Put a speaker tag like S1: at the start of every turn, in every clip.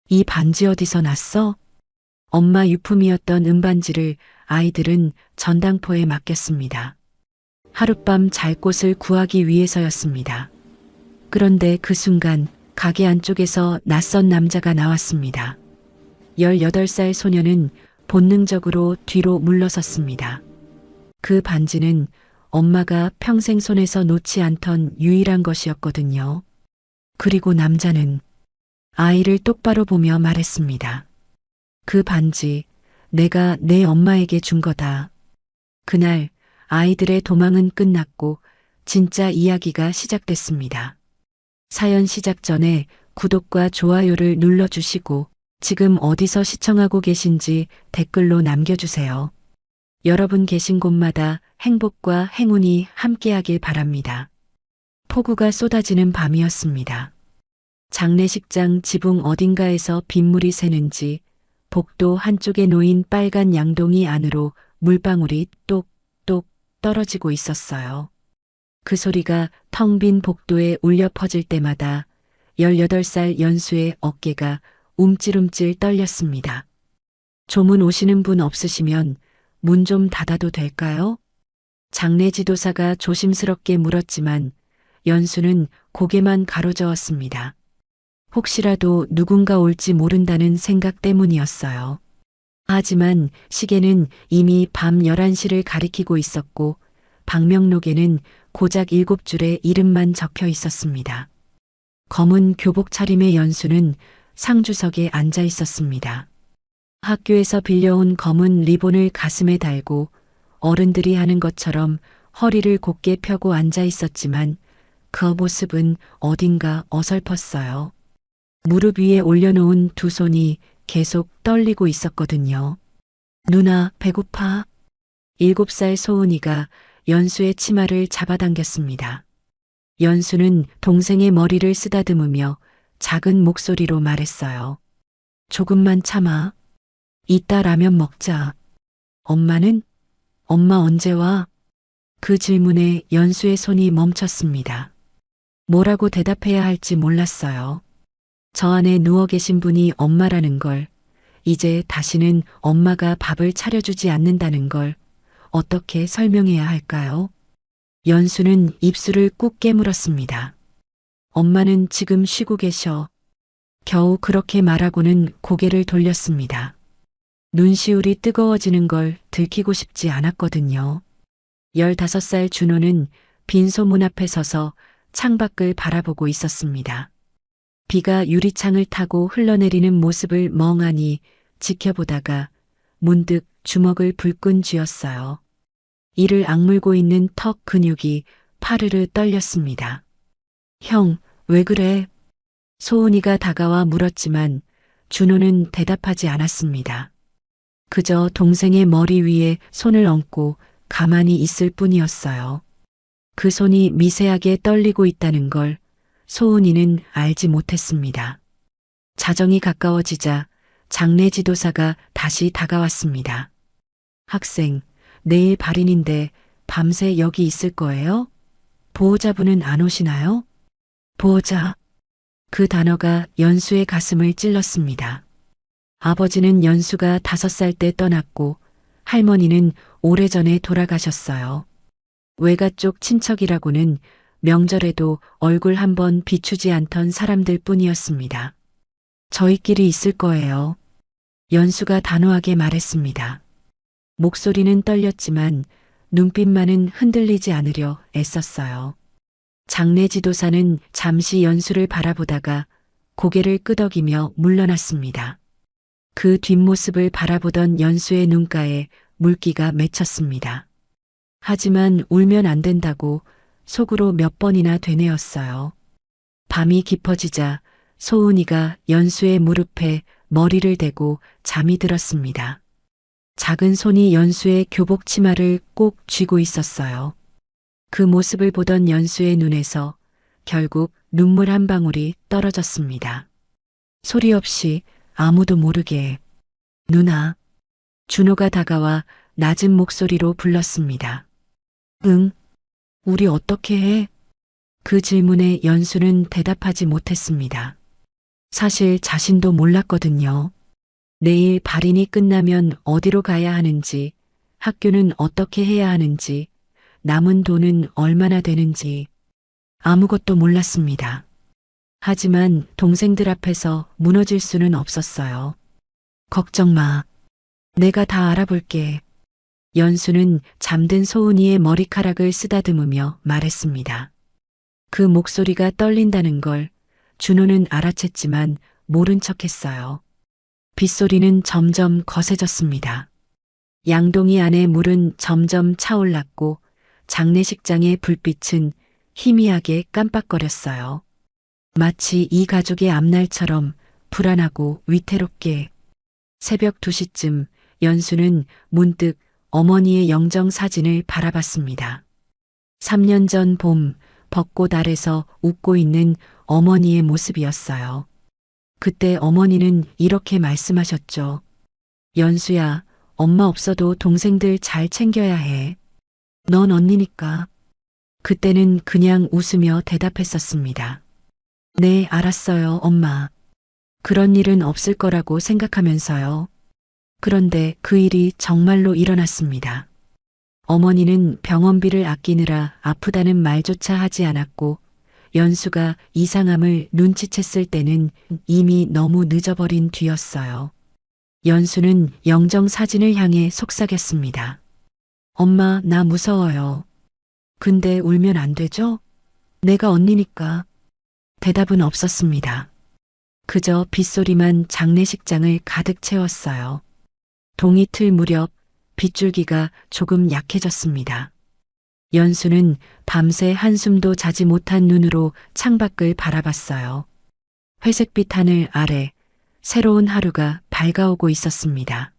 S1: 이 반지 어디서 났어? 엄마 유품이었던 은반지를 아이들은 전당포에 맡겼습니다. 하룻밤 잘 곳을 구하기 위해서였습니다. 그런데 그 순간 가게 안쪽에서 낯선 남자가 나왔습니다. 18살 소녀는 본능적으로 뒤로 물러섰습니다. 그 반지는 엄마가 평생 손에서 놓지 않던 유일한 것이었거든요. 그리고 남자는 아이를 똑바로 보며 말했습니다. 그 반지, 내가 내 엄마에게 준 거다. 그날 아이들의 도망은 끝났고 진짜 이야기가 시작됐습니다. 사연 시작 전에 구독과 좋아요를 눌러주시고 지금 어디서 시청하고 계신지 댓글로 남겨주세요. 여러분 계신 곳마다 행복과 행운이 함께하길 바랍니다. 폭우가 쏟아지는 밤이었습니다. 장례식장 지붕 어딘가에서 빗물이 새는지 복도 한쪽에 놓인 빨간 양동이 안으로 물방울이 똑똑 떨어지고 있었어요. 그 소리가 텅 빈 복도에 울려 퍼질 때마다 18살 연수의 어깨가 움찔움찔 떨렸습니다. 조문 오시는 분 없으시면 문 좀 닫아도 될까요? 장례 지도사가 조심스럽게 물었지만 연수는 고개만 가로저었습니다. 혹시라도 누군가 올지 모른다는 생각 때문이었어요. 하지만 시계는 이미 밤 11시를 가리키고 있었고 방명록에는 고작 7줄의 이름만 적혀 있었습니다. 검은 교복 차림의 연수는 상주석에 앉아 있었습니다. 학교에서 빌려온 검은 리본을 가슴에 달고 어른들이 하는 것처럼 허리를 곧게 펴고 앉아 있었지만 그 모습은 어딘가 어설펐어요. 무릎 위에 올려놓은 두 손이 계속 떨리고 있었거든요. 누나, 배고파? 7살 소은이가 연수의 치마를 잡아당겼습니다. 연수는 동생의 머리를 쓰다듬으며 작은 목소리로 말했어요. 조금만 참아. 이따 라면 먹자. 엄마는? 엄마 언제 와? 그 질문에 연수의 손이 멈췄습니다. 뭐라고 대답해야 할지 몰랐어요. 저 안에 누워 계신 분이 엄마라는 걸, 이제 다시는 엄마가 밥을 차려주지 않는다는 걸 어떻게 설명해야 할까요? 연수는 입술을 꾹 깨물었습니다. 엄마는 지금 쉬고 계셔. 겨우 그렇게 말하고는 고개를 돌렸습니다. 눈시울이 뜨거워지는 걸 들키고 싶지 않았거든요. 15살 준호는 빈 소문 앞에 서서 창밖을 바라보고 있었습니다. 비가 유리창을 타고 흘러내리는 모습을 멍하니 지켜보다가 문득 주먹을 불끈 쥐었어요. 이를 악물고 있는 턱 근육이 파르르 떨렸습니다. 형, 왜 그래? 소은이가 다가와 물었지만 준호는 대답하지 않았습니다. 그저 동생의 머리 위에 손을 얹고 가만히 있을 뿐이었어요. 그 손이 미세하게 떨리고 있다는 걸 소은이는 알지 못했습니다. 자정이 가까워지자 장례 지도사가 다시 다가왔습니다. 학생, 내일 발인인데 밤새 여기 있을 거예요? 보호자분은 안 오시나요? 보호자. 그 단어가 연수의 가슴을 찔렀습니다. 아버지는 연수가 5살 때 떠났고 할머니는 오래전에 돌아가셨어요. 외가 쪽 친척이라고는 명절에도 얼굴 한번 비추지 않던 사람들 뿐이었습니다. 저희끼리 있을 거예요. 연수가 단호하게 말했습니다. 목소리는 떨렸지만 눈빛만은 흔들리지 않으려 애썼어요. 장례 지도사는 잠시 연수를 바라보다가 고개를 끄덕이며 물러났습니다. 그 뒷모습을 바라보던 연수의 눈가에 물기가 맺혔습니다. 하지만 울면 안 된다고 속으로 몇 번이나 되뇌었어요. 밤이 깊어지자 소은이가 연수의 무릎에 머리를 대고 잠이 들었습니다. 작은 손이 연수의 교복 치마를 꼭 쥐고 있었어요. 그 모습을 보던 연수의 눈에서 결국 눈물 한 방울이 떨어졌습니다. 소리 없이 아무도 모르게 누나. 준호가 다가와 낮은 목소리로 불렀습니다. 응, 우리 어떻게 해? 그 질문에 연수는 대답하지 못했습니다. 사실 자신도 몰랐거든요. 내일 발인이 끝나면 어디로 가야 하는지, 학교는 어떻게 해야 하는지, 남은 돈은 얼마나 되는지 아무것도 몰랐습니다. 하지만 동생들 앞에서 무너질 수는 없었어요. 걱정 마. 내가 다 알아볼게. 연수는 잠든 소은이의 머리카락을 쓰다듬으며 말했습니다. 그 목소리가 떨린다는 걸 준호는 알아챘지만 모른 척했어요. 빗소리는 점점 거세졌습니다. 양동이 안의 물은 점점 차올랐고 장례식장의 불빛은 희미하게 깜빡거렸어요. 마치 이 가족의 앞날처럼 불안하고 위태롭게. 새벽 2시쯤 연수는 문득 어머니의 영정 사진을 바라봤습니다. 3년 전 봄, 벚꽃 아래서 웃고 있는 어머니의 모습이었어요. 그때 어머니는 이렇게 말씀하셨죠. 연수야, 엄마 없어도 동생들 잘 챙겨야 해. 넌 언니니까. 그때는 그냥 웃으며 대답했었습니다. 네, 알았어요, 엄마. 그런 일은 없을 거라고 생각하면서요. 그런데 그 일이 정말로 일어났습니다. 어머니는 병원비를 아끼느라 아프다는 말조차 하지 않았고 연수가 이상함을 눈치챘을 때는 이미 너무 늦어버린 뒤였어요. 연수는 영정 사진을 향해 속삭였습니다. 엄마, 나 무서워요. 근데 울면 안 되죠? 내가 언니니까. 대답은 없었습니다. 그저 빗소리만 장례식장을 가득 채웠어요. 동이 틀 무렵 빗줄기가 조금 약해졌습니다. 연수는 밤새 한숨도 자지 못한 눈으로 창밖을 바라봤어요. 회색빛 하늘 아래 새로운 하루가 밝아오고 있었습니다.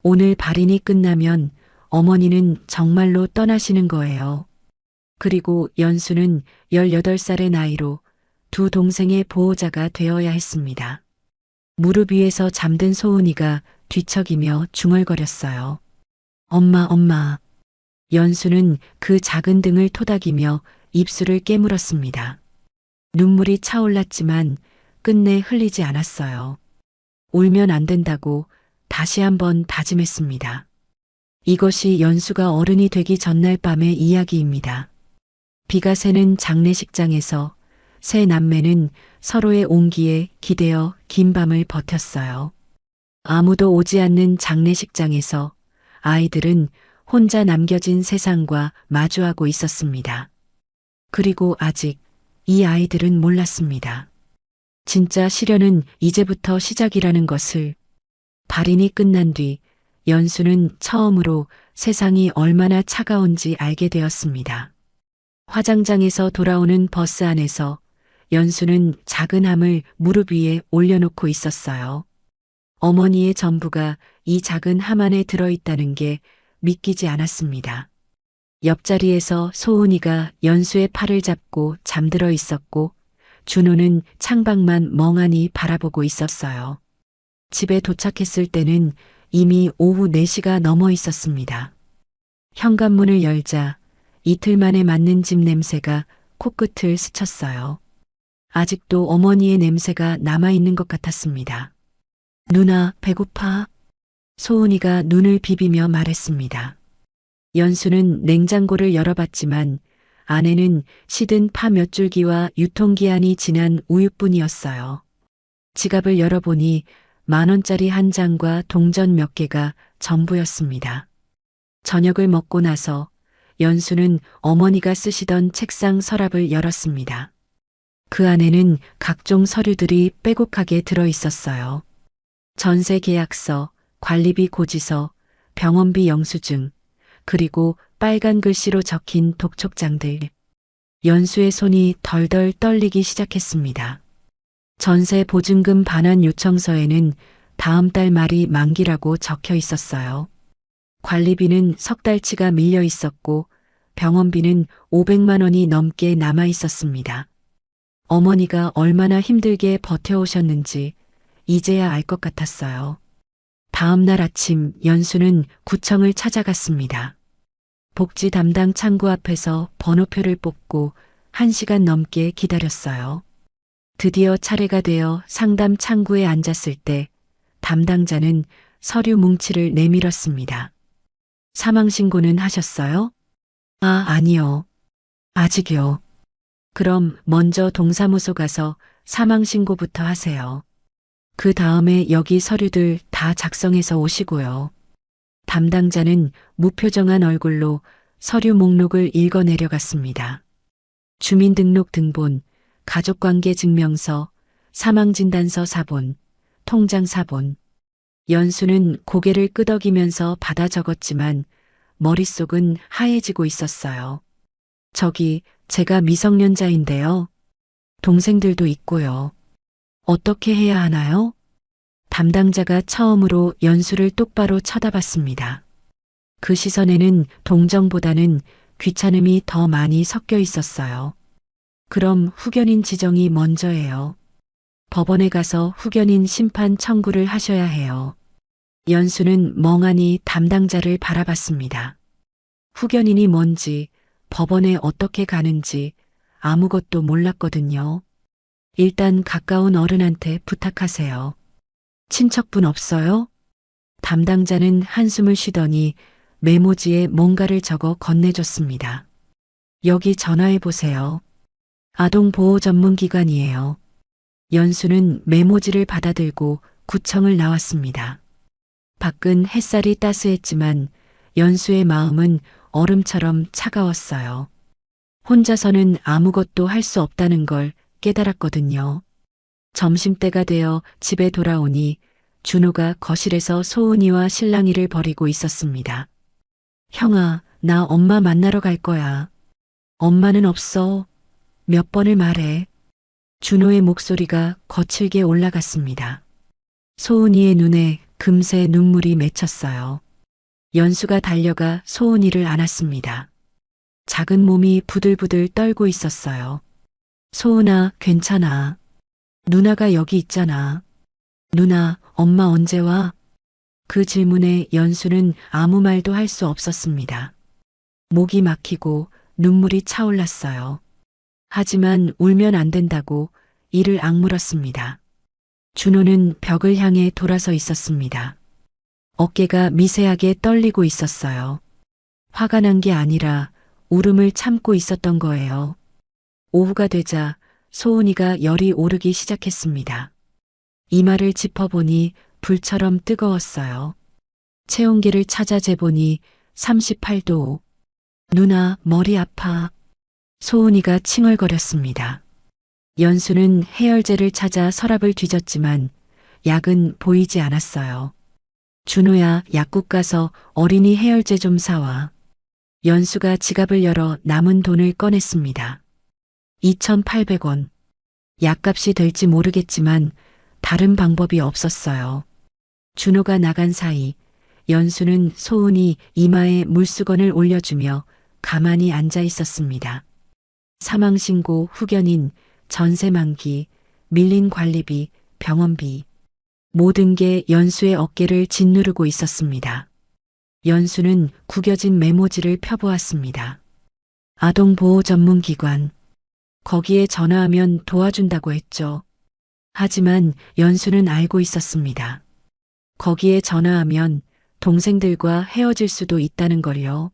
S1: 오늘 발인이 끝나면 어머니는 정말로 떠나시는 거예요. 그리고 연수는 18살의 나이로 두 동생의 보호자가 되어야 했습니다. 무릎 위에서 잠든 소은이가 뒤척이며 중얼거렸어요. 엄마, 엄마. 연수는 그 작은 등을 토닥이며 입술을 깨물었습니다. 눈물이 차올랐지만 끝내 흘리지 않았어요. 울면 안 된다고 다시 한번 다짐했습니다. 이것이 연수가 어른이 되기 전날 밤의 이야기입니다. 비가 새는 장례식장에서 세 남매는 서로의 온기에 기대어 긴 밤을 버텼어요. 아무도 오지 않는 장례식장에서 아이들은 혼자 남겨진 세상과 마주하고 있었습니다. 그리고 아직 이 아이들은 몰랐습니다. 진짜 시련은 이제부터 시작이라는 것을. 발인이 끝난 뒤 연수는 처음으로 세상이 얼마나 차가운지 알게 되었습니다. 화장장에서 돌아오는 버스 안에서 연수는 작은 함을 무릎 위에 올려놓고 있었어요. 어머니의 전부가 이 작은 함 안에 들어있다는 게 믿기지 않았습니다. 옆자리에서 소은이가 연수의 팔을 잡고 잠들어 있었고 준호는 창밖만 멍하니 바라보고 있었어요. 집에 도착했을 때는 이미 오후 4시가 넘어 있었습니다. 현관문을 열자 이틀 만에 맞는 집 냄새가 코끝을 스쳤어요. 아직도 어머니의 냄새가 남아있는 것 같았습니다. 누나, 배고파? 소은이가 눈을 비비며 말했습니다. 연수는 냉장고를 열어봤지만 안에는 시든 파 몇 줄기와 유통기한이 지난 우유뿐이었어요. 지갑을 열어보니 10,000원짜리 한 장과 동전 몇 개가 전부였습니다. 저녁을 먹고 나서 연수는 어머니가 쓰시던 책상 서랍을 열었습니다. 그 안에는 각종 서류들이 빼곡하게 들어있었어요. 전세 계약서, 관리비 고지서, 병원비 영수증, 그리고 빨간 글씨로 적힌 독촉장들. 연수의 손이 덜덜 떨리기 시작했습니다. 전세 보증금 반환 요청서에는 다음 달 말이 만기라고 적혀 있었어요. 관리비는 석 달치가 밀려 있었고 병원비는 500만 원이 넘게 남아 있었습니다. 어머니가 얼마나 힘들게 버텨오셨는지 이제야 알 것 같았어요. 다음 날 아침 연수는 구청을 찾아갔습니다. 복지 담당 창구 앞에서 번호표를 뽑고 1시간 넘게 기다렸어요. 드디어 차례가 되어 상담 창구에 앉았을 때 담당자는 서류 뭉치를 내밀었습니다. 사망신고는 하셨어요? 아, 아니요. 아직요. 그럼 먼저 동사무소 가서 사망신고부터 하세요. 그 다음에 여기 서류들 다 작성해서 오시고요. 담당자는 무표정한 얼굴로 서류 목록을 읽어 내려갔습니다. 주민등록 등본, 가족관계 증명서, 사망진단서 사본, 통장 사본. 연수는 고개를 끄덕이면서 받아 적었지만 머릿속은 하얘지고 있었어요. 저기, 제가 미성년자인데요. 동생들도 있고요. 어떻게 해야 하나요? 담당자가 처음으로 연수를 똑바로 쳐다봤습니다. 그 시선에는 동정보다는 귀찮음이 더 많이 섞여 있었어요. 그럼 후견인 지정이 먼저예요. 법원에 가서 후견인 심판 청구를 하셔야 해요. 연수는 멍하니 담당자를 바라봤습니다. 후견인이 뭔지, 법원에 어떻게 가는지 아무것도 몰랐거든요. 일단 가까운 어른한테 부탁하세요. 친척분 없어요? 담당자는 한숨을 쉬더니 메모지에 뭔가를 적어 건네줬습니다. 여기 전화해 보세요. 아동보호 전문기관이에요. 연수는 메모지를 받아들고 구청을 나왔습니다. 밖은 햇살이 따스했지만 연수의 마음은 얼음처럼 차가웠어요. 혼자서는 아무것도 할 수 없다는 걸 깨달았거든요. 점심때가 되어 집에 돌아오니 준호가 거실에서 소은이와 실랑이를 벌이고 있었습니다. 형아, 나 엄마 만나러 갈 거야. 엄마는 없어. 몇 번을 말해. 준호의 목소리가 거칠게 올라갔습니다. 소은이의 눈에 금세 눈물이 맺혔어요. 연수가 달려가 소은이를 안았습니다. 작은 몸이 부들부들 떨고 있었어요. 소은아, 괜찮아. 누나가 여기 있잖아. 누나, 엄마 언제 와? 그 질문에 연수는 아무 말도 할 수 없었습니다. 목이 막히고 눈물이 차올랐어요. 하지만 울면 안 된다고 이를 악물었습니다. 준호는 벽을 향해 돌아서 있었습니다. 어깨가 미세하게 떨리고 있었어요. 화가 난 게 아니라 울음을 참고 있었던 거예요. 오후가 되자 소은이가 열이 오르기 시작했습니다. 이마를 짚어보니 불처럼 뜨거웠어요. 체온계를 찾아 재보니 38도. 누나, 머리 아파. 소은이가 칭얼거렸습니다. 연수는 해열제를 찾아 서랍을 뒤졌지만 약은 보이지 않았어요. 준호야, 약국 가서 어린이 해열제 좀 사와. 연수가 지갑을 열어 남은 돈을 꺼냈습니다. 2,800원. 약값이 될지 모르겠지만 다른 방법이 없었어요. 준호가 나간 사이 연수는 소은이 이마에 물수건을 올려주며 가만히 앉아 있었습니다. 사망신고, 후견인, 전세만기, 밀린 관리비, 병원비. 모든 게 연수의 어깨를 짓누르고 있었습니다. 연수는 구겨진 메모지를 펴보았습니다. 아동보호 전문기관. 거기에 전화하면 도와준다고 했죠. 하지만 연수는 알고 있었습니다. 거기에 전화하면 동생들과 헤어질 수도 있다는 걸요.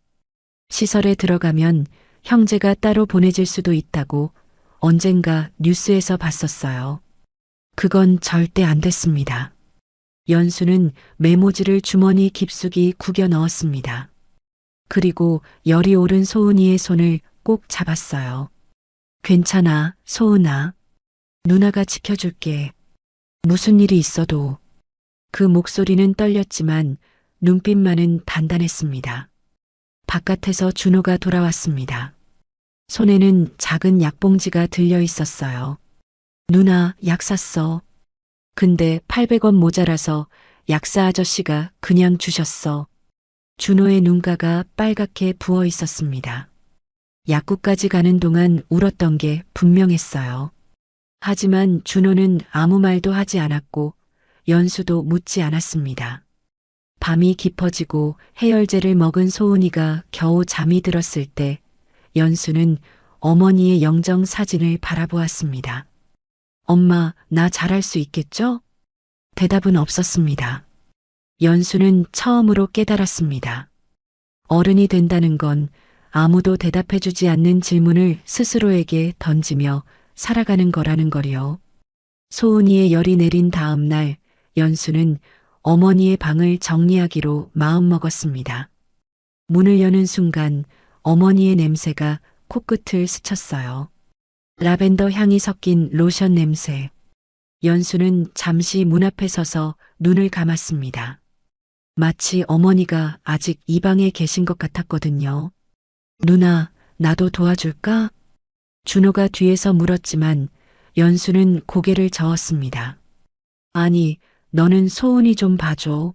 S1: 시설에 들어가면 형제가 따로 보내질 수도 있다고 언젠가 뉴스에서 봤었어요. 그건 절대 안 됐습니다. 연수는 메모지를 주머니 깊숙이 구겨 넣었습니다. 그리고 열이 오른 소은이의 손을 꼭 잡았어요. 괜찮아, 소은아. 누나가 지켜줄게. 무슨 일이 있어도. 그 목소리는 떨렸지만 눈빛만은 단단했습니다. 바깥에서 준호가 돌아왔습니다. 손에는 작은 약봉지가 들려 있었어요. 누나, 약 샀어. 근데 800원 모자라서 약사 아저씨가 그냥 주셨어. 준호의 눈가가 빨갛게 부어 있었습니다. 약국까지 가는 동안 울었던 게 분명했어요. 하지만 준호는 아무 말도 하지 않았고 연수도 묻지 않았습니다. 밤이 깊어지고 해열제를 먹은 소은이가 겨우 잠이 들었을 때 연수는 어머니의 영정 사진을 바라보았습니다. 엄마, 나 잘할 수 있겠죠? 대답은 없었습니다. 연수는 처음으로 깨달았습니다. 어른이 된다는 건 아무도 대답해주지 않는 질문을 스스로에게 던지며 살아가는 거라는 거리요. 소은이의 열이 내린 다음 날 연수는 어머니의 방을 정리하기로 마음먹었습니다. 문을 여는 순간 어머니의 냄새가 코끝을 스쳤어요. 라벤더 향이 섞인 로션 냄새. 연수는 잠시 문 앞에 서서 눈을 감았습니다. 마치 어머니가 아직 이 방에 계신 것 같았거든요. 누나, 나도 도와줄까? 준호가 뒤에서 물었지만 연수는 고개를 저었습니다. 아니, 너는 소은이 좀 봐줘.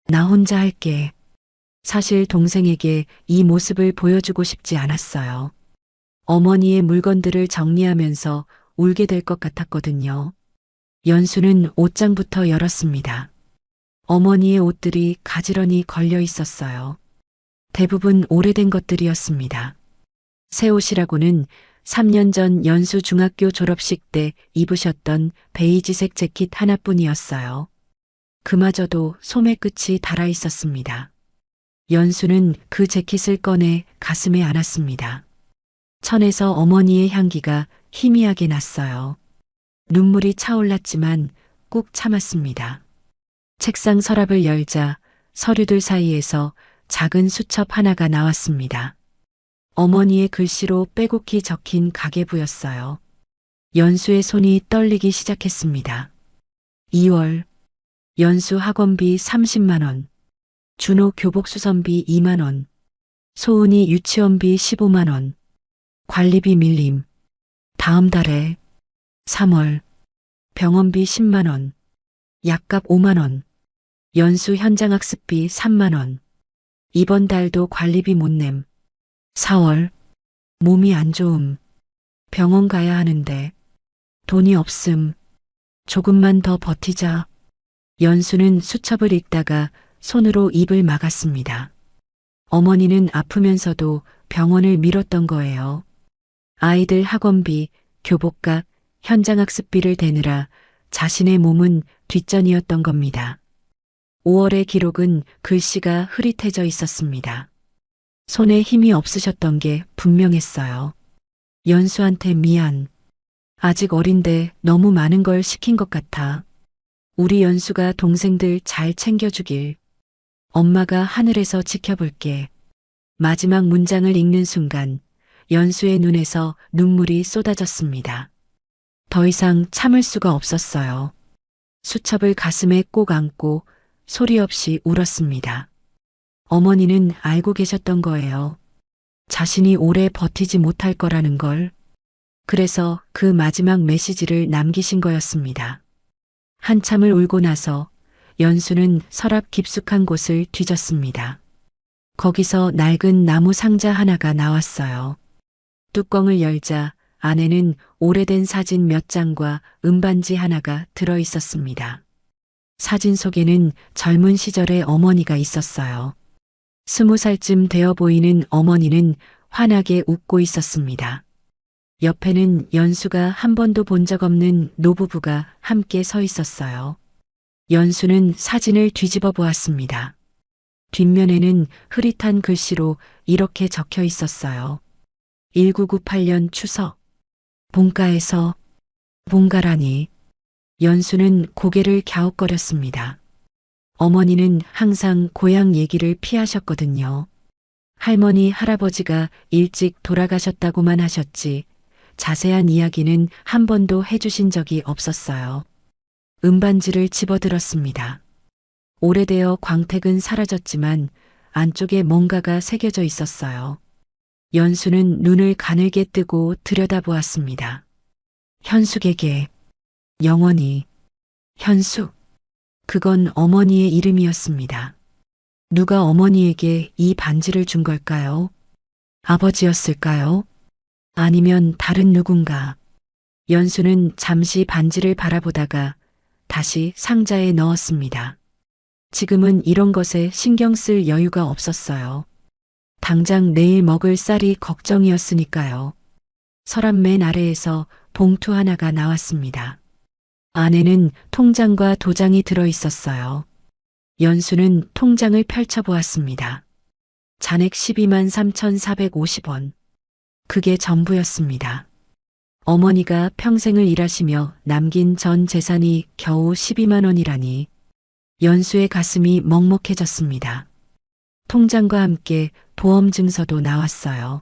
S1: 나 혼자 할게. 사실 동생에게 이 모습을 보여주고 싶지 않았어요. 어머니의 물건들을 정리하면서 울게 될 것 같았거든요. 연수는 옷장부터 열었습니다. 어머니의 옷들이 가지런히 걸려 있었어요. 대부분 오래된 것들이었습니다. 새 옷이라고는 3년 전 연수 중학교 졸업식 때 입으셨던 베이지색 재킷 하나뿐이었어요. 그마저도 소매 끝이 달아 있었습니다. 연수는 그 재킷을 꺼내 가슴에 안았습니다. 천에서 어머니의 향기가 희미하게 났어요. 눈물이 차올랐지만 꾹 참았습니다. 책상 서랍을 열자 서류들 사이에서 작은 수첩 하나가 나왔습니다. 어머니의 글씨로 빼곡히 적힌 가계부였어요. 연수의 손이 떨리기 시작했습니다. 2월, 연수 학원비 30만 원, 준호 교복 수선비 2만 원, 소은이 유치원비 15만 원, 관리비 밀림. 다음 달에 3월, 병원비 10만 원, 약값 5만 원, 연수 현장학습비 3만 원, 이번 달도 관리비 못 냄. 4월, 몸이 안 좋음. 병원 가야 하는데 돈이 없음. 조금만 더 버티자. 연수는 수첩을 읽다가 손으로 입을 막았습니다. 어머니는 아프면서도 병원을 미뤘던 거예요. 아이들 학원비, 교복값, 현장학습비를 대느라 자신의 몸은 뒷전이었던 겁니다. 5월의 기록은 글씨가 흐릿해져 있었습니다. 손에 힘이 없으셨던 게 분명했어요. 연수한테 미안. 아직 어린데 너무 많은 걸 시킨 것 같아. 우리 연수가 동생들 잘 챙겨주길. 엄마가 하늘에서 지켜볼게. 마지막 문장을 읽는 순간 연수의 눈에서 눈물이 쏟아졌습니다. 더 이상 참을 수가 없었어요. 수첩을 가슴에 꼭 안고 소리 없이 울었습니다. 어머니는 알고 계셨던 거예요. 자신이 오래 버티지 못할 거라는 걸. 그래서 그 마지막 메시지를 남기신 거였습니다. 한참을 울고 나서 연수는 서랍 깊숙한 곳을 뒤졌습니다. 거기서 낡은 나무 상자 하나가 나왔어요. 뚜껑을 열자 안에는 오래된 사진 몇 장과 음반지 하나가 들어 있었습니다. 사진 속에는 젊은 시절의 어머니가 있었어요. 20살쯤 되어 보이는 어머니는 환하게 웃고 있었습니다. 옆에는 연수가 한 번도 본 적 없는 노부부가 함께 서 있었어요. 연수는 사진을 뒤집어 보았습니다. 뒷면에는 흐릿한 글씨로 이렇게 적혀 있었어요. 1998년 추석. 본가에서. 본가라니. 연수는 고개를 갸웃거렸습니다. 어머니는 항상 고향 얘기를 피하셨거든요. 할머니, 할아버지가 일찍 돌아가셨다고만 하셨지 자세한 이야기는 한 번도 해주신 적이 없었어요. 음반지를 집어들었습니다. 오래되어 광택은 사라졌지만 안쪽에 뭔가가 새겨져 있었어요. 연수는 눈을 가늘게 뜨고 들여다보았습니다. 현숙에게. 영원히. 현숙. 그건 어머니의 이름이었습니다. 누가 어머니에게 이 반지를 준 걸까요? 아버지였을까요? 아니면 다른 누군가. 연수는 잠시 반지를 바라보다가 다시 상자에 넣었습니다. 지금은 이런 것에 신경 쓸 여유가 없었어요. 당장 내일 먹을 쌀이 걱정이었으니까요. 서랍 맨 아래에서 봉투 하나가 나왔습니다. 안에는 통장과 도장이 들어 있었어요. 연수는 통장을 펼쳐보았습니다. 잔액 12만 3,450원. 그게 전부였습니다. 어머니가 평생을 일하시며 남긴 전 재산이 겨우 12만 원이라니 연수의 가슴이 먹먹해졌습니다. 통장과 함께 보험 증서도 나왔어요.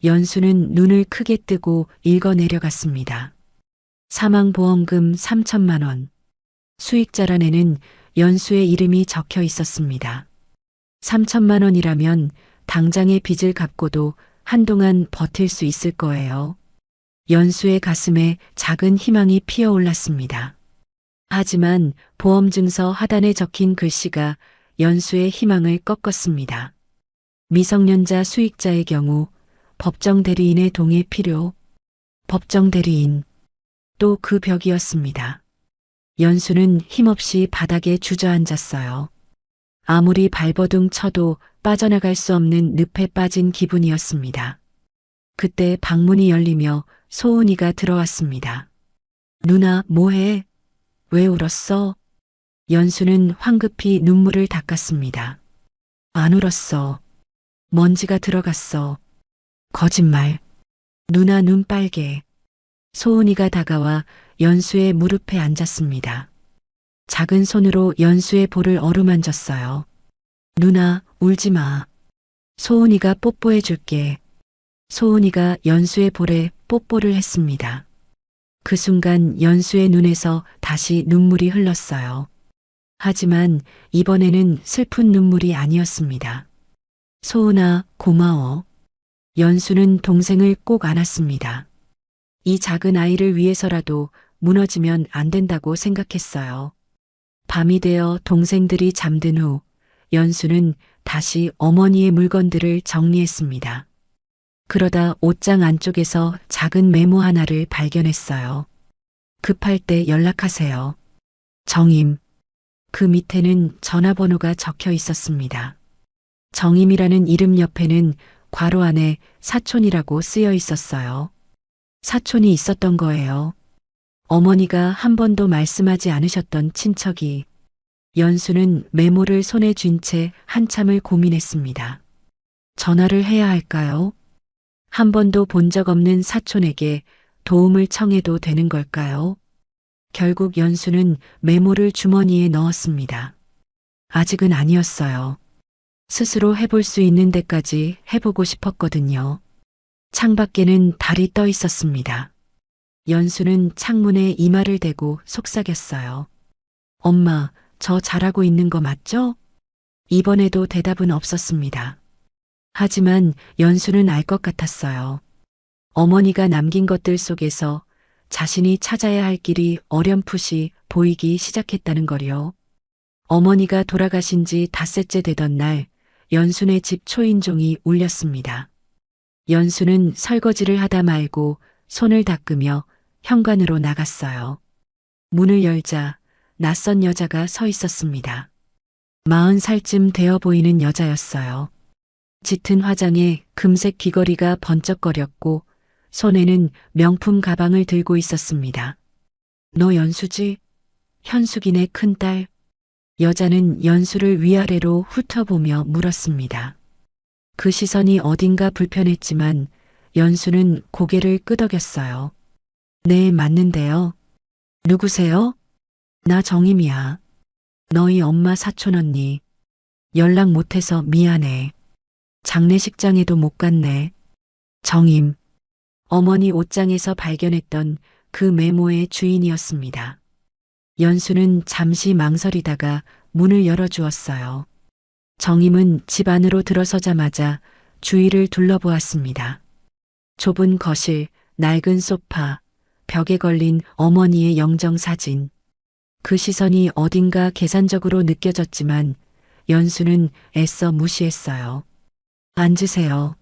S1: 연수는 눈을 크게 뜨고 읽어내려갔습니다. 사망보험금 3천만 원. 수익자란에는 연수의 이름이 적혀 있었습니다. 3천만 원이라면 당장의 빚을 갚고도 한동안 버틸 수 있을 거예요. 연수의 가슴에 작은 희망이 피어올랐습니다. 하지만 보험증서 하단에 적힌 글씨가 연수의 희망을 꺾었습니다. 미성년자 수익자의 경우 법정 대리인의 동의 필요. 법정 대리인. 또 그 벽이었습니다. 연수는 힘없이 바닥에 주저앉았어요. 아무리 발버둥 쳐도 빠져나갈 수 없는 늪에 빠진 기분이었습니다. 그때 방문이 열리며 소은이가 들어왔습니다. 누나, 뭐해? 왜 울었어? 연수는 황급히 눈물을 닦았습니다. 안 울었어. 먼지가 들어갔어. 거짓말. 누나 눈 빨개. 소은이가 다가와 연수의 무릎에 앉았습니다. 작은 손으로 연수의 볼을 어루만졌어요. 누나, 울지 마. 소은이가 뽀뽀해 줄게. 소은이가 연수의 볼에 뽀뽀를 했습니다. 그 순간 연수의 눈에서 다시 눈물이 흘렀어요. 하지만 이번에는 슬픈 눈물이 아니었습니다. 소은아, 고마워. 연수는 동생을 꼭 안았습니다. 이 작은 아이를 위해서라도 무너지면 안 된다고 생각했어요. 밤이 되어 동생들이 잠든 후 연수는 다시 어머니의 물건들을 정리했습니다. 그러다 옷장 안쪽에서 작은 메모 하나를 발견했어요. 급할 때 연락하세요. 정임. 그 밑에는 전화번호가 적혀 있었습니다. 정임이라는 이름 옆에는 괄호 안에 사촌이라고 쓰여 있었어요. 사촌이 있었던 거예요. 어머니가 한 번도 말씀하지 않으셨던 친척이. 연수는 메모를 손에 쥔 채 한참을 고민했습니다. 전화를 해야 할까요? 한 번도 본 적 없는 사촌에게 도움을 청해도 되는 걸까요? 결국 연수는 메모를 주머니에 넣었습니다. 아직은 아니었어요. 스스로 해볼 수 있는 데까지 해보고 싶었거든요. 창밖에는 달이 떠 있었습니다. 연수는 창문에 이마를 대고 속삭였어요. 엄마, 저 잘하고 있는 거 맞죠? 이번에도 대답은 없었습니다. 하지만 연수는 알 것 같았어요. 어머니가 남긴 것들 속에서 자신이 찾아야 할 길이 어렴풋이 보이기 시작했다는 거요. 어머니가 돌아가신 지 닷새째 되던 날 연순의 집 초인종이 울렸습니다. 연수는 설거지를 하다 말고 손을 닦으며 현관으로 나갔어요. 문을 열자 낯선 여자가 서 있었습니다. 40살쯤 되어 보이는 여자였어요. 짙은 화장에 금색 귀걸이가 번쩍거렸고 손에는 명품 가방을 들고 있었습니다. 너 연수지? 현숙이네 큰딸. 여자는 연수를 위아래로 훑어보며 물었습니다. 그 시선이 어딘가 불편했지만 연수는 고개를 끄덕였어요. 네, 맞는데요. 누구세요? 나 정임이야. 너희 엄마 사촌 언니. 연락 못해서 미안해. 장례식장에도 못 갔네. 정임. 어머니 옷장에서 발견했던 그 메모의 주인이었습니다. 연수는 잠시 망설이다가 문을 열어주었어요. 정임은 집 안으로 들어서자마자 주위를 둘러보았습니다. 좁은 거실, 낡은 소파, 벽에 걸린 어머니의 영정사진. 그 시선이 어딘가 계산적으로 느껴졌지만 연수는 애써 무시했어요. 앉으세요.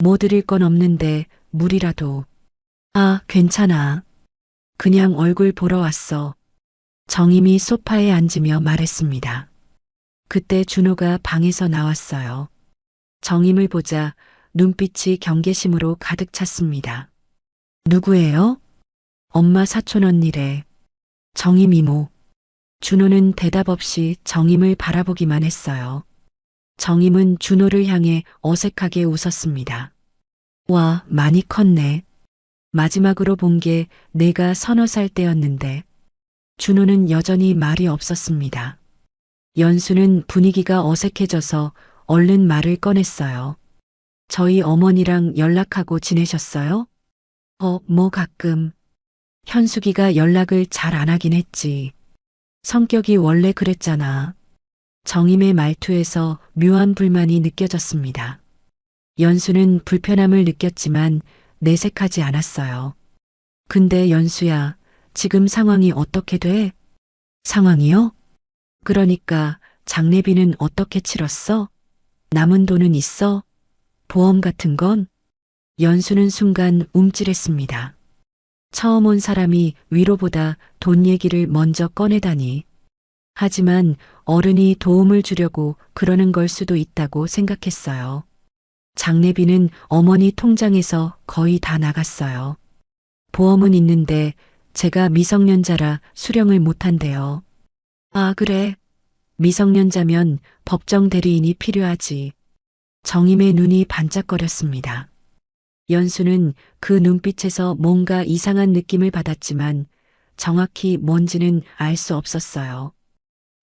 S1: 뭐 드릴 건 없는데 물이라도. 아, 괜찮아. 그냥 얼굴 보러 왔어. 정임이 소파에 앉으며 말했습니다. 그때 준호가 방에서 나왔어요. 정임을 보자 눈빛이 경계심으로 가득 찼습니다. 누구예요? 엄마 사촌 언니래. 정임 이모. 준호는 대답 없이 정임을 바라보기만 했어요. 정임은 준호를 향해 어색하게 웃었습니다. 와, 많이 컸네. 마지막으로 본 게 내가 서너 살 때였는데. 준호는 여전히 말이 없었습니다. 연수는 분위기가 어색해져서 얼른 말을 꺼냈어요. 저희 어머니랑 연락하고 지내셨어요? 뭐 가끔. 현숙이가 연락을 잘 안 하긴 했지. 성격이 원래 그랬잖아. 정임의 말투에서 묘한 불만이 느껴졌습니다. 연수는 불편함을 느꼈지만 내색하지 않았어요. 근데 연수야, 지금 상황이 어떻게 돼? 상황이요? 그러니까 장례비는 어떻게 치렀어? 남은 돈은 있어? 보험 같은 건? 연수는 순간 움찔했습니다. 처음 온 사람이 위로보다 돈 얘기를 먼저 꺼내다니. 하지만 어른이 도움을 주려고 그러는 걸 수도 있다고 생각했어요. 장례비는 어머니 통장에서 거의 다 나갔어요. 보험은 있는데 제가 미성년자라 수령을 못한대요. 아, 그래. 미성년자면 법정 대리인이 필요하지. 정임의 눈이 반짝거렸습니다. 연수는 그 눈빛에서 뭔가 이상한 느낌을 받았지만 정확히 뭔지는 알 수 없었어요.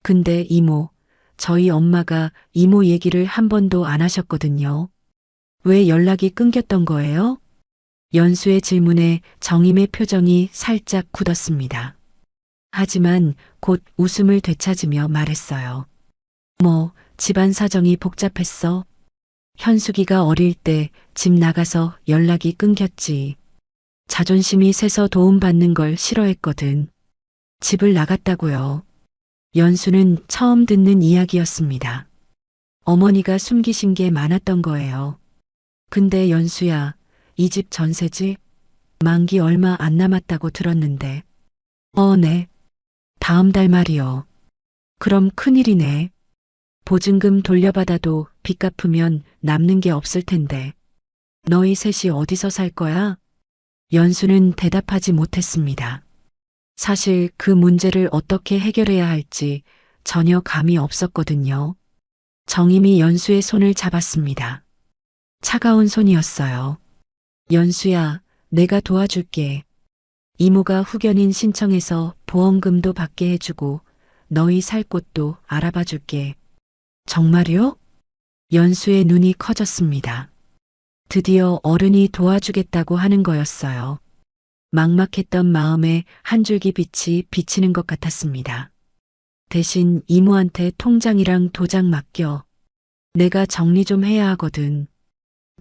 S1: 근데 이모, 저희 엄마가 이모 얘기를 한 번도 안 하셨거든요. 왜 연락이 끊겼던 거예요? 연수의 질문에 정임의 표정이 살짝 굳었습니다. 하지만 곧 웃음을 되찾으며 말했어요. 뭐, 집안 사정이 복잡했어. 현숙이가 어릴 때 집 나가서 연락이 끊겼지. 자존심이 세서 도움받는 걸 싫어했거든. 집을 나갔다고요. 연수는 처음 듣는 이야기였습니다. 어머니가 숨기신 게 많았던 거예요. 근데 연수야, 이 집 전세지? 만기 얼마 안 남았다고 들었는데. 네. 다음 달 말이요. 그럼 큰일이네. 보증금 돌려받아도 빚 갚으면 남는 게 없을 텐데. 너희 셋이 어디서 살 거야? 연수는 대답하지 못했습니다. 사실 그 문제를 어떻게 해결해야 할지 전혀 감이 없었거든요. 정임이 연수의 손을 잡았습니다. 차가운 손이었어요. 연수야, 내가 도와줄게. 이모가 후견인 신청해서 보험금도 받게 해주고 너희 살 곳도 알아봐 줄게. 정말요? 연수의 눈이 커졌습니다. 드디어 어른이 도와주겠다고 하는 거였어요. 막막했던 마음에 한 줄기 빛이 비치는 것 같았습니다. 대신 이모한테 통장이랑 도장 맡겨. 내가 정리 좀 해야 하거든.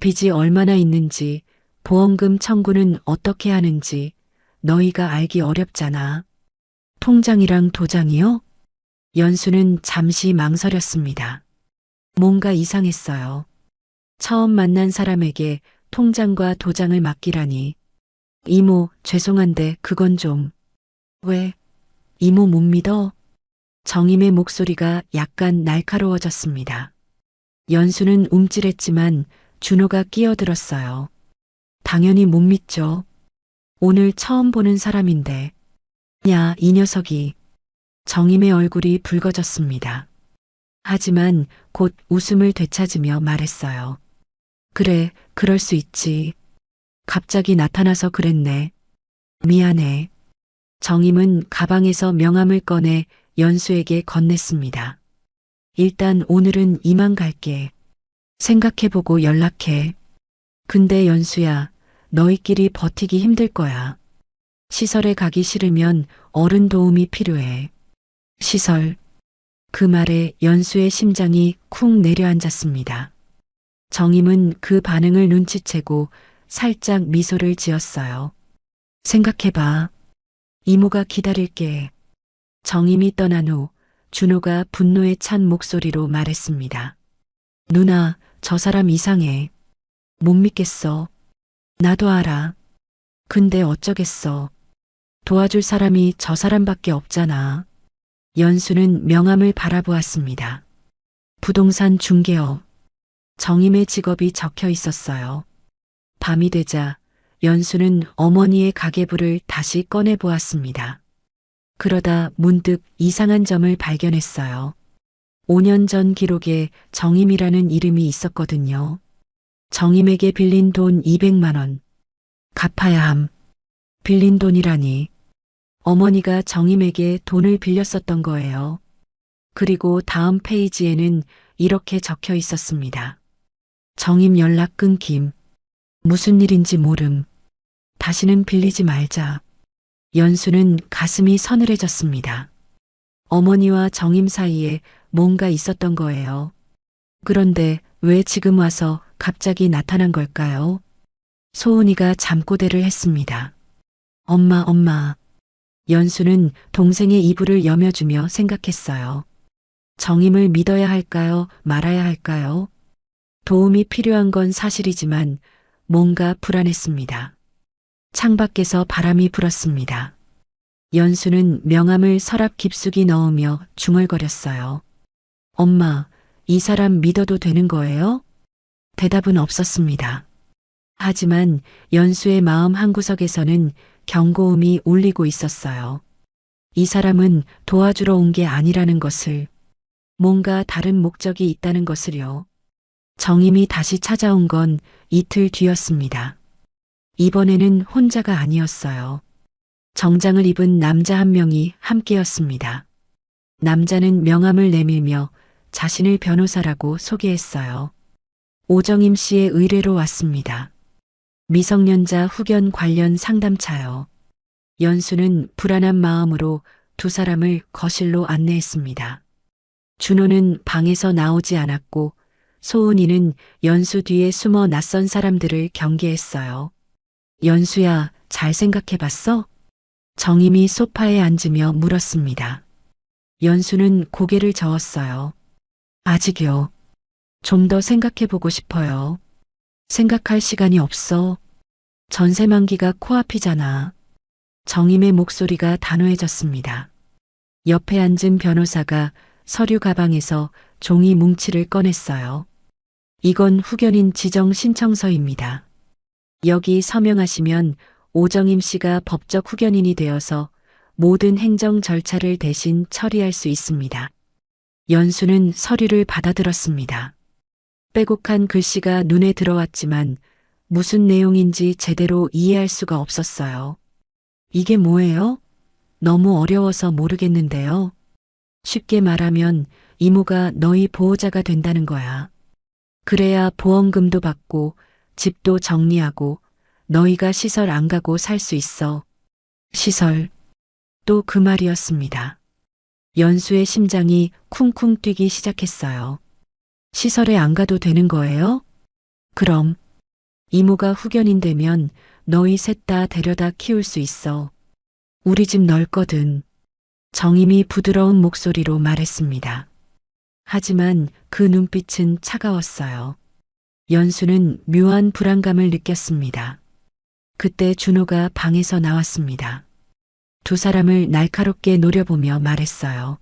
S1: 빚이 얼마나 있는지, 보험금 청구는 어떻게 하는지 너희가 알기 어렵잖아. 통장이랑 도장이요? 연수는 잠시 망설였습니다. 뭔가 이상했어요. 처음 만난 사람에게 통장과 도장을 맡기라니. 이모, 죄송한데 그건 좀. 왜? 이모 못 믿어? 정임의 목소리가 약간 날카로워졌습니다. 연수는 움찔했지만 준호가 끼어들었어요. 당연히 못 믿죠. 오늘 처음 보는 사람인데. 야, 이 녀석이. 정임의 얼굴이 붉어졌습니다. 하지만 곧 웃음을 되찾으며 말했어요. 그래, 그럴 수 있지. 갑자기 나타나서 그랬네. 미안해. 정임은 가방에서 명함을 꺼내 연수에게 건넸습니다. 일단 오늘은 이만 갈게. 생각해보고 연락해. 근데 연수야, 너희끼리 버티기 힘들 거야. 시설에 가기 싫으면 어른 도움이 필요해. 시설. 그 말에 연수의 심장이 쿵 내려앉았습니다. 정임은 그 반응을 눈치채고 살짝 미소를 지었어요. 생각해봐. 이모가 기다릴게. 정임이 떠난 후 준호가 분노에 찬 목소리로 말했습니다. 누나, 저 사람 이상해. 못 믿겠어. 나도 알아. 근데 어쩌겠어. 도와줄 사람이 저 사람밖에 없잖아. 연수는 명함을 바라보았습니다. 부동산 중개업. 정임의 직업이 적혀 있었어요. 밤이 되자 연수는 어머니의 가계부를 다시 꺼내 보았습니다. 그러다 문득 이상한 점을 발견했어요. 5년 전 기록에 정임이라는 이름이 있었거든요. 정임에게 빌린 돈 200만 원. 갚아야 함. 빌린 돈이라니. 어머니가 정임에게 돈을 빌렸었던 거예요. 그리고 다음 페이지에는 이렇게 적혀 있었습니다. 정임 연락 끊김. 무슨 일인지 모름. 다시는 빌리지 말자. 연수는 가슴이 서늘해졌습니다. 어머니와 정임 사이에 뭔가 있었던 거예요. 그런데 왜 지금 와서 갑자기 나타난 걸까요? 소은이가 잠꼬대를 했습니다. 엄마. 연수는 동생의 이불을 여며주며 생각했어요. 정임을 믿어야 할까요? 말아야 할까요? 도움이 필요한 건 사실이지만 뭔가 불안했습니다. 창밖에서 바람이 불었습니다. 연수는 명함을 서랍 깊숙이 넣으며 중얼거렸어요. 엄마, 이 사람 믿어도 되는 거예요? 대답은 없었습니다. 하지만 연수의 마음 한구석에서는 경고음이 울리고 있었어요. 이 사람은 도와주러 온 게 아니라는 것을, 뭔가 다른 목적이 있다는 것을요. 정임이 다시 찾아온 건 이틀 뒤였습니다. 이번에는 혼자가 아니었어요. 정장을 입은 남자 한 명이 함께였습니다. 남자는 명함을 내밀며 자신을 변호사라고 소개했어요. 오정임 씨의 의뢰로 왔습니다. 미성년자 후견 관련 상담차요. 연수는 불안한 마음으로 두 사람을 거실로 안내했습니다. 준호는 방에서 나오지 않았고 소은이는 연수 뒤에 숨어 낯선 사람들을 경계했어요. 연수야, 잘 생각해봤어? 정임이 소파에 앉으며 물었습니다. 연수는 고개를 저었어요. 아직요. 좀 더 생각해보고 싶어요. 생각할 시간이 없어. 전세 만기가 코앞이잖아. 정임의 목소리가 단호해졌습니다. 옆에 앉은 변호사가 서류 가방에서 종이 뭉치를 꺼냈어요. 이건 후견인 지정 신청서입니다. 여기 서명하시면 오정임 씨가 법적 후견인이 되어서 모든 행정 절차를 대신 처리할 수 있습니다. 연수는 서류를 받아들었습니다. 빼곡한 글씨가 눈에 들어왔지만 무슨 내용인지 제대로 이해할 수가 없었어요. 이게 뭐예요? 너무 어려워서 모르겠는데요. 쉽게 말하면 이모가 너희 보호자가 된다는 거야. 그래야 보험금도 받고 집도 정리하고 너희가 시설 안 가고 살 수 있어. 시설. 또 그 말이었습니다. 연수의 심장이 쿵쿵 뛰기 시작했어요. 시설에 안 가도 되는 거예요? 그럼 이모가 후견인 되면 너희 셋 다 데려다 키울 수 있어. 우리 집 넓거든. 정임이 부드러운 목소리로 말했습니다. 하지만 그 눈빛은 차가웠어요. 연수는 묘한 불안감을 느꼈습니다. 그때 준호가 방에서 나왔습니다. 두 사람을 날카롭게 노려보며 말했어요.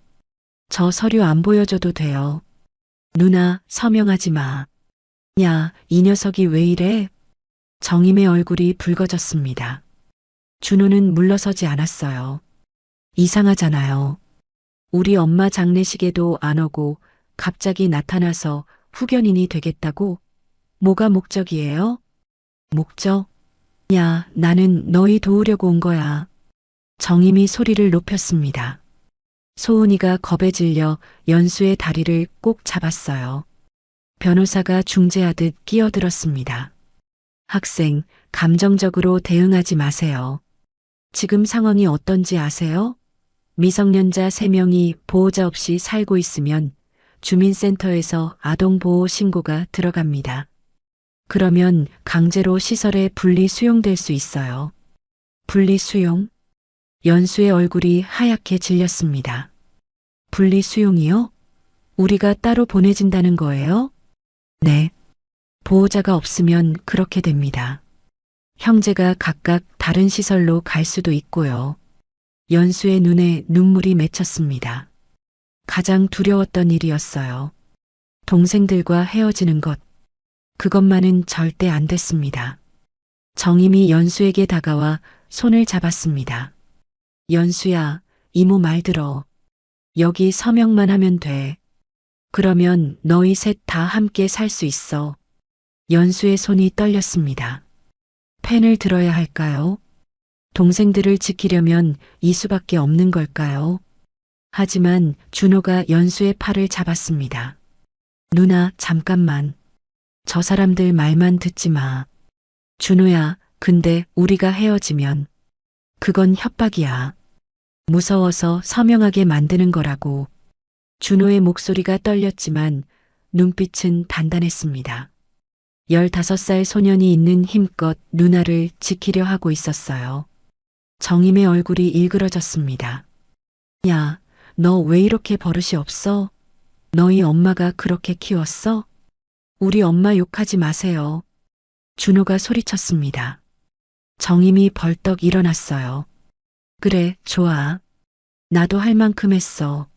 S1: 저 서류 안 보여줘도 돼요. 누나, 서명하지 마. 야, 이 녀석이 왜 이래? 정임의 얼굴이 붉어졌습니다. 준호는 물러서지 않았어요. 이상하잖아요. 우리 엄마 장례식에도 안 오고 갑자기 나타나서 후견인이 되겠다고? 뭐가 목적이에요? 목적? 야, 나는 너희 도우려고 온 거야. 정임이 소리를 높였습니다. 소은이가 겁에 질려 연수의 다리를 꼭 잡았어요. 변호사가 중재하듯 끼어들었습니다. 학생, 감정적으로 대응하지 마세요. 지금 상황이 어떤지 아세요? 미성년자 3명이 보호자 없이 살고 있으면 주민센터에서 아동보호 신고가 들어갑니다. 그러면 강제로 시설에 분리 수용될 수 있어요. 분리 수용? 연수의 얼굴이 하얗게 질렸습니다. 분리 수용이요? 우리가 따로 보내진다는 거예요? 네. 보호자가 없으면 그렇게 됩니다. 형제가 각각 다른 시설로 갈 수도 있고요. 연수의 눈에 눈물이 맺혔습니다. 가장 두려웠던 일이었어요. 동생들과 헤어지는 것. 그것만은 절대 안 됐습니다. 정임이 연수에게 다가와 손을 잡았습니다. 연수야, 이모 말 들어. 여기 서명만 하면 돼. 그러면 너희 셋 다 함께 살 수 있어. 연수의 손이 떨렸습니다. 펜을 들어야 할까요? 동생들을 지키려면 이 수밖에 없는 걸까요? 하지만 준호가 연수의 팔을 잡았습니다. 누나, 잠깐만. 저 사람들 말만 듣지 마. 준호야, 근데 우리가 헤어지면 그건 협박이야. 무서워서 서명하게 만드는 거라고. 준호의 목소리가 떨렸지만 눈빛은 단단했습니다. 15살 소년이 있는 힘껏 누나를 지키려 하고 있었어요. 정임의 얼굴이 일그러졌습니다. 야, 너 왜 이렇게 버릇이 없어? 너희 엄마가 그렇게 키웠어? 우리 엄마 욕하지 마세요. 준호가 소리쳤습니다. 정임이 벌떡 일어났어요. 그래, 좋아. 나도 할 만큼 했어.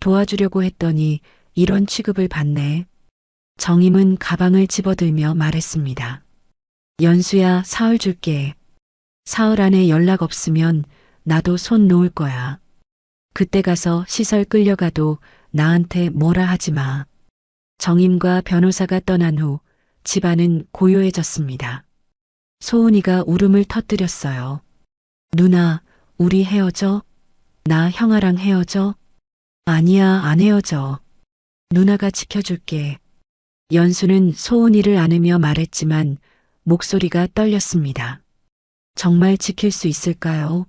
S1: 도와주려고 했더니 이런 취급을 받네. 정임은 가방을 집어들며 말했습니다. 연수야, 사흘 줄게. 사흘 안에 연락 없으면 나도 손 놓을 거야. 그때 가서 시설 끌려가도 나한테 뭐라 하지 마. 정임과 변호사가 떠난 후 집안은 고요해졌습니다. 소은이가 울음을 터뜨렸어요. 누나, 우리 헤어져? 나 형아랑 헤어져? 아니야, 안 헤어져. 누나가 지켜줄게. 연수는 소은이를 안으며 말했지만 목소리가 떨렸습니다. 정말 지킬 수 있을까요?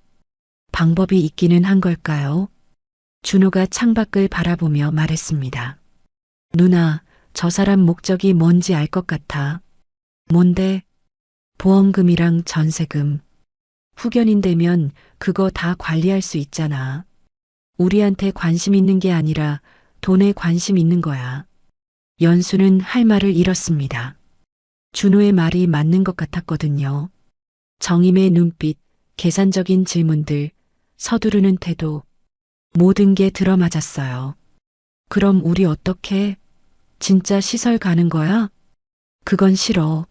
S1: 방법이 있기는 한 걸까요? 준호가 창밖을 바라보며 말했습니다. 누나, 저 사람 목적이 뭔지 알 것 같아. 뭔데? 보험금이랑 전세금. 후견인 되면 그거 다 관리할 수 있잖아. 우리한테 관심 있는 게 아니라 돈에 관심 있는 거야. 연수는 할 말을 잃었습니다. 준호의 말이 맞는 것 같았거든요. 정임의 눈빛, 계산적인 질문들, 서두르는 태도, 모든 게 들어맞았어요. 그럼 우리 어떻게? 진짜 시설 가는 거야? 그건 싫어.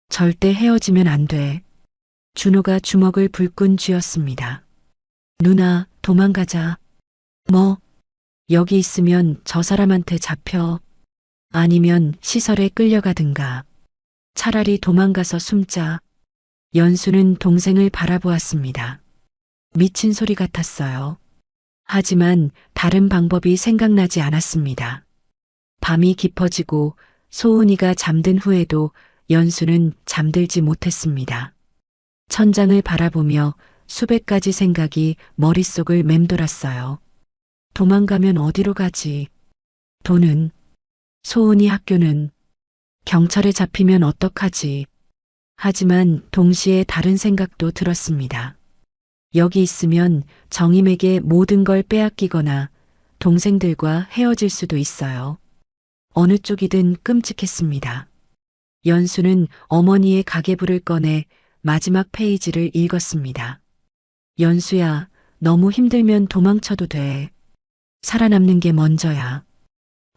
S1: 절대 헤어지면 안 돼. 준호가 주먹을 불끈 쥐었습니다. 누나, 도망가자. 뭐? 여기 있으면 저 사람한테 잡혀. 아니면 시설에 끌려가든가. 차라리 도망가서 숨자. 연수는 동생을 바라보았습니다. 미친 소리 같았어요. 하지만 다른 방법이 생각나지 않았습니다. 밤이 깊어지고 소은이가 잠든 후에도 연수는 잠들지 못했습니다. 천장을 바라보며 수백 가지 생각이 머릿속을 맴돌았어요. 도망가면 어디로 가지? 돈은? 소은이 학교는? 경찰에 잡히면 어떡하지? 하지만 동시에 다른 생각도 들었습니다. 여기 있으면 정임에게 모든 걸 빼앗기거나 동생들과 헤어질 수도 있어요. 어느 쪽이든 끔찍했습니다. 연수는 어머니의 가계부를 꺼내 마지막 페이지를 읽었습니다. 연수야, 너무 힘들면 도망쳐도 돼. 살아남는 게 먼저야.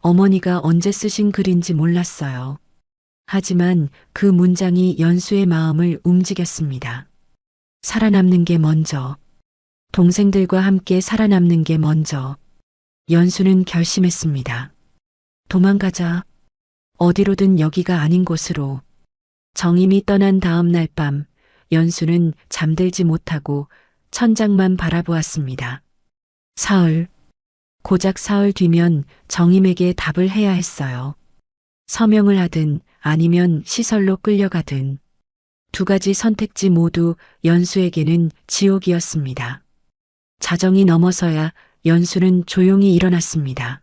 S1: 어머니가 언제 쓰신 글인지 몰랐어요. 하지만 그 문장이 연수의 마음을 움직였습니다. 살아남는 게 먼저. 동생들과 함께 살아남는 게 먼저. 연수는 결심했습니다. 도망가자. 어디로든 여기가 아닌 곳으로. 정임이 떠난 다음 날 밤, 연수는 잠들지 못하고 천장만 바라보았습니다. 사흘. 고작 사흘 뒤면 정임에게 답을 해야 했어요. 서명을 하든 아니면 시설로 끌려가든. 두 가지 선택지 모두 연수에게는 지옥이었습니다. 자정이 넘어서야 연수는 조용히 일어났습니다.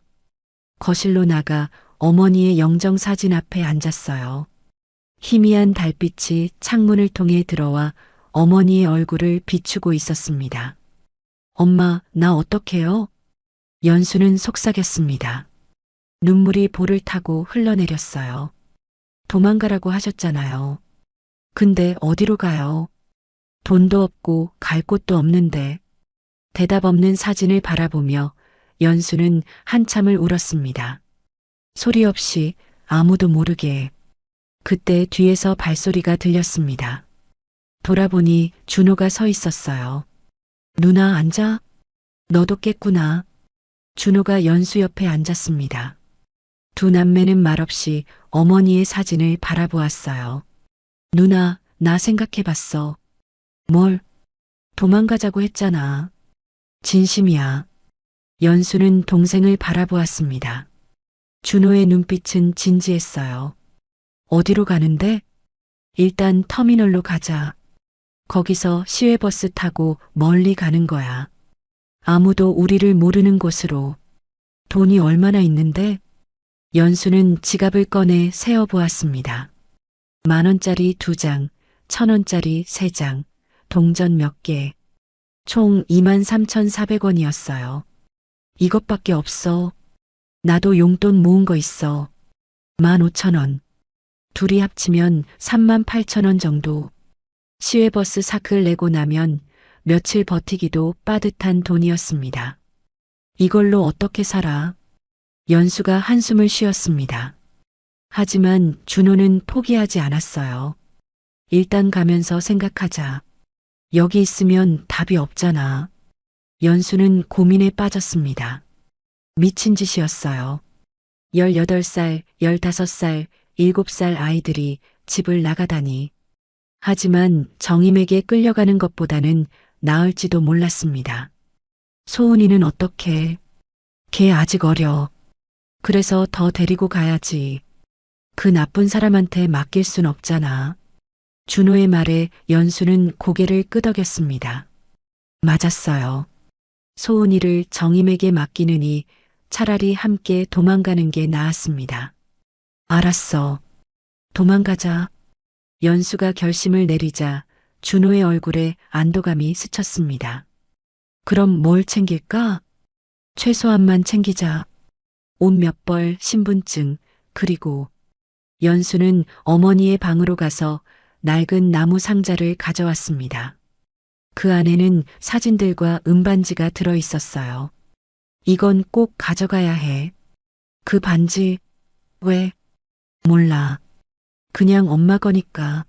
S1: 거실로 나가 어머니의 영정사진 앞에 앉았어요. 희미한 달빛이 창문을 통해 들어와 어머니의 얼굴을 비추고 있었습니다. 엄마, 나 어떡해요? 연수는 속삭였습니다. 눈물이 볼을 타고 흘러내렸어요. 도망가라고 하셨잖아요. 근데 어디로 가요? 돈도 없고 갈 곳도 없는데. 대답 없는 사진을 바라보며 연수는 한참을 울었습니다. 소리 없이 아무도 모르게. 그때 뒤에서 발소리가 들렸습니다. 돌아보니 준호가 서 있었어요. 누나 앉아. 너도 깼구나. 준호가 연수 옆에 앉았습니다. 두 남매는 말없이 어머니의 사진을 바라보았어요. 누나, 나 생각해봤어. 뭘? 도망가자고 했잖아. 진심이야. 연수는 동생을 바라보았습니다. 준호의 눈빛은 진지했어요. 어디로 가는데? 일단 터미널로 가자. 거기서 시외버스 타고 멀리 가는 거야. 아무도 우리를 모르는 곳으로. 돈이 얼마나 있는데? 연수는 지갑을 꺼내 세어보았습니다. 10,000원짜리 2장, 1,000원짜리 3장, 동전 몇 개. 총 23,400원이었어요. 이것밖에 없어. 나도 용돈 모은 거 있어. 15,000원. 둘이 합치면 38,000원 정도. 시외버스 사클 내고 나면 며칠 버티기도 빠듯한 돈이었습니다. 이걸로 어떻게 살아? 연수가 한숨을 쉬었습니다. 하지만 준호는 포기하지 않았어요. 일단 가면서 생각하자. 여기 있으면 답이 없잖아. 연수는 고민에 빠졌습니다. 미친 짓이었어요. 18살, 15살, 7살 아이들이 집을 나가다니. 하지만 정임에게 끌려가는 것보다는 나을지도 몰랐습니다. 소은이는 어떻게? 걔 아직 어려. 그래서 더 데리고 가야지. 그 나쁜 사람한테 맡길 순 없잖아. 준호의 말에 연수는 고개를 끄덕였습니다. 맞았어요. 소은이를 정임에게 맡기느니 차라리 함께 도망가는 게 나았습니다. 알았어. 도망가자. 연수가 결심을 내리자 준호의 얼굴에 안도감이 스쳤습니다. 그럼 뭘 챙길까? 최소한만 챙기자. 옷 몇 벌, 신분증, 그리고 연수는 어머니의 방으로 가서 낡은 나무 상자를 가져왔습니다. 그 안에는 사진들과 음반지가 들어 있었어요. 이건 꼭 가져가야 해. 그 반지, 왜? 몰라. 그냥 엄마 거니까.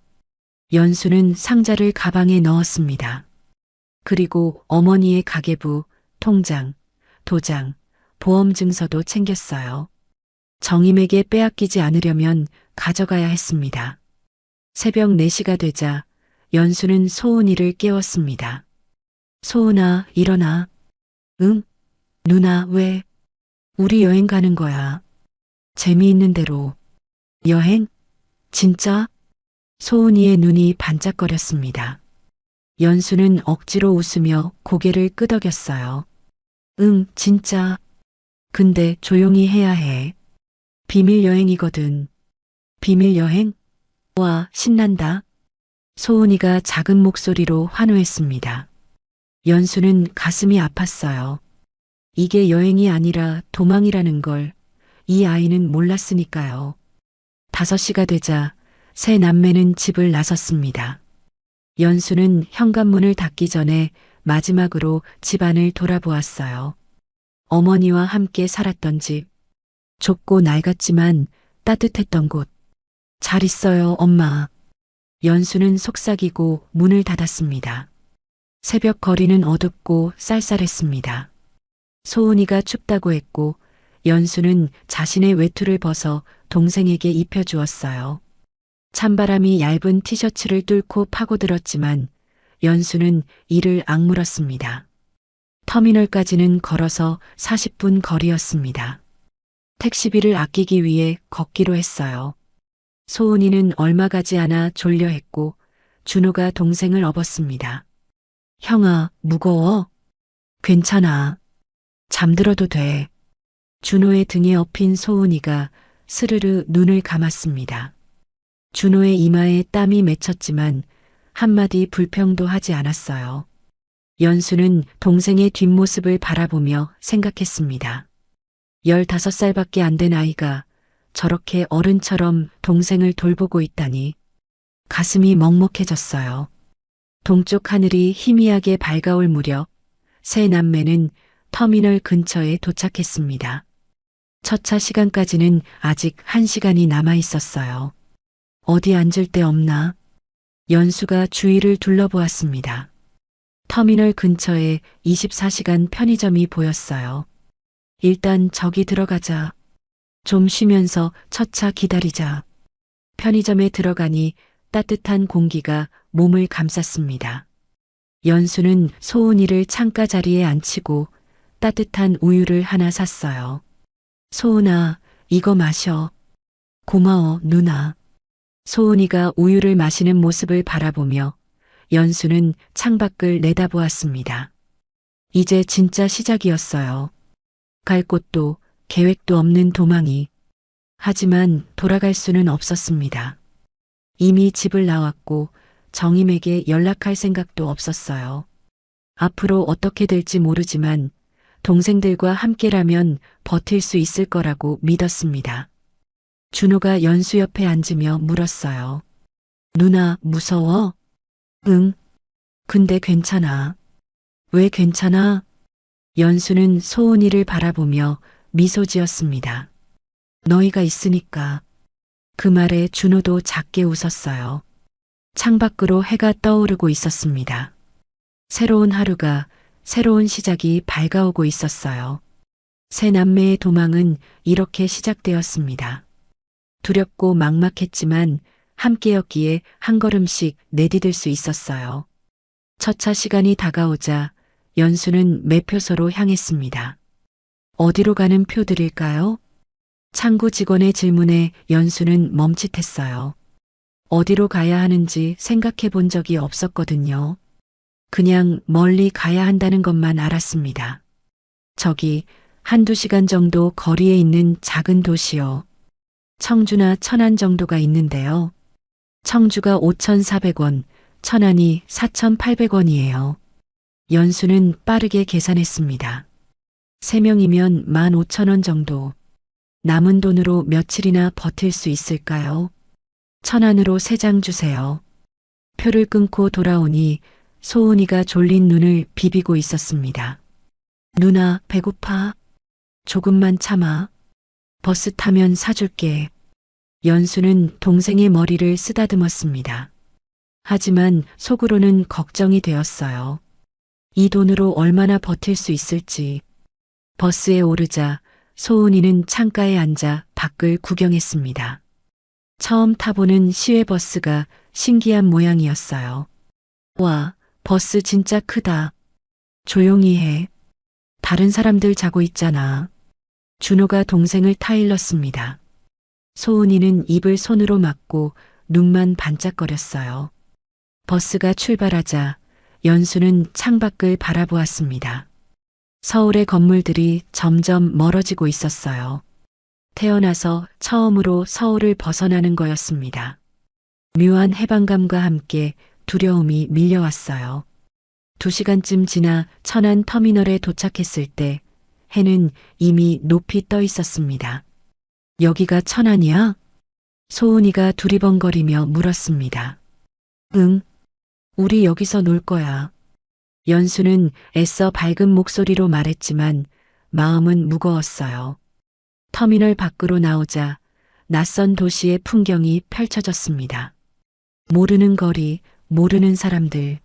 S1: 연수는 상자를 가방에 넣었습니다. 그리고 어머니의 가계부, 통장, 도장, 보험증서도 챙겼어요. 정임에게 빼앗기지 않으려면 가져가야 했습니다. 새벽 4시가 되자 연수는 소은이를 깨웠습니다. 소은아, 일어나. 응? 누나, 왜? 우리 여행 가는 거야. 재미있는 대로. 여행? 진짜? 소은이의 눈이 반짝거렸습니다. 연수는 억지로 웃으며 고개를 끄덕였어요. 응, 진짜. 근데 조용히 해야 해. 비밀 여행이거든. 비밀 여행? 와, 신난다. 소은이가 작은 목소리로 환호했습니다. 연수는 가슴이 아팠어요. 이게 여행이 아니라 도망이라는 걸 이 아이는 몰랐으니까요. 5시가 되자 세 남매는 집을 나섰습니다. 연수는 현관문을 닫기 전에 마지막으로 집안을 돌아보았어요. 어머니와 함께 살았던 집. 좁고 낡았지만 따뜻했던 곳. 잘 있어요, 엄마. 연수는 속삭이고 문을 닫았습니다. 새벽 거리는 어둡고 쌀쌀했습니다. 소은이가 춥다고 했고 연수는 자신의 외투를 벗어 동생에게 입혀주었어요. 찬바람이 얇은 티셔츠를 뚫고 파고들었지만 연수는 이를 악물었습니다. 터미널까지는 걸어서 40분 거리였습니다. 택시비를 아끼기 위해 걷기로 했어요. 소은이는 얼마 가지 않아 졸려했고 준호가 동생을 업었습니다. 형아, 무거워? 괜찮아. 잠들어도 돼. 준호의 등에 엎인 소은이가 스르르 눈을 감았습니다. 준호의 이마에 땀이 맺혔지만 한마디 불평도 하지 않았어요. 연수는 동생의 뒷모습을 바라보며 생각했습니다. 15살밖에 안 된 아이가 저렇게 어른처럼 동생을 돌보고 있다니 가슴이 먹먹해졌어요. 동쪽 하늘이 희미하게 밝아올 무렵 세 남매는 터미널 근처에 도착했습니다. 첫차 시간까지는 아직 1시간이 남아 있었어요. 어디 앉을 데 없나? 연수가 주위를 둘러보았습니다. 터미널 근처에 24시간 편의점이 보였어요. 일단 저기 들어가자. 좀 쉬면서 첫 차 기다리자. 편의점에 들어가니 따뜻한 공기가 몸을 감쌌습니다. 연수는 소은이를 창가 자리에 앉히고 따뜻한 우유를 하나 샀어요. 소은아, 이거 마셔. 고마워, 누나. 소은이가 우유를 마시는 모습을 바라보며 연수는 창밖을 내다보았습니다. 이제 진짜 시작이었어요. 갈 곳도 계획도 없는 도망이. 하지만 돌아갈 수는 없었습니다. 이미 집을 나왔고 정임에게 연락할 생각도 없었어요. 앞으로 어떻게 될지 모르지만 동생들과 함께라면 버틸 수 있을 거라고 믿었습니다. 준호가 연수 옆에 앉으며 물었어요. 누나, 무서워? 응. 근데 괜찮아. 왜 괜찮아? 연수는 소은이를 바라보며 미소 지었습니다. 너희가 있으니까. 그 말에 준호도 작게 웃었어요. 창밖으로 해가 떠오르고 있었습니다. 새로운 하루가, 새로운 시작이 밝아오고 있었어요. 세 남매의 도망은 이렇게 시작되었습니다. 두렵고 막막했지만 함께였기에 한 걸음씩 내디딜 수 있었어요. 첫 차 시간이 다가오자 연수는 매표소로 향했습니다. 어디로 가는 표들일까요? 창구 직원의 질문에 연수는 멈칫했어요. 어디로 가야 하는지 생각해 본 적이 없었거든요. 그냥 멀리 가야 한다는 것만 알았습니다. 저기 한두 시간 정도 거리에 있는 작은 도시요. 청주나 천안 정도가 있는데요. 청주가 5,400원, 천안이 4,800원이에요. 연수는 빠르게 계산했습니다. 3명이면 15,000원 정도. 남은 돈으로 며칠이나 버틸 수 있을까요? 천안으로 3장 주세요. 표를 끊고 돌아오니 소은이가 졸린 눈을 비비고 있었습니다. 누나, 배고파? 조금만 참아. 버스 타면 사줄게. 연수는 동생의 머리를 쓰다듬었습니다. 하지만 속으로는 걱정이 되었어요. 이 돈으로 얼마나 버틸 수 있을지. 버스에 오르자 소은이는 창가에 앉아 밖을 구경했습니다. 처음 타보는 시외버스가 신기한 모양이었어요. 와, 버스 진짜 크다. 조용히 해. 다른 사람들 자고 있잖아. 준호가 동생을 타일렀습니다. 소은이는 입을 손으로 막고 눈만 반짝거렸어요. 버스가 출발하자 연수는 창밖을 바라보았습니다. 서울의 건물들이 점점 멀어지고 있었어요. 태어나서 처음으로 서울을 벗어나는 거였습니다. 묘한 해방감과 함께 두려움이 밀려왔어요. 2시간쯤 지나 천안 터미널에 도착했을 때 해는 이미 높이 떠 있었습니다. 여기가 천안이야? 소은이가 두리번거리며 물었습니다. 응, 우리 여기서 놀 거야. 연수는 애써 밝은 목소리로 말했지만 마음은 무거웠어요. 터미널 밖으로 나오자 낯선 도시의 풍경이 펼쳐졌습니다. 모르는 거리, 모르는 사람들.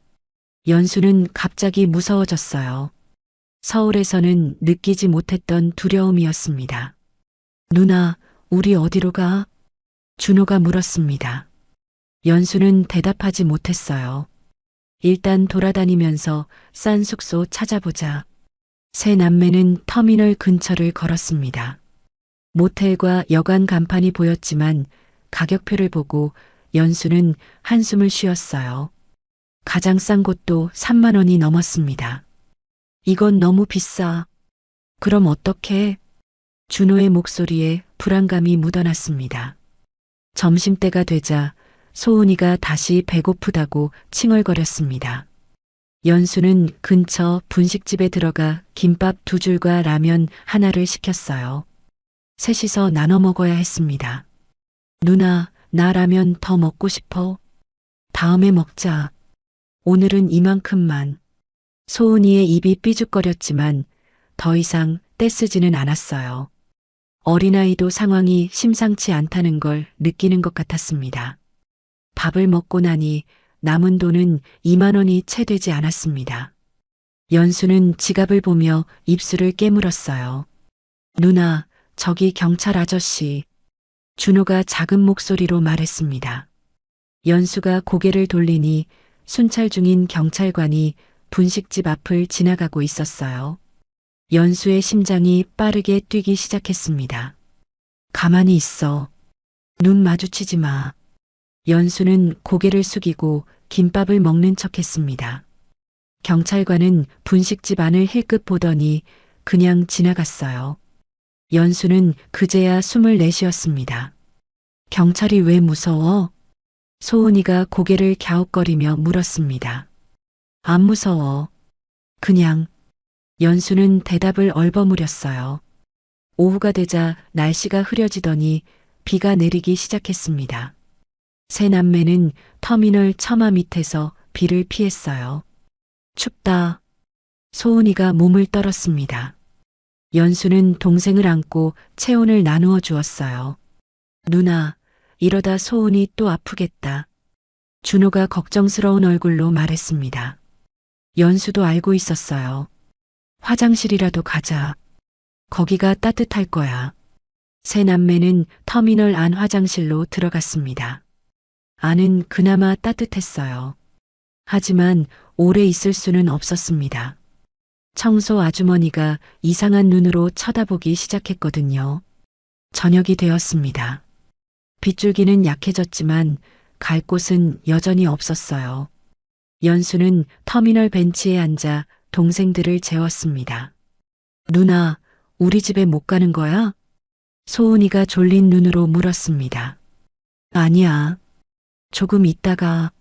S1: 연수는 갑자기 무서워졌어요. 서울에서는 느끼지 못했던 두려움이었습니다. 누나, 우리 어디로 가? 준호가 물었습니다. 연수는 대답하지 못했어요. 일단 돌아다니면서 싼 숙소 찾아보자. 세 남매는 터미널 근처를 걸었습니다. 모텔과 여관 간판이 보였지만 가격표를 보고 연수는 한숨을 쉬었어요. 가장 싼 곳도 3만 원이 넘었습니다. 이건 너무 비싸. 그럼 어떡해? 준호의 목소리에 불안감이 묻어났습니다. 점심때가 되자 소은이가 다시 배고프다고 칭얼거렸습니다. 연수는 근처 분식집에 들어가 김밥 2줄과 라면 하나를 시켰어요. 셋이서 나눠 먹어야 했습니다. 누나, 나 라면 더 먹고 싶어. 다음에 먹자. 오늘은 이만큼만. 소은이의 입이 삐죽거렸지만 더 이상 떼쓰지는 않았어요. 어린아이도 상황이 심상치 않다는 걸 느끼는 것 같았습니다. 밥을 먹고 나니 남은 돈은 2만 원이 채 되지 않았습니다. 연수는 지갑을 보며 입술을 깨물었어요. 누나, 저기 경찰 아저씨. 준호가 작은 목소리로 말했습니다. 연수가 고개를 돌리니 순찰 중인 경찰관이 분식집 앞을 지나가고 있었어요. 연수의 심장이 빠르게 뛰기 시작했습니다. 가만히 있어. 눈 마주치지 마. 연수는 고개를 숙이고 김밥을 먹는 척했습니다. 경찰관은 분식집 안을 힐끗 보더니 그냥 지나갔어요. 연수는 그제야 숨을 내쉬었습니다. 경찰이 왜 무서워? 소은이가 고개를 갸웃거리며 물었습니다. 안 무서워. 그냥. 연수는 대답을 얼버무렸어요. 오후가 되자 날씨가 흐려지더니 비가 내리기 시작했습니다. 세 남매는 터미널 처마 밑에서 비를 피했어요. 춥다. 소은이가 몸을 떨었습니다. 연수는 동생을 안고 체온을 나누어 주었어요. 누나, 이러다 소은이 또 아프겠다. 준호가 걱정스러운 얼굴로 말했습니다. 연수도 알고 있었어요. 화장실이라도 가자. 거기가 따뜻할 거야. 세 남매는 터미널 안 화장실로 들어갔습니다. 안은 그나마 따뜻했어요. 하지만 오래 있을 수는 없었습니다. 청소 아주머니가 이상한 눈으로 쳐다보기 시작했거든요. 저녁이 되었습니다. 빗줄기는 약해졌지만 갈 곳은 여전히 없었어요. 연수는 터미널 벤치에 앉아 동생들을 재웠습니다. 누나, 우리 집에 못 가는 거야? 소은이가 졸린 눈으로 물었습니다. 아니야. 조금 있다가.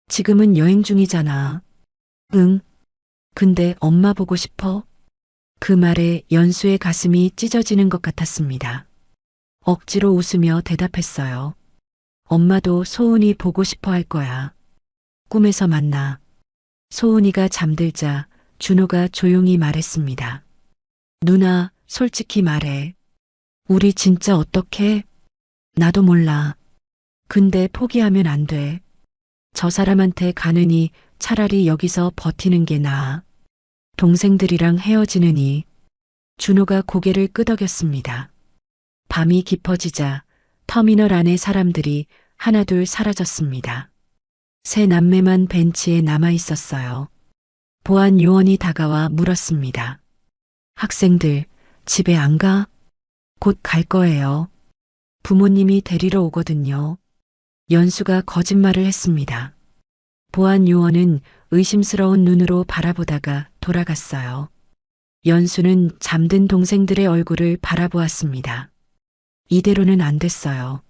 S1: 지금은 여행 중이잖아. 응. 근데 엄마 보고 싶어? 그 말에 연수의 가슴이 찢어지는 것 같았습니다. 억지로 웃으며 대답했어요. 엄마도 소은이 보고 싶어 할 거야. 꿈에서 만나. 소은이가 잠들자 준호가 조용히 말했습니다. 누나, 솔직히 말해. 우리 진짜 어떡해? 나도 몰라. 근데 포기하면 안 돼. 저 사람한테 가느니 차라리 여기서 버티는 게 나아. 동생들이랑 헤어지느니. 준호가 고개를 끄덕였습니다. 밤이 깊어지자 터미널 안의 사람들이 하나둘 사라졌습니다. 세 남매만 벤치에 남아 있었어요. 보안 요원이 다가와 물었습니다. 학생들, 집에 안 가? 곧 갈 거예요. 부모님이 데리러 오거든요. 연수가 거짓말을 했습니다. 보안 요원은 의심스러운 눈으로 바라보다가 돌아갔어요. 연수는 잠든 동생들의 얼굴을 바라보았습니다. 이대로는 안 됐어요.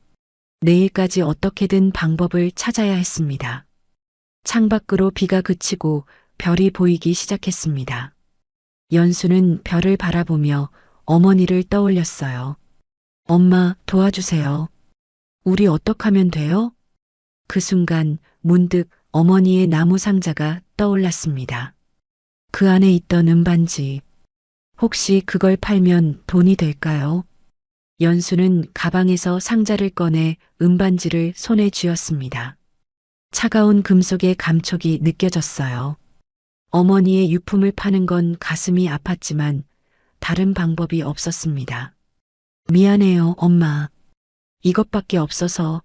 S1: 내일까지 어떻게든 방법을 찾아야 했습니다. 창밖으로 비가 그치고 별이 보이기 시작했습니다. 연수는 별을 바라보며 어머니를 떠올렸어요. 엄마, 도와주세요. 우리 어떡하면 돼요? 그 순간 문득 어머니의 나무 상자가 떠올랐습니다. 그 안에 있던 은반지. 혹시 그걸 팔면 돈이 될까요? 연수는 가방에서 상자를 꺼내 은반지를 손에 쥐었습니다. 차가운 금속의 감촉이 느껴졌어요. 어머니의 유품을 파는 건 가슴이 아팠지만 다른 방법이 없었습니다. 미안해요, 엄마. 이것밖에 없어서.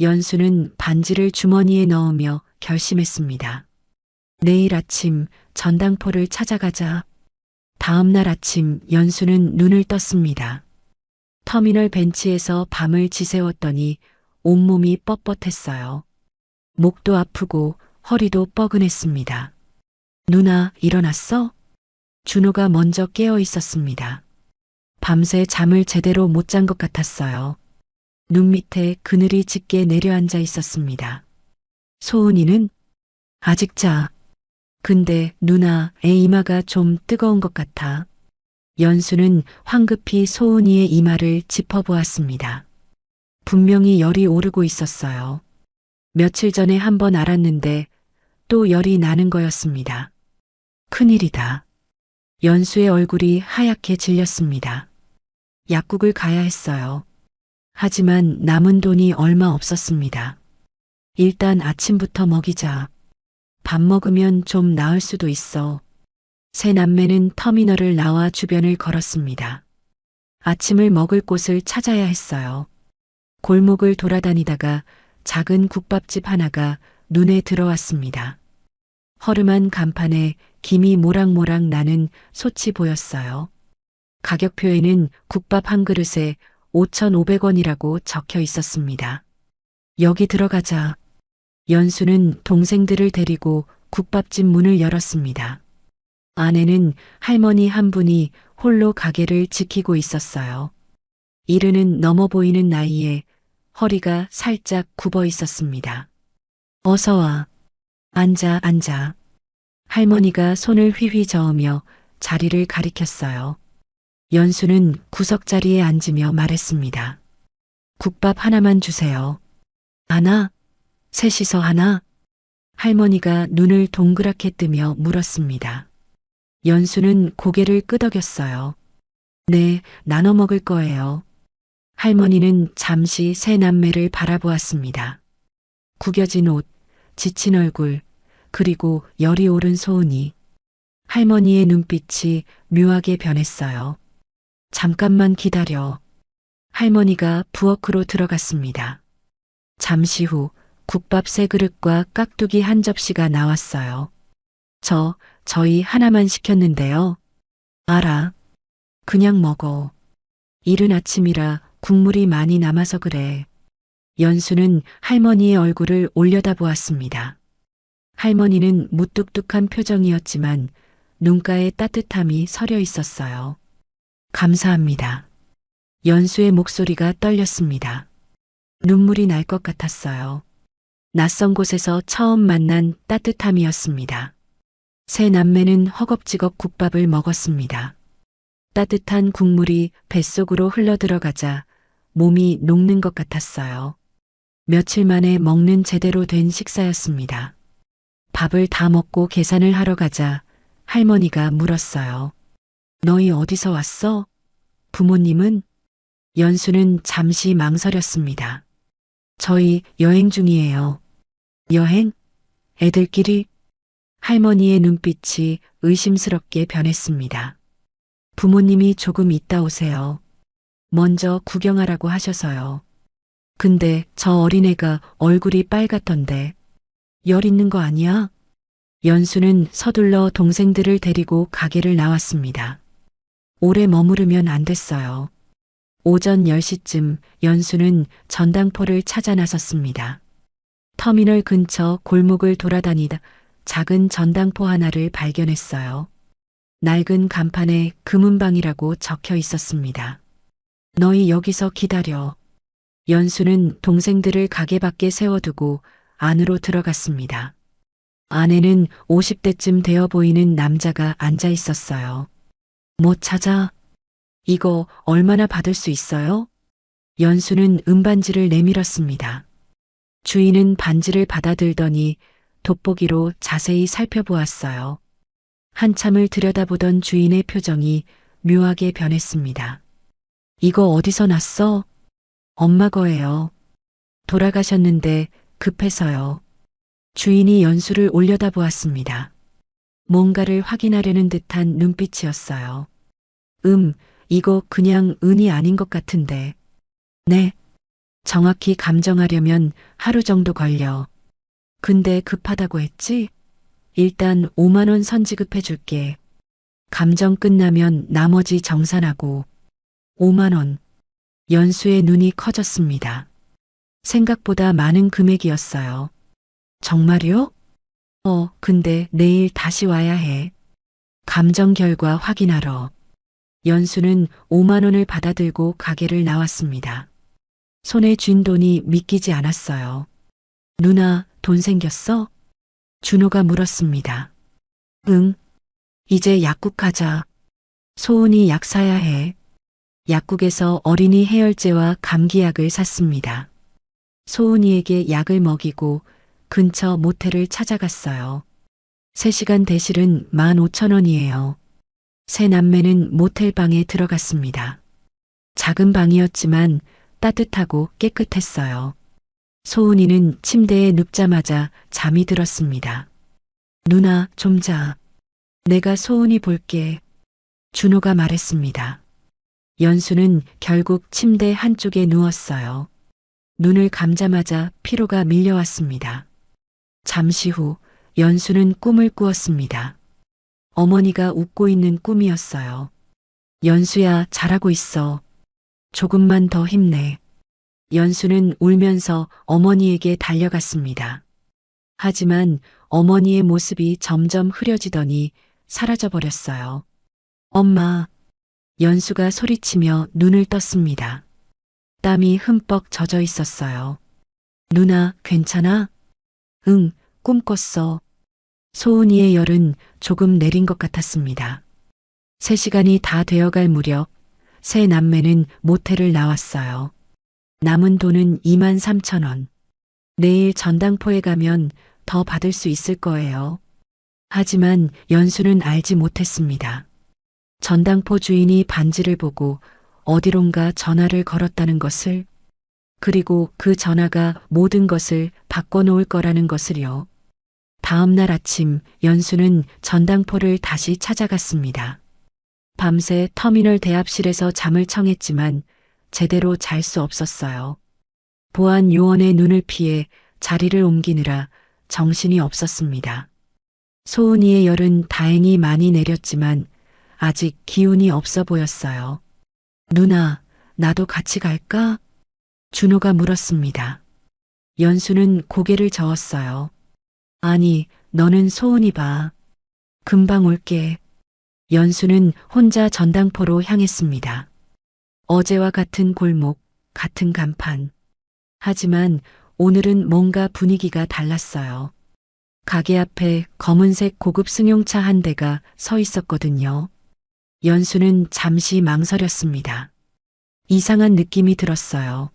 S1: 연수는 반지를 주머니에 넣으며 결심했습니다. 내일 아침 전당포를 찾아가자. 다음 날 아침 연수는 눈을 떴습니다. 터미널 벤치에서 밤을 지새웠더니 온몸이 뻣뻣했어요. 목도 아프고 허리도 뻐근했습니다. 누나, 일어났어? 준호가 먼저 깨어 있었습니다. 밤새 잠을 제대로 못 잔 것 같았어요. 눈 밑에 그늘이 짙게 내려앉아 있었습니다. 소은이는? 아직 자. 근데 누나, 애 이마가 좀 뜨거운 것 같아. 연수는 황급히 소은이의 이마를 짚어보았습니다. 분명히 열이 오르고 있었어요. 며칠 전에 한번 알았는데 또 열이 나는 거였습니다. 큰일이다. 연수의 얼굴이 하얗게 질렸습니다. 약국을 가야 했어요. 하지만 남은 돈이 얼마 없었습니다. 일단 아침부터 먹이자. 밥 먹으면 좀 나을 수도 있어. 세 남매는 터미널을 나와 주변을 걸었습니다. 아침을 먹을 곳을 찾아야 했어요. 골목을 돌아다니다가 작은 국밥집 하나가 눈에 들어왔습니다. 허름한 간판에 김이 모락모락 나는 솥이 보였어요. 가격표에는 국밥 한 그릇에 5,500원이라고 적혀 있었습니다. 여기 들어가자. 연수는 동생들을 데리고 국밥집 문을 열었습니다. 안에는 할머니 한 분이 홀로 가게를 지키고 있었어요. 이르는 넘어 보이는 나이에 허리가 살짝 굽어 있었습니다. 어서 와. 앉아, 앉아. 할머니가 손을 휘휘 저으며 자리를 가리켰어요. 연수는 구석자리에 앉으며 말했습니다. 국밥 하나만 주세요. 하나? 셋이서 하나? 할머니가 눈을 동그랗게 뜨며 물었습니다. 연수는 고개를 끄덕였어요. 네, 나눠 먹을 거예요. 할머니는 잠시 세 남매를 바라보았습니다. 구겨진 옷, 지친 얼굴, 그리고 열이 오른 소은이. 할머니의 눈빛이 묘하게 변했어요. 잠깐만 기다려. 할머니가 부엌으로 들어갔습니다. 잠시 후 국밥 세 그릇과 깍두기 한 접시가 나왔어요. 저희 하나만 시켰는데요. 알아. 그냥 먹어. 이른 아침이라 국물이 많이 남아서 그래. 연수는 할머니의 얼굴을 올려다보았습니다. 할머니는 무뚝뚝한 표정이었지만 눈가에 따뜻함이 서려 있었어요. 감사합니다. 연수의 목소리가 떨렸습니다. 눈물이 날 것 같았어요. 낯선 곳에서 처음 만난 따뜻함이었습니다. 세 남매는 허겁지겁 국밥을 먹었습니다. 따뜻한 국물이 뱃속으로 흘러들어가자 몸이 녹는 것 같았어요. 며칠 만에 먹는 제대로 된 식사였습니다. 밥을 다 먹고 계산을 하러 가자 할머니가 물었어요. 너희 어디서 왔어? 부모님은? 연수는 잠시 망설였습니다. 저희 여행 중이에요. 여행? 애들끼리? 할머니의 눈빛이 의심스럽게 변했습니다. 부모님이 조금 있다 오세요. 먼저 구경하라고 하셔서요. 근데 저 어린애가 얼굴이 빨갛던데 열 있는 거 아니야? 연수는 서둘러 동생들을 데리고 가게를 나왔습니다. 오래 머무르면 안 됐어요. 오전 10시쯤 연수는 전당포를 찾아 나섰습니다. 터미널 근처 골목을 돌아다니다 작은 전당포 하나를 발견했어요. 낡은 간판에 금은방이라고 적혀 있었습니다. 너희 여기서 기다려. 연수는 동생들을 가게 밖에 세워두고 안으로 들어갔습니다. 안에는 50대쯤 되어 보이는 남자가 앉아 있었어요. 뭐 찾아? 이거 얼마나 받을 수 있어요? 연수는 은반지를 내밀었습니다. 주인은 반지를 받아들더니 돋보기로 자세히 살펴보았어요. 한참을 들여다보던 주인의 표정이 묘하게 변했습니다. 이거 어디서 났어? 엄마 거예요. 돌아가셨는데 급해서요. 주인이 연수를 올려다보았습니다. 뭔가를 확인하려는 듯한 눈빛이었어요. 이거 그냥 은이 아닌 것 같은데. 네. 정확히 감정하려면 하루 정도 걸려. 근데 급하다고 했지? 일단 5만 원 선지급해 줄게. 감정 끝나면 나머지 정산하고. 5만 원. 연수의 눈이 커졌습니다. 생각보다 많은 금액이었어요. 정말요? 근데 내일 다시 와야 해. 감정 결과 확인하러. 연수는 5만 원을 받아들고 가게를 나왔습니다. 손에 쥔 돈이 믿기지 않았어요. 누나, 돈 생겼어? 준호가 물었습니다. 응. 이제 약국 가자. 소은이 약 사야 해. 약국에서 어린이 해열제와 감기약을 샀습니다. 소은이에게 약을 먹이고 근처 모텔을 찾아갔어요. 3시간 대실은 15,000원이에요. 세 남매는 모텔방에 들어갔습니다. 작은 방이었지만 따뜻하고 깨끗했어요. 소은이는 침대에 눕자마자 잠이 들었습니다. 누나, 좀 자. 내가 소은이 볼게. 준호가 말했습니다. 연수는 결국 침대 한쪽에 누웠어요. 눈을 감자마자 피로가 밀려왔습니다. 잠시 후 연수는 꿈을 꾸었습니다. 어머니가 웃고 있는 꿈이었어요. 연수야, 잘하고 있어. 조금만 더 힘내. 연수는 울면서 어머니에게 달려갔습니다. 하지만 어머니의 모습이 점점 흐려지더니 사라져버렸어요. 엄마. 연수가 소리치며 눈을 떴습니다. 땀이 흠뻑 젖어 있었어요. 누나, 괜찮아? 응, 꿈 꿨어. 소은이의 열은 조금 내린 것 같았습니다. 3시간이 다 되어갈 무렵 세 남매는 모텔을 나왔어요. 남은 돈은 23,000원. 내일 전당포에 가면 더 받을 수 있을 거예요. 하지만 연수는 알지 못했습니다. 전당포 주인이 반지를 보고 어디론가 전화를 걸었다는 것을, 그리고 그 전화가 모든 것을 바꿔놓을 거라는 것을요. 다음 날 아침 연수는 전당포를 다시 찾아갔습니다. 밤새 터미널 대합실에서 잠을 청했지만 제대로 잘 수 없었어요. 보안 요원의 눈을 피해 자리를 옮기느라 정신이 없었습니다. 소은이의 열은 다행히 많이 내렸지만 아직 기운이 없어 보였어요. 누나, 나도 같이 갈까? 준호가 물었습니다. 연수는 고개를 저었어요. 아니, 너는 소은이 봐. 금방 올게. 연수는 혼자 전당포로 향했습니다. 어제와 같은 골목, 같은 간판. 하지만 오늘은 뭔가 분위기가 달랐어요. 가게 앞에 검은색 고급 승용차 한 대가 서 있었거든요. 연수는 잠시 망설였습니다. 이상한 느낌이 들었어요.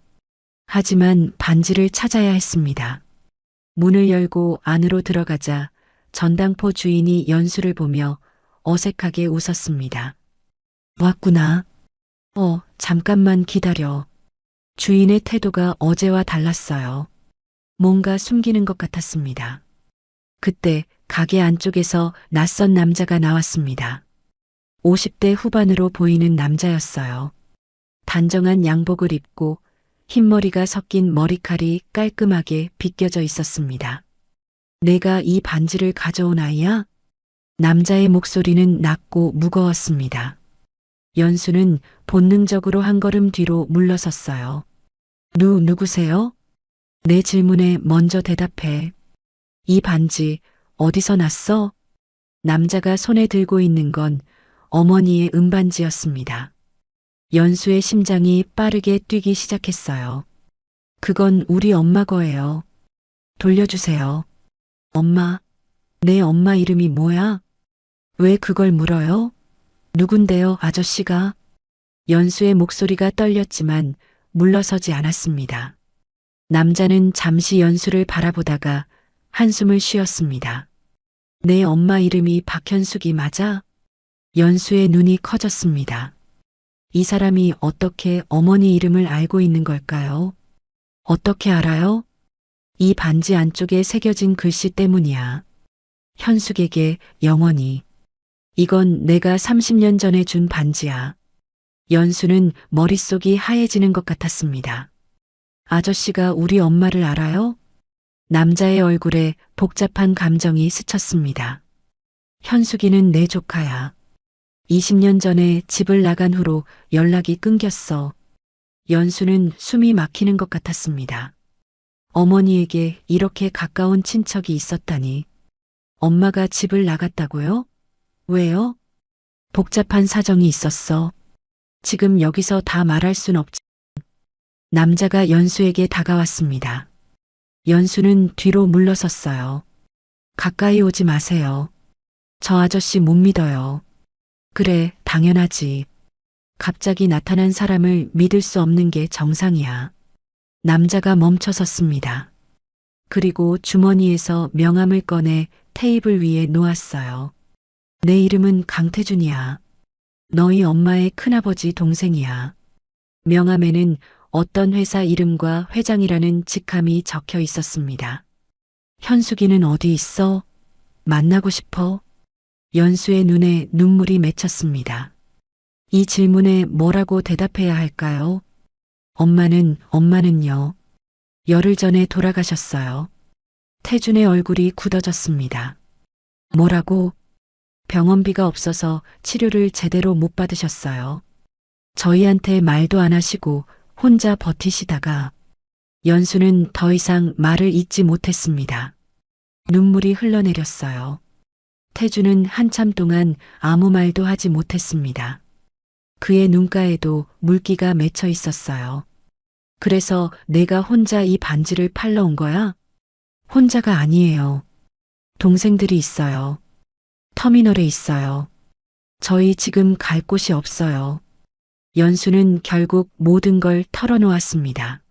S1: 하지만 반지를 찾아야 했습니다. 문을 열고 안으로 들어가자 전당포 주인이 연수를 보며 어색하게 웃었습니다. 왔구나. 잠깐만 기다려. 주인의 태도가 어제와 달랐어요. 뭔가 숨기는 것 같았습니다. 그때 가게 안쪽에서 낯선 남자가 나왔습니다. 50대 후반으로 보이는 남자였어요. 단정한 양복을 입고 흰머리가 섞인 머리칼이 깔끔하게 빗겨져 있었습니다. 내가 이 반지를 가져온 아이야? 남자의 목소리는 낮고 무거웠습니다. 연수는 본능적으로 한 걸음 뒤로 물러섰어요. 누구세요? 내 질문에 먼저 대답해. 이 반지 어디서 났어? 남자가 손에 들고 있는 건 어머니의 은반지였습니다. 연수의 심장이 빠르게 뛰기 시작했어요. 그건 우리 엄마 거예요. 돌려주세요. 엄마, 내 엄마 이름이 뭐야? 왜 그걸 물어요? 누군데요, 아저씨가? 연수의 목소리가 떨렸지만 물러서지 않았습니다. 남자는 잠시 연수를 바라보다가 한숨을 쉬었습니다. 내 엄마 이름이 박현숙이 맞아? 연수의 눈이 커졌습니다. 이 사람이 어떻게 어머니 이름을 알고 있는 걸까요? 어떻게 알아요? 이 반지 안쪽에 새겨진 글씨 때문이야. 현숙에게 영원히. 이건 내가 30년 전에 준 반지야. 연수는 머릿속이 하얘지는 것 같았습니다. 아저씨가 우리 엄마를 알아요? 남자의 얼굴에 복잡한 감정이 스쳤습니다. 현숙이는 내 조카야. 20년 전에 집을 나간 후로 연락이 끊겼어. 연수는 숨이 막히는 것 같았습니다. 어머니에게 이렇게 가까운 친척이 있었다니. 엄마가 집을 나갔다고요? 왜요? 복잡한 사정이 있었어. 지금 여기서 다 말할 순 없지. 남자가 연수에게 다가왔습니다. 연수는 뒤로 물러섰어요. 가까이 오지 마세요. 저 아저씨 못 믿어요. 그래, 당연하지. 갑자기 나타난 사람을 믿을 수 없는 게 정상이야. 남자가 멈춰섰습니다. 그리고 주머니에서 명함을 꺼내 테이블 위에 놓았어요. 내 이름은 강태준이야. 너희 엄마의 큰아버지 동생이야. 명함에는 어떤 회사 이름과 회장이라는 직함이 적혀 있었습니다. 현숙이는 어디 있어? 만나고 싶어? 연수의 눈에 눈물이 맺혔습니다. 이 질문에 뭐라고 대답해야 할까요? 엄마는요. 열흘 전에 돌아가셨어요. 태준의 얼굴이 굳어졌습니다. 뭐라고? 병원비가 없어서 치료를 제대로 못 받으셨어요. 저희한테 말도 안 하시고 혼자 버티시다가 연수는 더 이상 말을 잇지 못했습니다. 눈물이 흘러내렸어요. 태주는 한참 동안 아무 말도 하지 못했습니다. 그의 눈가에도 물기가 맺혀 있었어요. 그래서 내가 혼자 이 반지를 팔러 온 거야? 혼자가 아니에요. 동생들이 있어요. 터미널에 있어요. 저희 지금 갈 곳이 없어요. 연수는 결국 모든 걸 털어놓았습니다.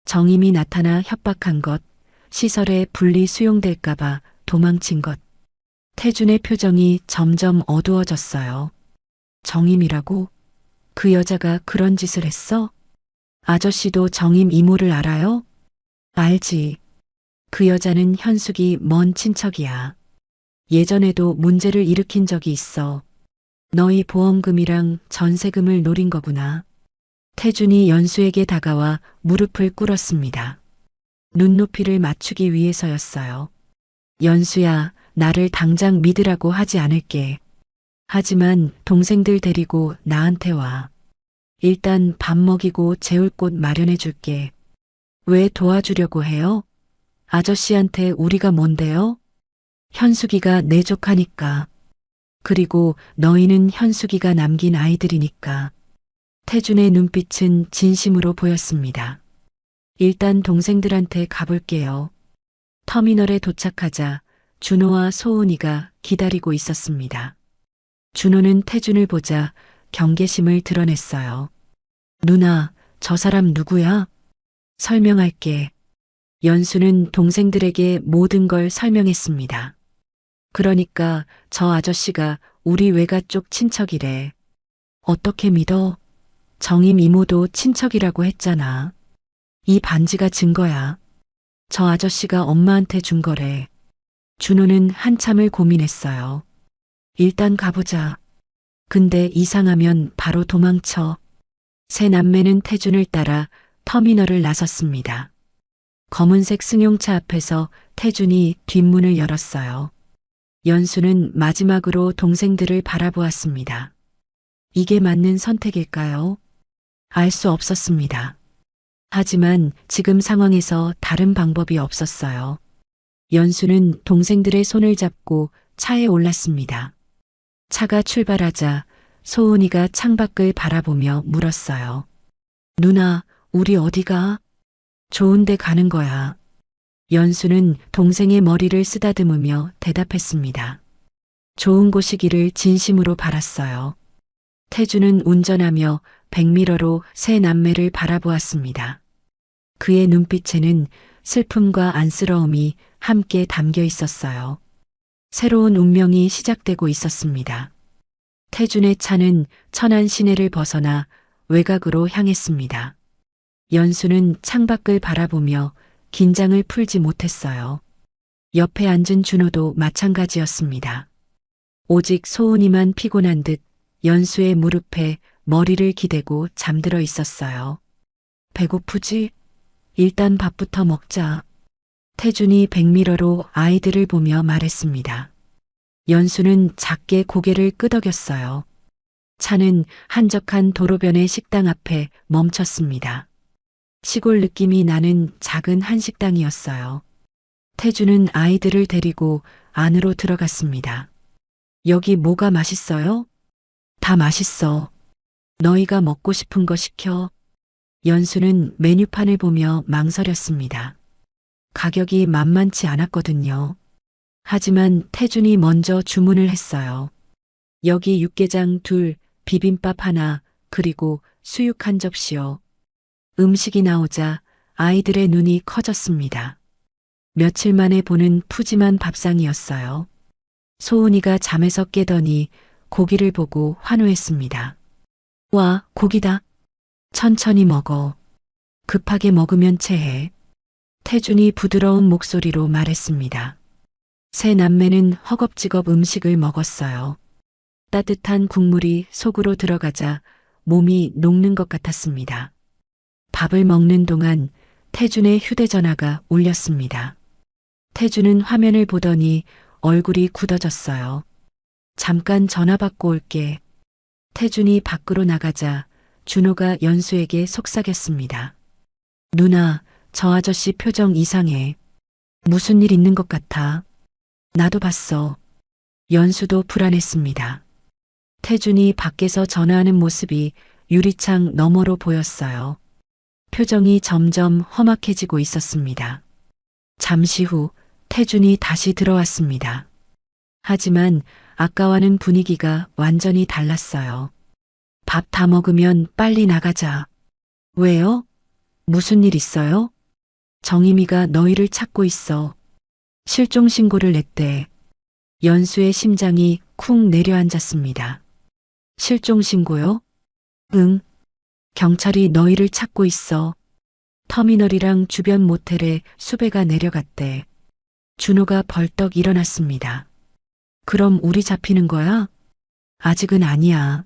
S1: 정임이 나타나 협박한 것, 시설에 분리 수용될까봐 도망친 것. 태준의 표정이 점점 어두워졌어요. 정임이라고? 그 여자가 그런 짓을 했어? 아저씨도 정임 이모를 알아요? 알지. 그 여자는 현숙이 먼 친척이야. 예전에도 문제를 일으킨 적이 있어. 너희 보험금이랑 전세금을 노린 거구나. 태준이 연수에게 다가와 무릎을 꿇었습니다. 눈높이를 맞추기 위해서였어요. 연수야, 나를 당장 믿으라고 하지 않을게. 하지만 동생들 데리고 나한테 와. 일단 밥 먹이고 재울 곳 마련해 줄게. 왜 도와주려고 해요? 아저씨한테 우리가 뭔데요? 현숙이가 내 조카니까. 그리고 너희는 현숙이가 남긴 아이들이니까. 태준의 눈빛은 진심으로 보였습니다. 일단 동생들한테 가볼게요. 터미널에 도착하자 준호와 소은이가 기다리고 있었습니다. 준호는 태준을 보자 경계심을 드러냈어요. 누나, 저 사람 누구야? 설명할게. 연수는 동생들에게 모든 걸 설명했습니다. 그러니까 저 아저씨가 우리 외가 쪽 친척이래. 어떻게 믿어? 정임 이모도 친척이라고 했잖아. 이 반지가 증거야. 저 아저씨가 엄마한테 준 거래. 준호는 한참을 고민했어요. 일단 가보자. 근데 이상하면 바로 도망쳐. 세 남매는 태준을 따라 터미널을 나섰습니다. 검은색 승용차 앞에서 태준이 뒷문을 열었어요. 연수는 마지막으로 동생들을 바라보았습니다. 이게 맞는 선택일까요? 알 수 없었습니다. 하지만 지금 상황에서 다른 방법이 없었어요. 연수는 동생들의 손을 잡고 차에 올랐습니다. 차가 출발하자 소은이가 창밖을 바라보며 물었어요. 누나, 우리 어디가? 좋은 데 가는 거야. 연수는 동생의 머리를 쓰다듬으며 대답했습니다. 좋은 곳이기를 진심으로 바랐어요. 태주는 운전하며 백미러로 세 남매를 바라보았습니다. 그의 눈빛에는 슬픔과 안쓰러움이 함께 담겨 있었어요. 새로운 운명이 시작되고 있었습니다. 태준의 차는 천안 시내를 벗어나 외곽으로 향했습니다. 연수는 창밖을 바라보며 긴장을 풀지 못했어요. 옆에 앉은 준호도 마찬가지였습니다. 오직 소은이만 피곤한 듯 연수의 무릎에 머리를 기대고 잠들어 있었어요. 배고프지? 일단 밥부터 먹자. 태준이 백미러로 아이들을 보며 말했습니다. 연수는 작게 고개를 끄덕였어요. 차는 한적한 도로변의 식당 앞에 멈췄습니다. 시골 느낌이 나는 작은 한식당이었어요. 태준은 아이들을 데리고 안으로 들어갔습니다. 여기 뭐가 맛있어요? 다 맛있어. 너희가 먹고 싶은 거 시켜. 연수는 메뉴판을 보며 망설였습니다. 가격이 만만치 않았거든요. 하지만 태준이 먼저 주문을 했어요. 여기 육개장 2, 비빔밥 하나, 그리고 수육 한 접시요. 음식이 나오자 아이들의 눈이 커졌습니다. 며칠 만에 보는 푸짐한 밥상이었어요. 소은이가 잠에서 깨더니 고기를 보고 환호했습니다. 와, 고기다. 천천히 먹어. 급하게 먹으면 체해. 태준이 부드러운 목소리로 말했습니다. 세 남매는 허겁지겁 음식을 먹었어요. 따뜻한 국물이 속으로 들어가자 몸이 녹는 것 같았습니다. 밥을 먹는 동안 태준의 휴대전화가 울렸습니다. 태준은 화면을 보더니 얼굴이 굳어졌어요. 잠깐 전화 받고 올게. 태준이 밖으로 나가자 준호가 연수에게 속삭였습니다. 누나, 저 아저씨 표정 이상해. 무슨 일 있는 것 같아. 나도 봤어. 연수도 불안했습니다. 태준이 밖에서 전화하는 모습이 유리창 너머로 보였어요. 표정이 점점 험악해지고 있었습니다. 잠시 후 태준이 다시 들어왔습니다. 하지만 아까와는 분위기가 완전히 달랐어요. 밥 다 먹으면 빨리 나가자. 왜요? 무슨 일 있어요? 정임이가 너희를 찾고 있어. 실종 신고를 냈대. 연수의 심장이 쿵 내려앉았습니다. 실종 신고요? 응. 경찰이 너희를 찾고 있어. 터미널이랑 주변 모텔에 수배가 내려갔대. 준호가 벌떡 일어났습니다. 그럼 우리 잡히는 거야? 아직은 아니야.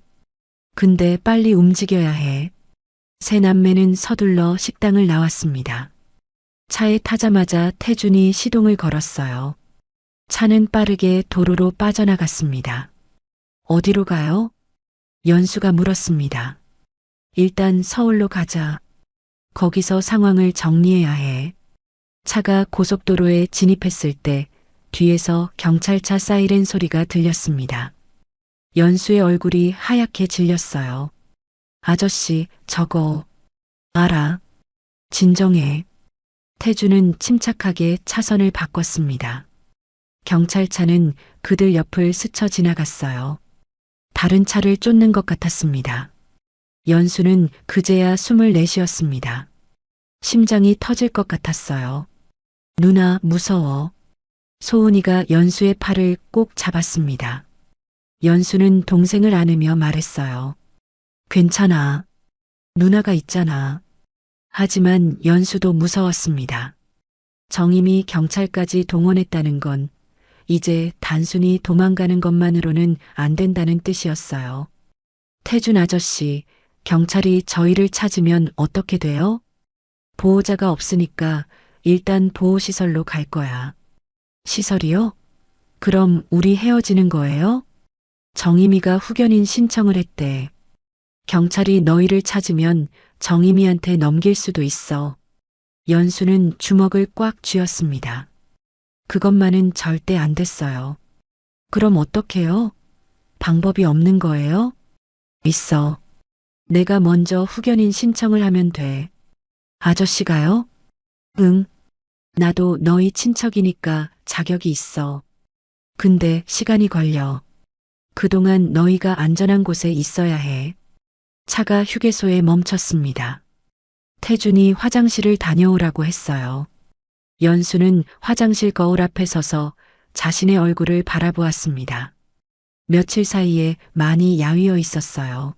S1: 근데 빨리 움직여야 해. 세 남매는 서둘러 식당을 나왔습니다. 차에 타자마자 태준이 시동을 걸었어요. 차는 빠르게 도로로 빠져나갔습니다. 어디로 가요? 연수가 물었습니다. 일단 서울로 가자. 거기서 상황을 정리해야 해. 차가 고속도로에 진입했을 때 뒤에서 경찰차 사이렌 소리가 들렸습니다. 연수의 얼굴이 하얗게 질렸어요. 아저씨, 저거. 알아. 진정해. 태주는 침착하게 차선을 바꿨습니다. 경찰차는 그들 옆을 스쳐 지나갔어요. 다른 차를 쫓는 것 같았습니다. 연수는 그제야 숨을 내쉬었습니다. 심장이 터질 것 같았어요. 누나, 무서워. 소은이가 연수의 팔을 꼭 잡았습니다. 연수는 동생을 안으며 말했어요. 괜찮아. 누나가 있잖아. 하지만 연수도 무서웠습니다. 정임이 경찰까지 동원했다는 건 이제 단순히 도망가는 것만으로는 안 된다는 뜻이었어요. 태준 아저씨, 경찰이 저희를 찾으면 어떻게 돼요? 보호자가 없으니까 일단 보호시설로 갈 거야. 시설이요? 그럼 우리 헤어지는 거예요? 정임이가 후견인 신청을 했대. 경찰이 너희를 찾으면 정임이한테 넘길 수도 있어. 연수는 주먹을 꽉 쥐었습니다. 그것만은 절대 안 됐어요. 그럼 어떡해요? 방법이 없는 거예요? 있어. 내가 먼저 후견인 신청을 하면 돼. 아저씨가요? 응. 나도 너희 친척이니까 자격이 있어. 근데 시간이 걸려. 그동안 너희가 안전한 곳에 있어야 해. 차가 휴게소에 멈췄습니다. 태준이 화장실을 다녀오라고 했어요. 연수는 화장실 거울 앞에 서서 자신의 얼굴을 바라보았습니다. 며칠 사이에 많이 야위어 있었어요.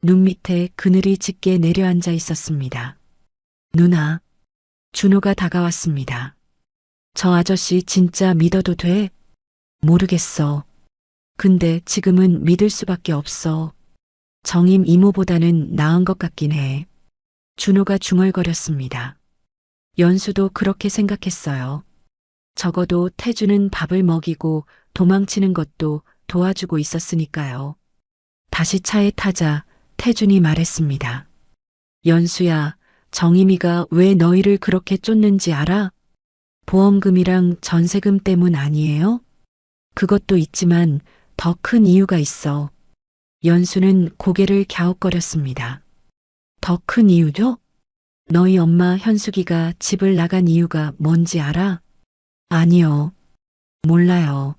S1: 눈 밑에 그늘이 짙게 내려앉아 있었습니다. 누나, 준호가 다가왔습니다. 저 아저씨 진짜 믿어도 돼? 모르겠어. 근데 지금은 믿을 수밖에 없어. 정임 이모보다는 나은 것 같긴 해. 준호가 중얼거렸습니다. 연수도 그렇게 생각했어요. 적어도 태주는 밥을 먹이고 도망치는 것도 도와주고 있었으니까요. 다시 차에 타자 태준이 말했습니다. 연수야, 정임이가 왜 너희를 그렇게 쫓는지 알아? 보험금이랑 전세금 때문 아니에요? 그것도 있지만 더 큰 이유가 있어. 연수는 고개를 갸웃거렸습니다. 더 큰 이유죠? 너희 엄마 현숙이가 집을 나간 이유가 뭔지 알아? 아니요. 몰라요.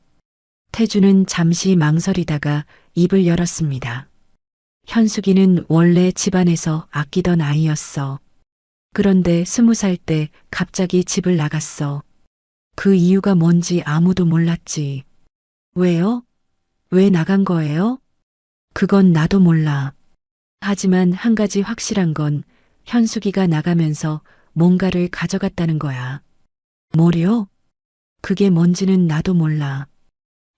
S1: 태주는 잠시 망설이다가 입을 열었습니다. 현숙이는 원래 집안에서 아끼던 아이였어. 그런데 20살 때 갑자기 집을 나갔어. 그 이유가 뭔지 아무도 몰랐지. 왜요? 왜 나간 거예요? 그건 나도 몰라. 하지만 한 가지 확실한 건 현숙이가 나가면서 뭔가를 가져갔다는 거야. 뭐려? 그게 뭔지는 나도 몰라.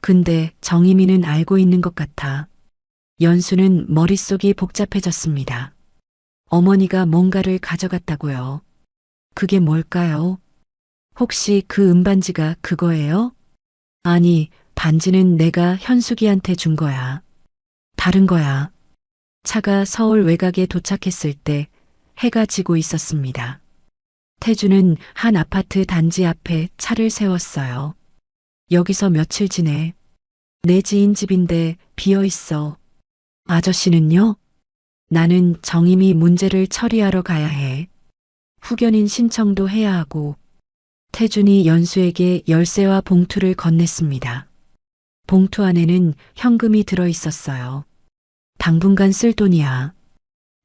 S1: 근데 정희미는 알고 있는 것 같아. 연수는 머릿속이 복잡해졌습니다. 어머니가 뭔가를 가져갔다고요. 그게 뭘까요? 혹시 그 은반지가 그거예요? 아니, 반지는 내가 현숙이한테 준 거야. 다른 거야. 차가 서울 외곽에 도착했을 때 해가 지고 있었습니다. 태주는 한 아파트 단지 앞에 차를 세웠어요. 여기서 며칠 지내? 내 지인 집인데 비어 있어. 아저씨는요? 나는 정임이 문제를 처리하러 가야 해. 후견인 신청도 해야 하고. 태준이 연수에게 열쇠와 봉투를 건넸습니다. 봉투 안에는 현금이 들어 있었어요. 당분간 쓸 돈이야.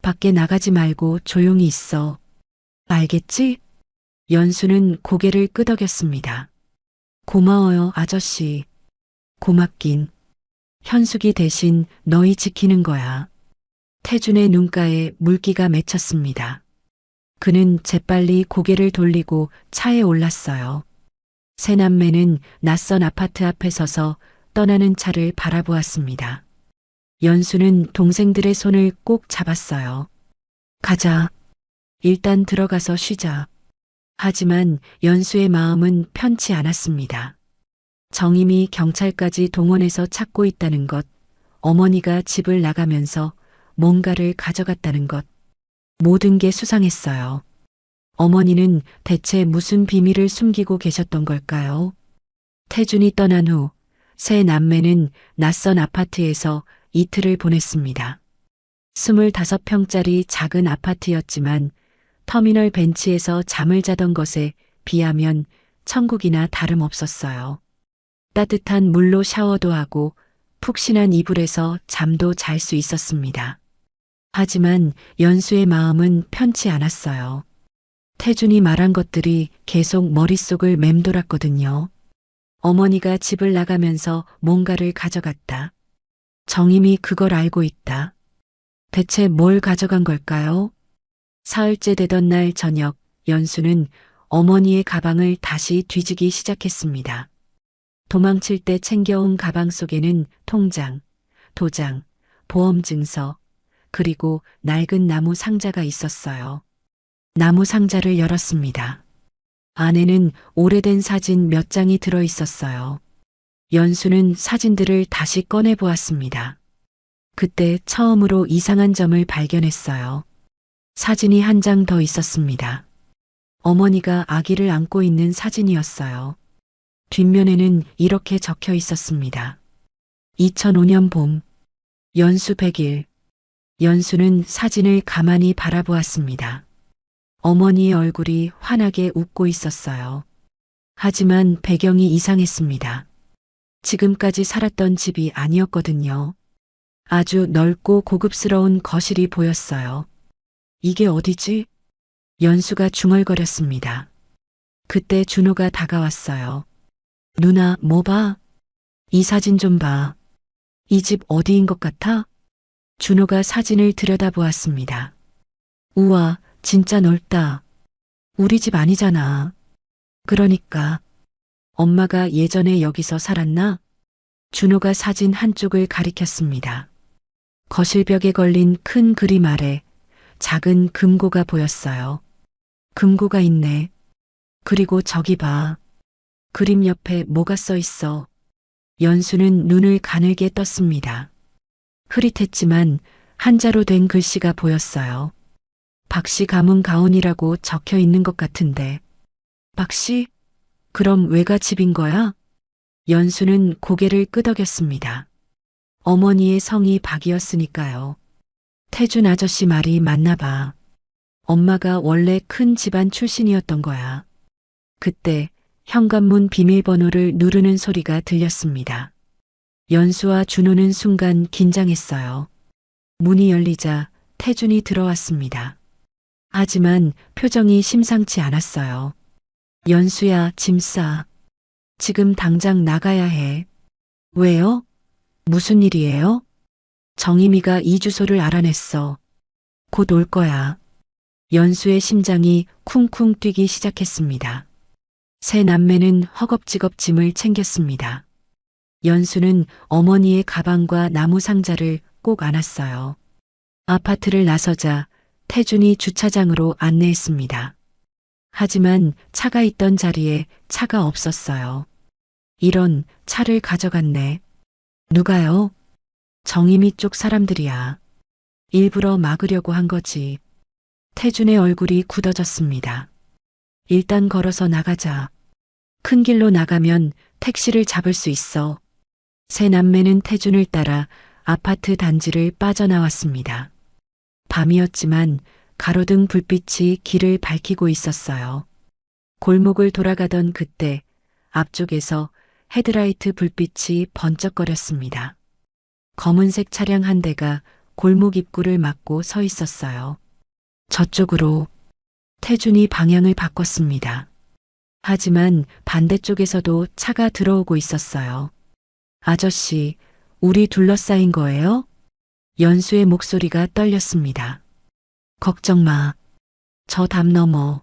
S1: 밖에 나가지 말고 조용히 있어. 알겠지? 연수는 고개를 끄덕였습니다. 고마워요, 아저씨. 고맙긴. 현숙이 대신 너희 지키는 거야. 태준의 눈가에 물기가 맺혔습니다. 그는 재빨리 고개를 돌리고 차에 올랐어요. 세 남매는 낯선 아파트 앞에 서서 떠나는 차를 바라보았습니다. 연수는 동생들의 손을 꼭 잡았어요. 가자. 일단 들어가서 쉬자. 하지만 연수의 마음은 편치 않았습니다. 정임이 경찰까지 동원해서 찾고 있다는 것, 어머니가 집을 나가면서 뭔가를 가져갔다는 것, 모든 게 수상했어요. 어머니는 대체 무슨 비밀을 숨기고 계셨던 걸까요? 태준이 떠난 후 세 남매는 낯선 아파트에서 이틀을 보냈습니다. 25평짜리 작은 아파트였지만 터미널 벤치에서 잠을 자던 것에 비하면 천국이나 다름없었어요. 따뜻한 물로 샤워도 하고 푹신한 이불에서 잠도 잘 수 있었습니다. 하지만 연수의 마음은 편치 않았어요. 태준이 말한 것들이 계속 머릿속을 맴돌았거든요. 어머니가 집을 나가면서 뭔가를 가져갔다. 정임이 그걸 알고 있다. 대체 뭘 가져간 걸까요? 사흘째 되던 날 저녁, 연수는 어머니의 가방을 다시 뒤지기 시작했습니다. 도망칠 때 챙겨온 가방 속에는 통장, 도장, 보험증서, 그리고 낡은 나무 상자가 있었어요. 나무 상자를 열었습니다. 안에는 오래된 사진 몇 장이 들어 있었어요. 연수는 사진들을 다시 꺼내 보았습니다. 그때 처음으로 이상한 점을 발견했어요. 사진이 한 장 더 있었습니다. 어머니가 아기를 안고 있는 사진이었어요. 뒷면에는 이렇게 적혀 있었습니다. 2005년 봄, 연수 100일. 연수는 사진을 가만히 바라보았습니다. 어머니의 얼굴이 환하게 웃고 있었어요. 하지만 배경이 이상했습니다. 지금까지 살았던 집이 아니었거든요. 아주 넓고 고급스러운 거실이 보였어요. 이게 어디지? 연수가 중얼거렸습니다. 그때 준호가 다가왔어요. 누나, 뭐 봐? 이 사진 좀 봐. 이 집 어디인 것 같아? 준호가 사진을 들여다보았습니다. 우와, 진짜 넓다. 우리 집 아니잖아. 그러니까. 엄마가 예전에 여기서 살았나? 준호가 사진 한쪽을 가리켰습니다. 거실벽에 걸린 큰 그림 아래 작은 금고가 보였어요. 금고가 있네. 그리고 저기 봐. 그림 옆에 뭐가 써 있어. 연수는 눈을 가늘게 떴습니다. 흐릿했지만 한자로 된 글씨가 보였어요. 박씨 가문 가온이라고 적혀 있는 것 같은데. 박씨? 그럼 왜가 집인 거야? 연수는 고개를 끄덕였습니다. 어머니의 성이 박이었으니까요. 태준 아저씨 말이 맞나 봐. 엄마가 원래 큰 집안 출신이었던 거야. 그때 현관문 비밀번호를 누르는 소리가 들렸습니다. 연수와 준호는 순간 긴장했어요. 문이 열리자 태준이 들어왔습니다. 하지만 표정이 심상치 않았어요. 연수야, 짐 싸. 지금 당장 나가야 해. 왜요? 무슨 일이에요? 정희미가 이 주소를 알아냈어. 곧 올 거야. 연수의 심장이 쿵쿵 뛰기 시작했습니다. 세 남매는 허겁지겁 짐을 챙겼습니다. 연수는 어머니의 가방과 나무 상자를 꼭 안았어요. 아파트를 나서자 태준이 주차장으로 안내했습니다. 하지만 차가 있던 자리에 차가 없었어요. 이런, 차를 가져갔네. 누가요? 정임이 쪽 사람들이야. 일부러 막으려고 한 거지. 태준의 얼굴이 굳어졌습니다. 일단 걸어서 나가자. 큰 길로 나가면 택시를 잡을 수 있어. 세 남매는 태준을 따라 아파트 단지를 빠져나왔습니다. 밤이었지만 가로등 불빛이 길을 밝히고 있었어요. 골목을 돌아가던 그때 앞쪽에서 헤드라이트 불빛이 번쩍거렸습니다. 검은색 차량 한 대가 골목 입구를 막고 서 있었어요. 저쪽으로. 태준이 방향을 바꿨습니다. 하지만 반대쪽에서도 차가 들어오고 있었어요. 아저씨, 우리 둘러싸인 거예요? 연수의 목소리가 떨렸습니다. 걱정 마. 저 담 넘어.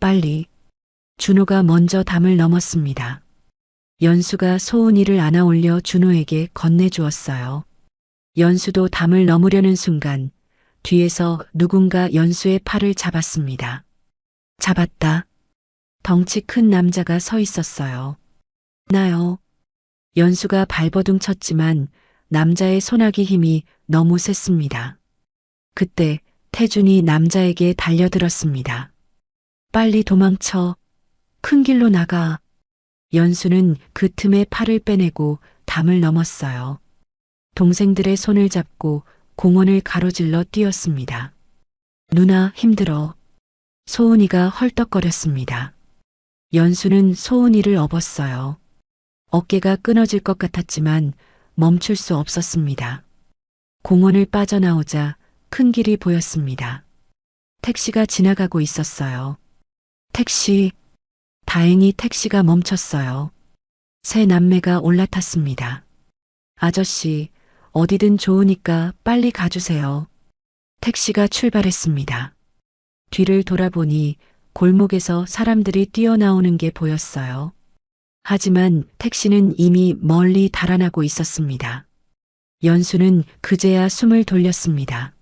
S1: 빨리. 준호가 먼저 담을 넘었습니다. 연수가 소은이를 안아 올려 준호에게 건네주었어요. 연수도 담을 넘으려는 순간 뒤에서 누군가 연수의 팔을 잡았습니다. 잡았다. 덩치 큰 남자가 서 있었어요. 나요. 연수가 발버둥 쳤지만 남자의 손아귀 힘이 너무 셌습니다. 그때 태준이 남자에게 달려들었습니다. 빨리 도망쳐. 큰 길로 나가. 연수는 그 틈에 팔을 빼내고 담을 넘었어요. 동생들의 손을 잡고 공원을 가로질러 뛰었습니다. 누나 힘들어. 소은이가 헐떡거렸습니다. 연수는 소은이를 업었어요. 어깨가 끊어질 것 같았지만 멈출 수 없었습니다. 공원을 빠져나오자 큰 길이 보였습니다. 택시가 지나가고 있었어요. 택시. 다행히 택시가 멈췄어요. 세 남매가 올라탔습니다. 아저씨, 어디든 좋으니까 빨리 가주세요. 택시가 출발했습니다. 뒤를 돌아보니 골목에서 사람들이 뛰어나오는 게 보였어요. 하지만 택시는 이미 멀리 달아나고 있었습니다. 연수는 그제야 숨을 돌렸습니다.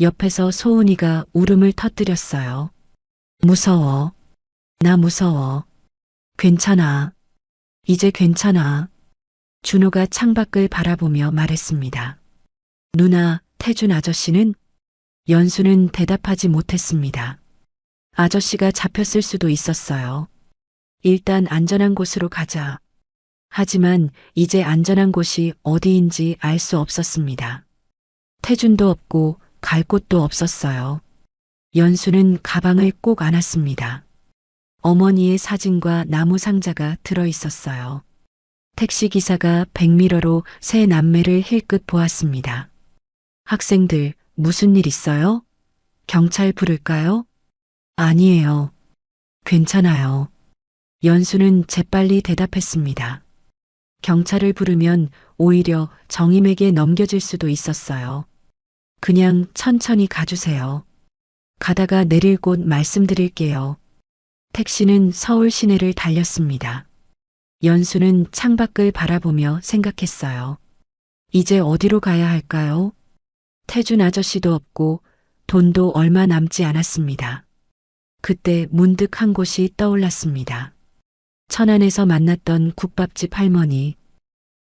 S1: 옆에서 소은이가 울음을 터뜨렸어요. 무서워. 나 무서워. 괜찮아. 이제 괜찮아. 준호가 창밖을 바라보며 말했습니다. 누나, 태준 아저씨는? 연수는 대답하지 못했습니다. 아저씨가 잡혔을 수도 있었어요. 일단 안전한 곳으로 가자. 하지만 이제 안전한 곳이 어디인지 알 수 없었습니다. 태준도 없고 갈 곳도 없었어요. 연수는 가방을 꼭 안았습니다. 어머니의 사진과 나무 상자가 들어 있었어요. 택시기사가 백미러로 세 남매를 힐끗 보았습니다. 학생들, 무슨 일 있어요? 경찰 부를까요? 아니에요. 괜찮아요. 연수는 재빨리 대답했습니다. 경찰을 부르면 오히려 정임에게 넘겨질 수도 있었어요. 그냥 천천히 가주세요. 가다가 내릴 곳 말씀드릴게요. 택시는 서울 시내를 달렸습니다. 연수는 창밖을 바라보며 생각했어요. 이제 어디로 가야 할까요? 태준 아저씨도 없고 돈도 얼마 남지 않았습니다. 그때 문득 한 곳이 떠올랐습니다. 천안에서 만났던 국밥집 할머니.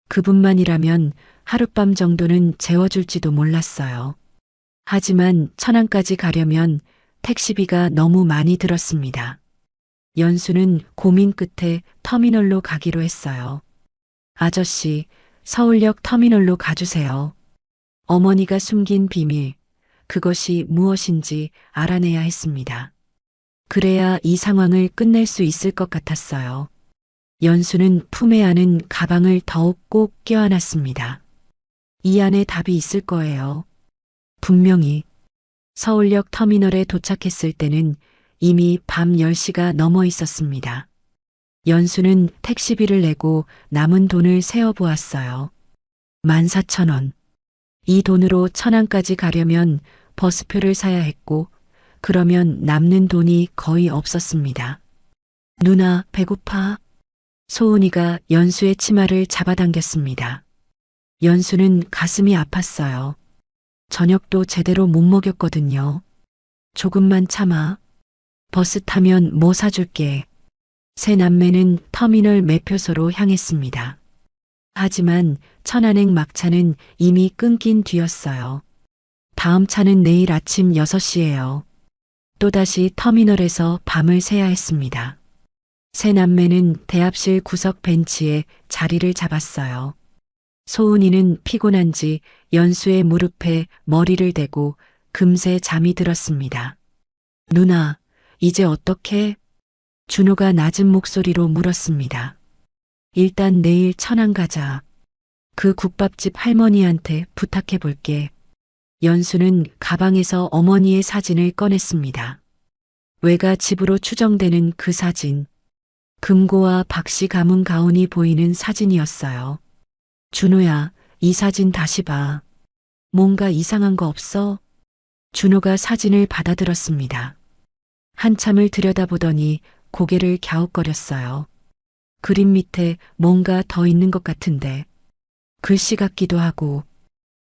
S1: 그분만이라면 하룻밤 정도는 재워줄지도 몰랐어요. 하지만 천안까지 가려면 택시비가 너무 많이 들었습니다. 연수는 고민 끝에 터미널로 가기로 했어요. 아저씨, 서울역 터미널로 가주세요. 어머니가 숨긴 비밀, 그것이 무엇인지 알아내야 했습니다. 그래야 이 상황을 끝낼 수 있을 것 같았어요. 연수는 품에 안은 가방을 더욱 꼭 껴안았습니다. 이 안에 답이 있을 거예요. 분명히. 서울역 터미널에 도착했을 때는 이미 밤 10시가 넘어 있었습니다. 연수는 택시비를 내고 남은 돈을 세어보았어요. 14,000원. 이 돈으로 천안까지 가려면 버스표를 사야 했고 그러면 남는 돈이 거의 없었습니다. 누나, 배고파? 소은이가 연수의 치마를 잡아당겼습니다. 연수는 가슴이 아팠어요. 저녁도 제대로 못 먹였거든요. 조금만 참아. 버스 타면 뭐 사줄게. 세 남매는 터미널 매표소로 향했습니다. 하지만 천안행 막차는 이미 끊긴 뒤였어요. 다음 차는 내일 아침 6시예요. 또다시 터미널에서 밤을 새야 했습니다. 세 남매는 대합실 구석 벤치에 자리를 잡았어요. 소은이는 피곤한지 연수의 무릎에 머리를 대고 금세 잠이 들었습니다. 누나, 이제 어떡해? 준호가 낮은 목소리로 물었습니다. 일단 내일 천안 가자. 그 국밥집 할머니한테 부탁해 볼게. 연수는 가방에서 어머니의 사진을 꺼냈습니다. 외가 집으로 추정되는 그 사진. 금고와 박씨 가문 가운이 보이는 사진이었어요. 준호야, 이 사진 다시 봐. 뭔가 이상한 거 없어? 준호가 사진을 받아들었습니다. 한참을 들여다보더니 고개를 갸웃거렸어요. 그림 밑에 뭔가 더 있는 것 같은데. 글씨 같기도 하고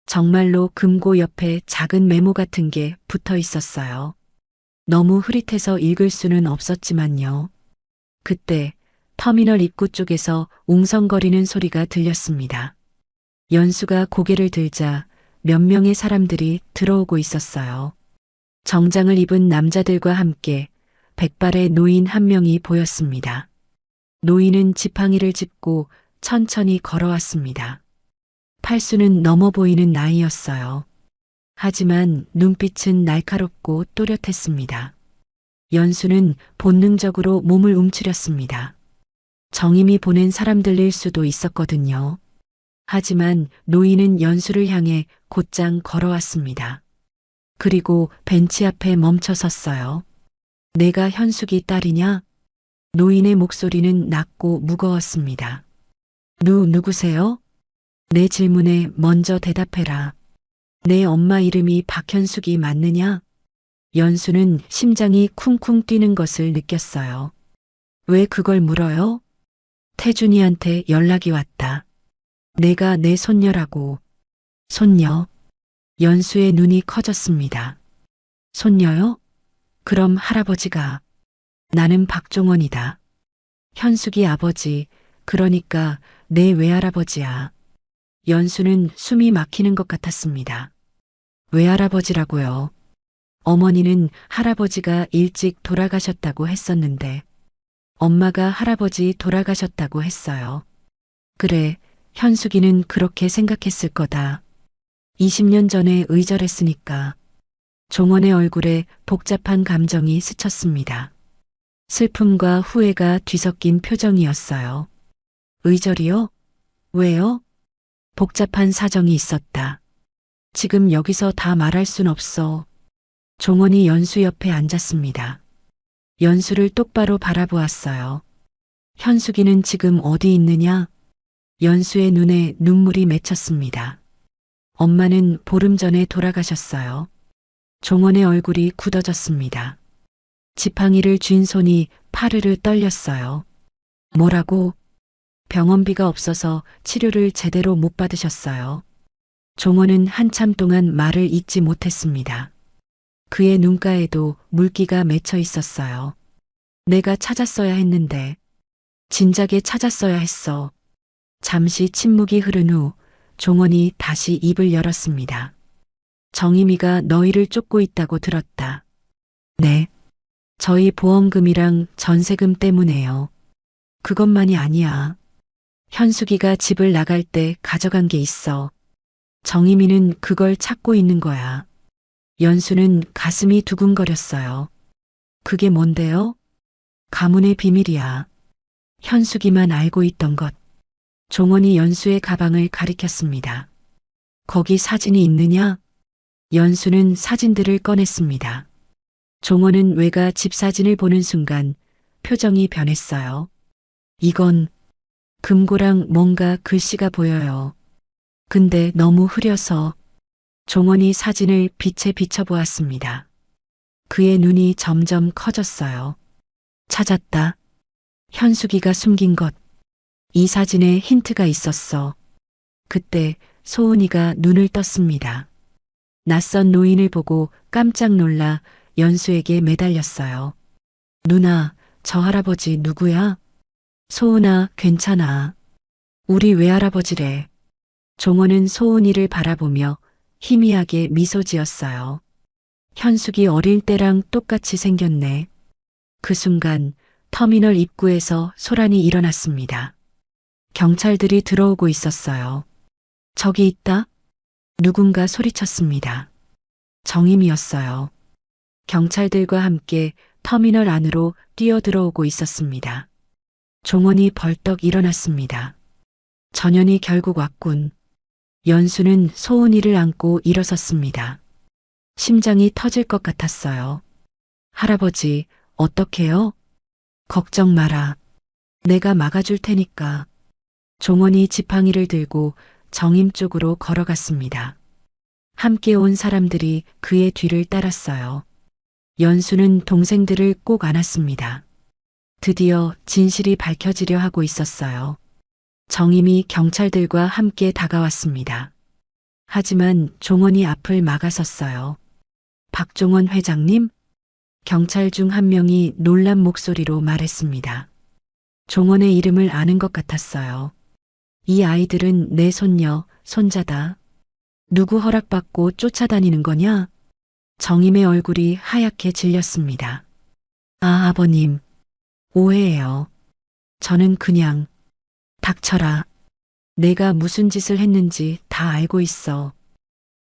S1: 정말로 금고 옆에 작은 메모 같은 게 붙어 있었어요. 너무 흐릿해서 읽을 수는 없었지만요. 그때 터미널 입구 쪽에서 웅성거리는 소리가 들렸습니다. 연수가 고개를 들자 몇 명의 사람들이 들어오고 있었어요. 정장을 입은 남자들과 함께 백발의 노인 한 명이 보였습니다. 노인은 지팡이를 짚고 천천히 걸어왔습니다. 팔수는 넘어 보이는 나이였어요. 하지만 눈빛은 날카롭고 또렷했습니다. 연수는 본능적으로 몸을 움츠렸습니다. 정임이 보낸 사람들일 수도 있었거든요. 하지만 노인은 연수를 향해 곧장 걸어왔습니다. 그리고 벤치 앞에 멈춰 섰어요. 내가 현숙이 딸이냐? 노인의 목소리는 낮고 무거웠습니다. 누구세요? 내 질문에 먼저 대답해라. 내 엄마 이름이 박현숙이 맞느냐? 연수는 심장이 쿵쿵 뛰는 것을 느꼈어요. 왜 그걸 물어요? 태준이한테 연락이 왔다. 내가 내 손녀라고. 손녀. 연수의 눈이 커졌습니다. 손녀요? 그럼 할아버지가. 나는 박종원이다. 현숙이 아버지, 그러니까 내 외할아버지야. 연수는 숨이 막히는 것 같았습니다. 외할아버지라고요. 어머니는 할아버지가 일찍 돌아가셨다고 했었는데 엄마가 할아버지 돌아가셨다고 했어요. 그래, 현숙이는 그렇게 생각했을 거다. 20년 전에 의절했으니까. 종원의 얼굴에 복잡한 감정이 스쳤습니다. 슬픔과 후회가 뒤섞인 표정이었어요. 의절이요? 왜요? 복잡한 사정이 있었다. 지금 여기서 다 말할 순 없어. 종원이 연수 옆에 앉았습니다. 연수를 똑바로 바라보았어요. 현숙이는 지금 어디 있느냐? 연수의 눈에 눈물이 맺혔습니다. 엄마는 보름 전에 돌아가셨어요. 종원의 얼굴이 굳어졌습니다. 지팡이를 쥔 손이 파르르 떨렸어요. 뭐라고? 병원비가 없어서 치료를 제대로 못 받으셨어요. 종원은 한참 동안 말을 잇지 못했습니다. 그의 눈가에도 물기가 맺혀 있었어요. 내가 찾았어야 했는데, 진작에 찾았어야 했어. 잠시 침묵이 흐른 후 종원이 다시 입을 열었습니다. 정임이가 너희를 쫓고 있다고 들었다. 네. 저희 보험금이랑 전세금 때문에요. 그것만이 아니야. 현숙이가 집을 나갈 때 가져간 게 있어. 정임이는 그걸 찾고 있는 거야. 연수는 가슴이 두근거렸어요. 그게 뭔데요? 가문의 비밀이야. 현숙이만 알고 있던 것. 종원이 연수의 가방을 가리켰습니다. 거기 사진이 있느냐? 연수는 사진들을 꺼냈습니다. 종원은 외가 집 사진을 보는 순간 표정이 변했어요. 이건 금고랑 뭔가 글씨가 보여요. 근데 너무 흐려서 종원이 사진을 빛에 비춰보았습니다. 그의 눈이 점점 커졌어요. 찾았다. 현숙이가 숨긴 것. 이 사진에 힌트가 있었어. 그때 소은이가 눈을 떴습니다. 낯선 노인을 보고 깜짝 놀라 연수에게 매달렸어요. 누나, 저 할아버지 누구야? 소은아, 괜찮아. 우리 외할아버지래. 종호는 소은이를 바라보며 희미하게 미소 지었어요. 현숙이 어릴 때랑 똑같이 생겼네. 그 순간 터미널 입구에서 소란이 일어났습니다. 경찰들이 들어오고 있었어요. 저기 있다? 누군가 소리쳤습니다. 정임이었어요. 경찰들과 함께 터미널 안으로 뛰어들어오고 있었습니다. 종원이 벌떡 일어났습니다. 전현이 결국 왔군. 연수는 소은이를 안고 일어섰습니다. 심장이 터질 것 같았어요. 할아버지, 어떡해요? 걱정 마라. 내가 막아줄 테니까. 종원이 지팡이를 들고 정임 쪽으로 걸어갔습니다. 함께 온 사람들이 그의 뒤를 따랐어요. 연수는 동생들을 꼭 안았습니다. 드디어 진실이 밝혀지려 하고 있었어요. 정임이 경찰들과 함께 다가왔습니다. 하지만 종원이 앞을 막아섰어요. 박종원 회장님? 경찰 중 한 명이 놀란 목소리로 말했습니다. 종원의 이름을 아는 것 같았어요. 이 아이들은 내 손녀, 손자다. 누구 허락받고 쫓아다니는 거냐? 정임의 얼굴이 하얗게 질렸습니다. 아, 아버님. 오해예요. 저는 그냥 닥쳐라. 내가 무슨 짓을 했는지 다 알고 있어.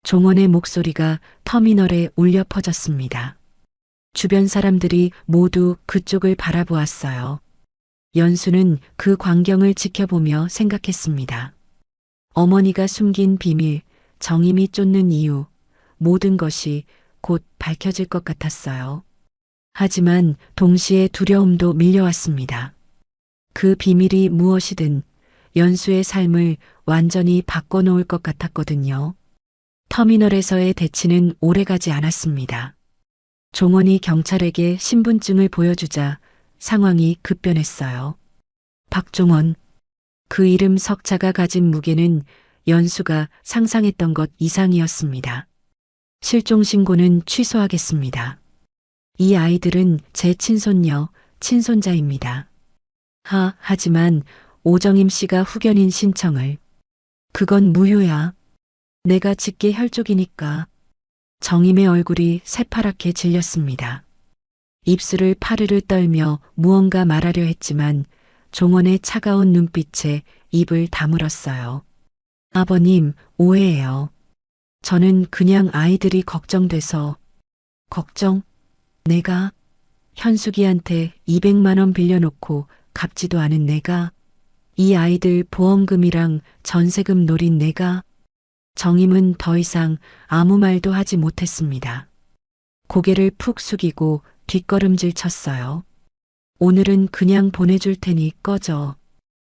S1: 종원의 목소리가 터미널에 울려 퍼졌습니다. 주변 사람들이 모두 그쪽을 바라보았어요. 연수는 그 광경을 지켜보며 생각했습니다. 어머니가 숨긴 비밀, 정임이 쫓는 이유, 모든 것이 곧 밝혀질 것 같았어요. 하지만 동시에 두려움도 밀려왔습니다. 그 비밀이 무엇이든 연수의 삶을 완전히 바꿔놓을 것 같았거든요. 터미널에서의 대치는 오래가지 않았습니다. 종원이 경찰에게 신분증을 보여주자 상황이 급변했어요. 박종원. 그 이름 석자가 가진 무게는 연수가 상상했던 것 이상이었습니다. 실종 신고는 취소하겠습니다. 이 아이들은 제 친손녀, 친손자입니다. 하지만 오정임 씨가 후견인 신청을. 그건 무효야. 내가 직계 혈족이니까. 정임의 얼굴이 새파랗게 질렸습니다. 입술을 파르르 떨며 무언가 말하려 했지만 종원의 차가운 눈빛에 입을 다물었어요. 아버님, 오해예요. 저는 그냥 아이들이 걱정돼서. 걱정? 내가? 현숙이한테 200만 원 빌려놓고 갚지도 않은 내가? 이 아이들 보험금이랑 전세금 노린 내가? 정임은 더 이상 아무 말도 하지 못했습니다. 고개를 푹 숙이고 뒷걸음질 쳤어요. 오늘은 그냥 보내줄 테니 꺼져.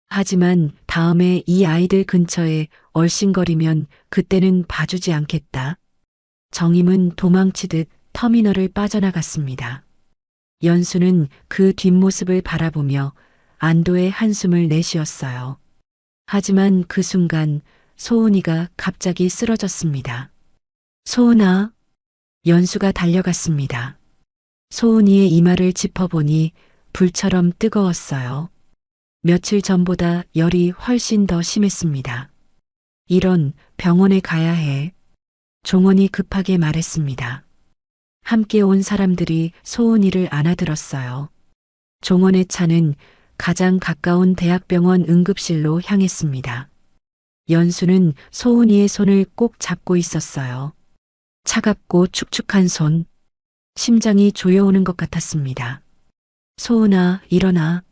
S1: 하지만 다음에 이 아이들 근처에 얼씬거리면 그때는 봐주지 않겠다. 정임은 도망치듯 터미널을 빠져나갔습니다. 연수는 그 뒷모습을 바라보며 안도의 한숨을 내쉬었어요. 하지만 그 순간 소은이가 갑자기 쓰러졌습니다. 소은아. 연수가 달려갔습니다. 소은이의 이마를 짚어보니 불처럼 뜨거웠어요. 며칠 전보다 열이 훨씬 더 심했습니다. 이런, 병원에 가야 해. 종원이 급하게 말했습니다. 함께 온 사람들이 소은이를 안아들었어요. 종원의 차는 가장 가까운 대학병원 응급실로 향했습니다. 연수는 소은이의 손을 꼭 잡고 있었어요. 차갑고 축축한 손. 심장이 조여오는 것 같았습니다. 소은아, 일어나.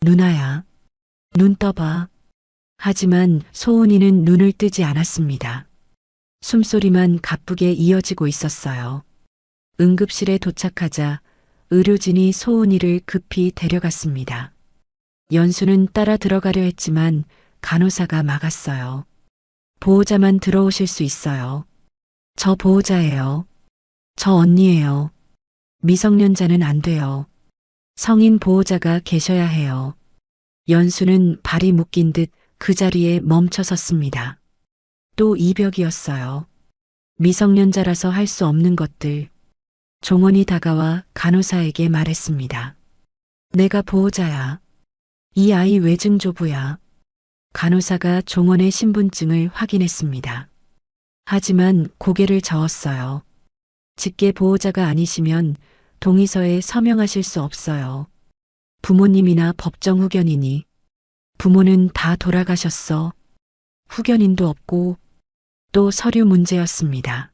S1: 누나야. 눈 떠봐. 하지만 소은이는 눈을 뜨지 않았습니다. 숨소리만 가쁘게 이어지고 있었어요. 응급실에 도착하자 의료진이 소은이를 급히 데려갔습니다. 연수는 따라 들어가려 했지만 간호사가 막았어요. 보호자만 들어오실 수 있어요. 저 보호자예요. 저 언니예요. 미성년자는 안 돼요. 성인 보호자가 계셔야 해요. 연수는 발이 묶인 듯 그 자리에 멈춰 섰습니다. 또 이벽이었어요. 미성년자라서 할 수 없는 것들. 종원이 다가와 간호사에게 말했습니다. 내가 보호자야. 이 아이 외증조부야. 간호사가 종원의 신분증을 확인했습니다. 하지만 고개를 저었어요. 직계 보호자가 아니시면 동의서에 서명하실 수 없어요. 부모님이나 법정 후견인이. 부모는 다 돌아가셨어. 후견인도 없고 또 서류 문제였습니다.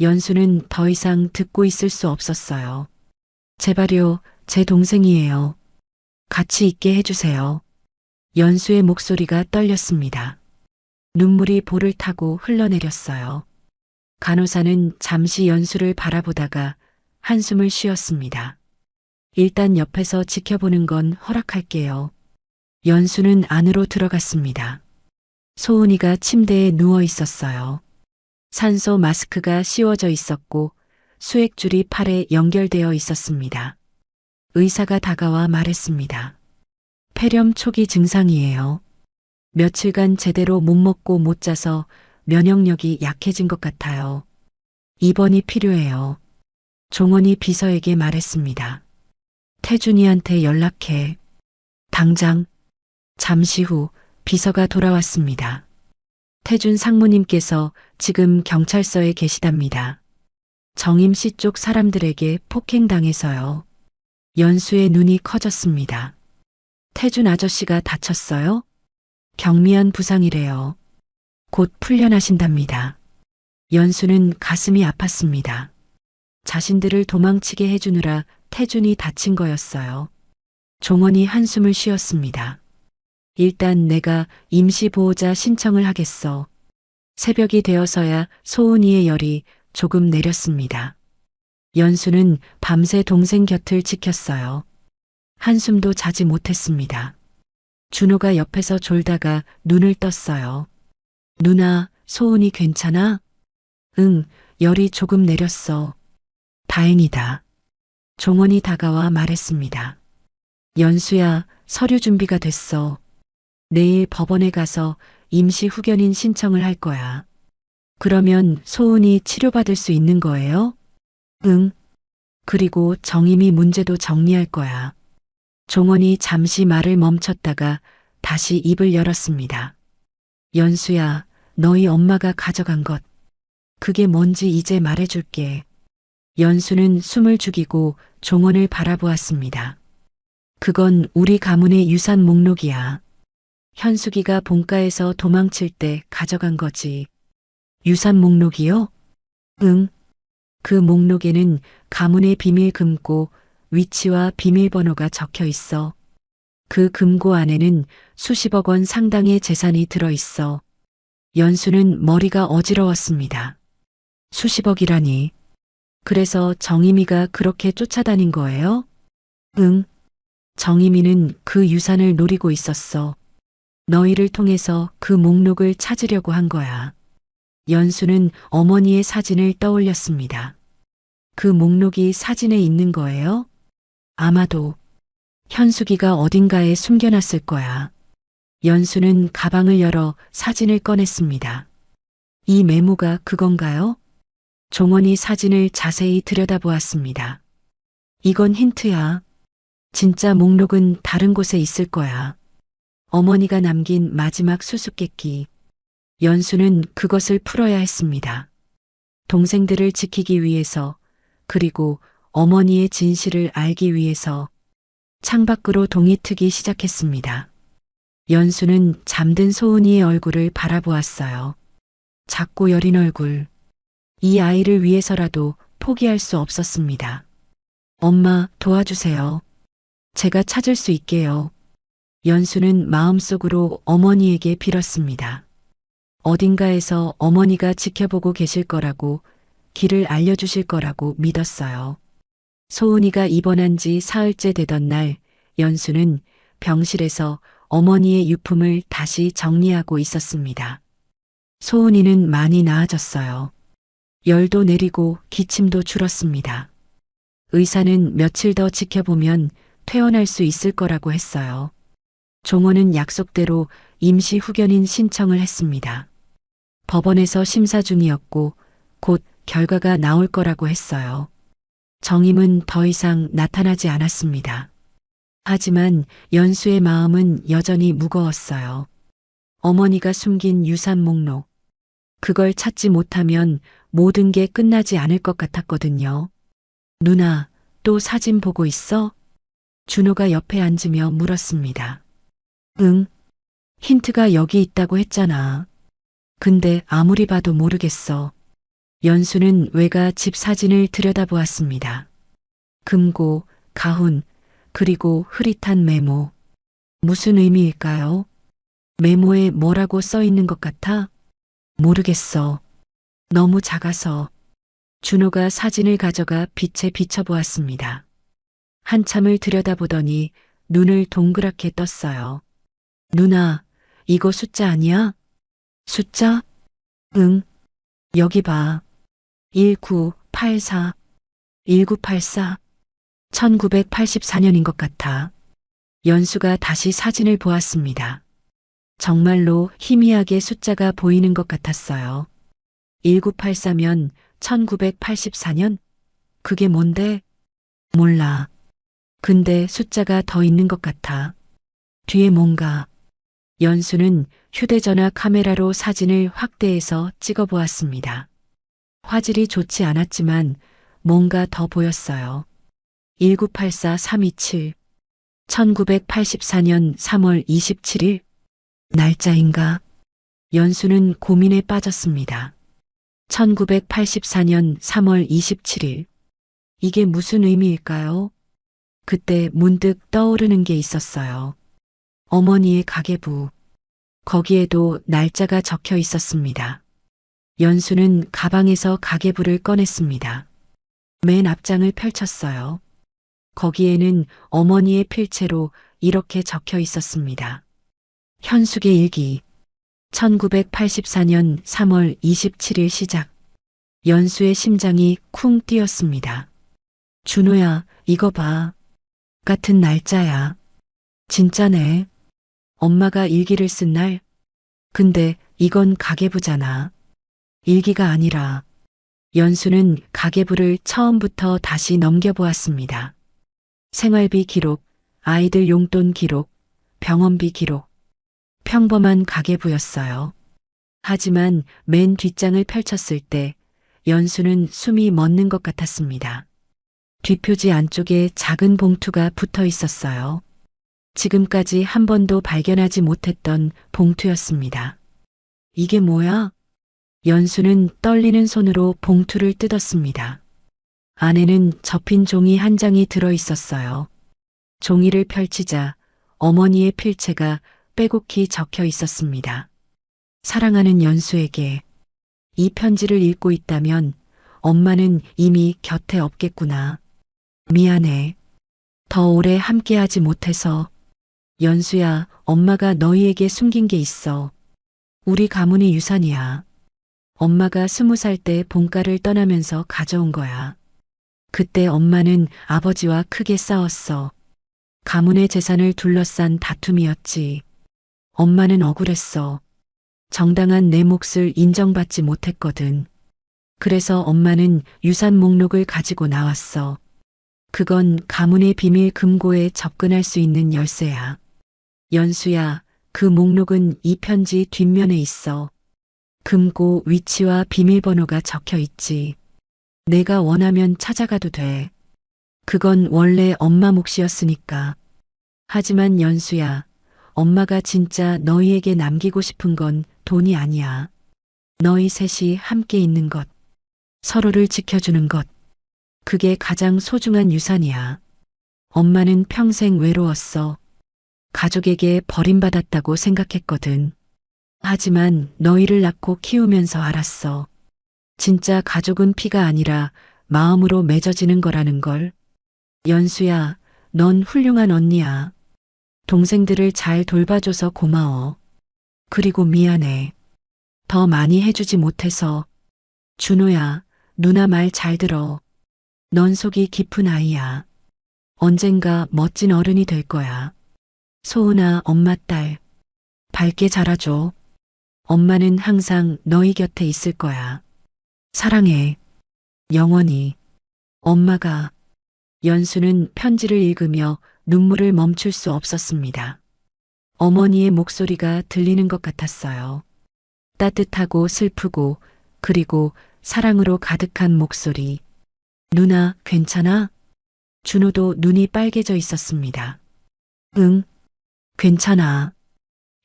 S1: 연수는 더 이상 듣고 있을 수 없었어요. 제발요, 제 동생이에요. 같이 있게 해주세요. 연수의 목소리가 떨렸습니다. 눈물이 볼을 타고 흘러내렸어요. 간호사는 잠시 연수를 바라보다가 한숨을 쉬었습니다. 일단 옆에서 지켜보는 건 허락할게요. 연수는 안으로 들어갔습니다. 소은이가 침대에 누워 있었어요. 산소 마스크가 씌워져 있었고 수액줄이 팔에 연결되어 있었습니다. 의사가 다가와 말했습니다. 폐렴 초기 증상이에요. 며칠간 제대로 못 먹고 못 자서 면역력이 약해진 것 같아요. 입원이 필요해요. 종원이 비서에게 말했습니다. 태준이한테 연락해. 당장. 잠시 후 비서가 돌아왔습니다. 태준 상무님께서 지금 경찰서에 계시답니다. 정임 씨 쪽 사람들에게 폭행당해서요. 연수의 눈이 커졌습니다. 태준 아저씨가 다쳤어요? 경미한 부상이래요. 곧 풀려나신답니다. 연수는 가슴이 아팠습니다. 자신들을 도망치게 해주느라 태준이 다친 거였어요. 종원이 한숨을 쉬었습니다. 일단 내가 임시보호자 신청을 하겠어. 새벽이 되어서야 소은이의 열이 조금 내렸습니다. 연수는 밤새 동생 곁을 지켰어요. 한숨도 자지 못했습니다. 준호가 옆에서 졸다가 눈을 떴어요. 누나, 소은이 괜찮아? 응, 열이 조금 내렸어. 다행이다. 종원이 다가와 말했습니다. 연수야, 서류 준비가 됐어. 내일 법원에 가서 임시 후견인 신청을 할 거야. 그러면 소은이 치료받을 수 있는 거예요? 응. 그리고 정임이 문제도 정리할 거야. 종원이 잠시 말을 멈췄다가 다시 입을 열었습니다. 연수야, 너희 엄마가 가져간 것. 그게 뭔지 이제 말해줄게. 연수는 숨을 죽이고 종원을 바라보았습니다. 그건 우리 가문의 유산 목록이야. 현숙이가 본가에서 도망칠 때 가져간 거지. 유산 목록이요? 응. 그 목록에는 가문의 비밀 금고 위치와 비밀번호가 적혀 있어. 그 금고 안에는 수십억 원 상당의 재산이 들어 있어. 연수는 머리가 어지러웠습니다. 수십억이라니. 그래서 정임이가 그렇게 쫓아다닌 거예요? 응. 정임이는 그 유산을 노리고 있었어. 너희를 통해서 그 목록을 찾으려고 한 거야. 연수는 어머니의 사진을 떠올렸습니다. 그 목록이 사진에 있는 거예요? 아마도. 현숙이가 어딘가에 숨겨놨을 거야. 연수는 가방을 열어 사진을 꺼냈습니다. 이 메모가 그건가요? 종원이 사진을 자세히 들여다보았습니다. 이건 힌트야. 진짜 목록은 다른 곳에 있을 거야. 어머니가 남긴 마지막 수수께끼. 연수는 그것을 풀어야 했습니다. 동생들을 지키기 위해서, 그리고 어머니의 진실을 알기 위해서 창밖으로 동이 트기 시작했습니다. 연수는 잠든 소은이의 얼굴을 바라보았어요. 작고 여린 얼굴. 이 아이를 위해서라도 포기할 수 없었습니다. 엄마, 도와주세요. 제가 찾을 수 있게요. 연수는 마음속으로 어머니에게 빌었습니다. 어딘가에서 어머니가 지켜보고 계실 거라고, 길을 알려주실 거라고 믿었어요. 소은이가 입원한 지 사흘째 되던 날, 연수는 병실에서 어머니의 유품을 다시 정리하고 있었습니다. 소은이는 많이 나아졌어요. 열도 내리고 기침도 줄었습니다. 의사는 며칠 더 지켜보면 퇴원할 수 있을 거라고 했어요. 종호는 약속대로 임시 후견인 신청을 했습니다. 법원에서 심사 중이었고 곧 결과가 나올 거라고 했어요. 정임은 더 이상 나타나지 않았습니다. 하지만 연수의 마음은 여전히 무거웠어요. 어머니가 숨긴 유산 목록. 그걸 찾지 못하면 모든 게 끝나지 않을 것 같았거든요. 누나, 또 사진 보고 있어? 준호가 옆에 앉으며 물었습니다. 응. 힌트가 여기 있다고 했잖아. 근데 아무리 봐도 모르겠어. 연수는 외가 집 사진을 들여다보았습니다. 금고, 가훈, 그리고 흐릿한 메모. 무슨 의미일까요? 메모에 뭐라고 써 있는 것 같아? 모르겠어. 너무 작아서. 준호가 사진을 가져가 빛에 비춰보았습니다. 한참을 들여다보더니 눈을 동그랗게 떴어요. 누나, 이거 숫자 아니야? 숫자? 응. 여기 봐. 1984. 1984. 1984년인 것 같아. 연수가 다시 사진을 보았습니다. 정말로 희미하게 숫자가 보이는 것 같았어요. 1984면 1984년? 그게 뭔데? 몰라. 근데 숫자가 더 있는 것 같아. 뒤에 뭔가. 연수는 휴대전화 카메라로 사진을 확대해서 찍어보았습니다. 화질이 좋지 않았지만 뭔가 더 보였어요. 1984-327. 1984년 3월 27일. 날짜인가? 연수는 고민에 빠졌습니다. 1984년 3월 27일. 이게 무슨 의미일까요? 그때 문득 떠오르는 게 있었어요. 어머니의 가계부. 거기에도 날짜가 적혀 있었습니다. 연수는 가방에서 가계부를 꺼냈습니다. 맨 앞장을 펼쳤어요. 거기에는 어머니의 필체로 이렇게 적혀 있었습니다. 현숙의 일기. 1984년 3월 27일 시작. 연수의 심장이 쿵 뛰었습니다. 준호야, 이거 봐. 같은 날짜야. 진짜네. 엄마가 일기를 쓴 날. 근데 이건 가계부잖아. 일기가 아니라. 연수는 가계부를 처음부터 다시 넘겨보았습니다. 생활비 기록, 아이들 용돈 기록, 병원비 기록. 평범한 가계부였어요. 하지만 맨 뒷장을 펼쳤을 때 연수는 숨이 멎는 것 같았습니다. 뒷표지 안쪽에 작은 봉투가 붙어 있었어요. 지금까지 한 번도 발견하지 못했던 봉투였습니다. 이게 뭐야? 연수는 떨리는 손으로 봉투를 뜯었습니다. 안에는 접힌 종이 한 장이 들어 있었어요. 종이를 펼치자 어머니의 필체가 빼곡히 적혀 있었습니다. 사랑하는 연수에게. 이 편지를 읽고 있다면 엄마는 이미 곁에 없겠구나. 미안해. 더 오래 함께하지 못해서. 연수야, 엄마가 너희에게 숨긴 게 있어. 우리 가문의 유산이야. 엄마가 20살 때 본가를 떠나면서 가져온 거야. 그때 엄마는 아버지와 크게 싸웠어. 가문의 재산을 둘러싼 다툼이었지. 엄마는 억울했어. 정당한 내 몫을 인정받지 못했거든. 그래서 엄마는 유산 목록을 가지고 나왔어. 그건 가문의 비밀 금고에 접근할 수 있는 열쇠야. 연수야, 그 목록은 이 편지 뒷면에 있어. 금고 위치와 비밀번호가 적혀 있지. 내가 원하면 찾아가도 돼. 그건 원래 엄마 몫이었으니까. 하지만 연수야, 엄마가 진짜 너희에게 남기고 싶은 건 돈이 아니야. 너희 셋이 함께 있는 것, 서로를 지켜주는 것. 그게 가장 소중한 유산이야. 엄마는 평생 외로웠어. 가족에게 버림받았다고 생각했거든. 하지만 너희를 낳고 키우면서 알았어. 진짜 가족은 피가 아니라 마음으로 맺어지는 거라는 걸. 연수야, 넌 훌륭한 언니야. 동생들을 잘 돌봐줘서 고마워. 그리고 미안해. 더 많이 해주지 못해서. 준호야, 누나 말 잘 들어. 넌 속이 깊은 아이야. 언젠가 멋진 어른이 될 거야. 소은아, 엄마 딸. 밝게 자라줘. 엄마는 항상 너희 곁에 있을 거야. 사랑해. 영원히. 엄마가. 연수는 편지를 읽으며 눈물을 멈출 수 없었습니다. 어머니의 목소리가 들리는 것 같았어요. 따뜻하고 슬프고 그리고 사랑으로 가득한 목소리. 누나, 괜찮아? 준호도 눈이 빨개져 있었습니다. 응, 괜찮아.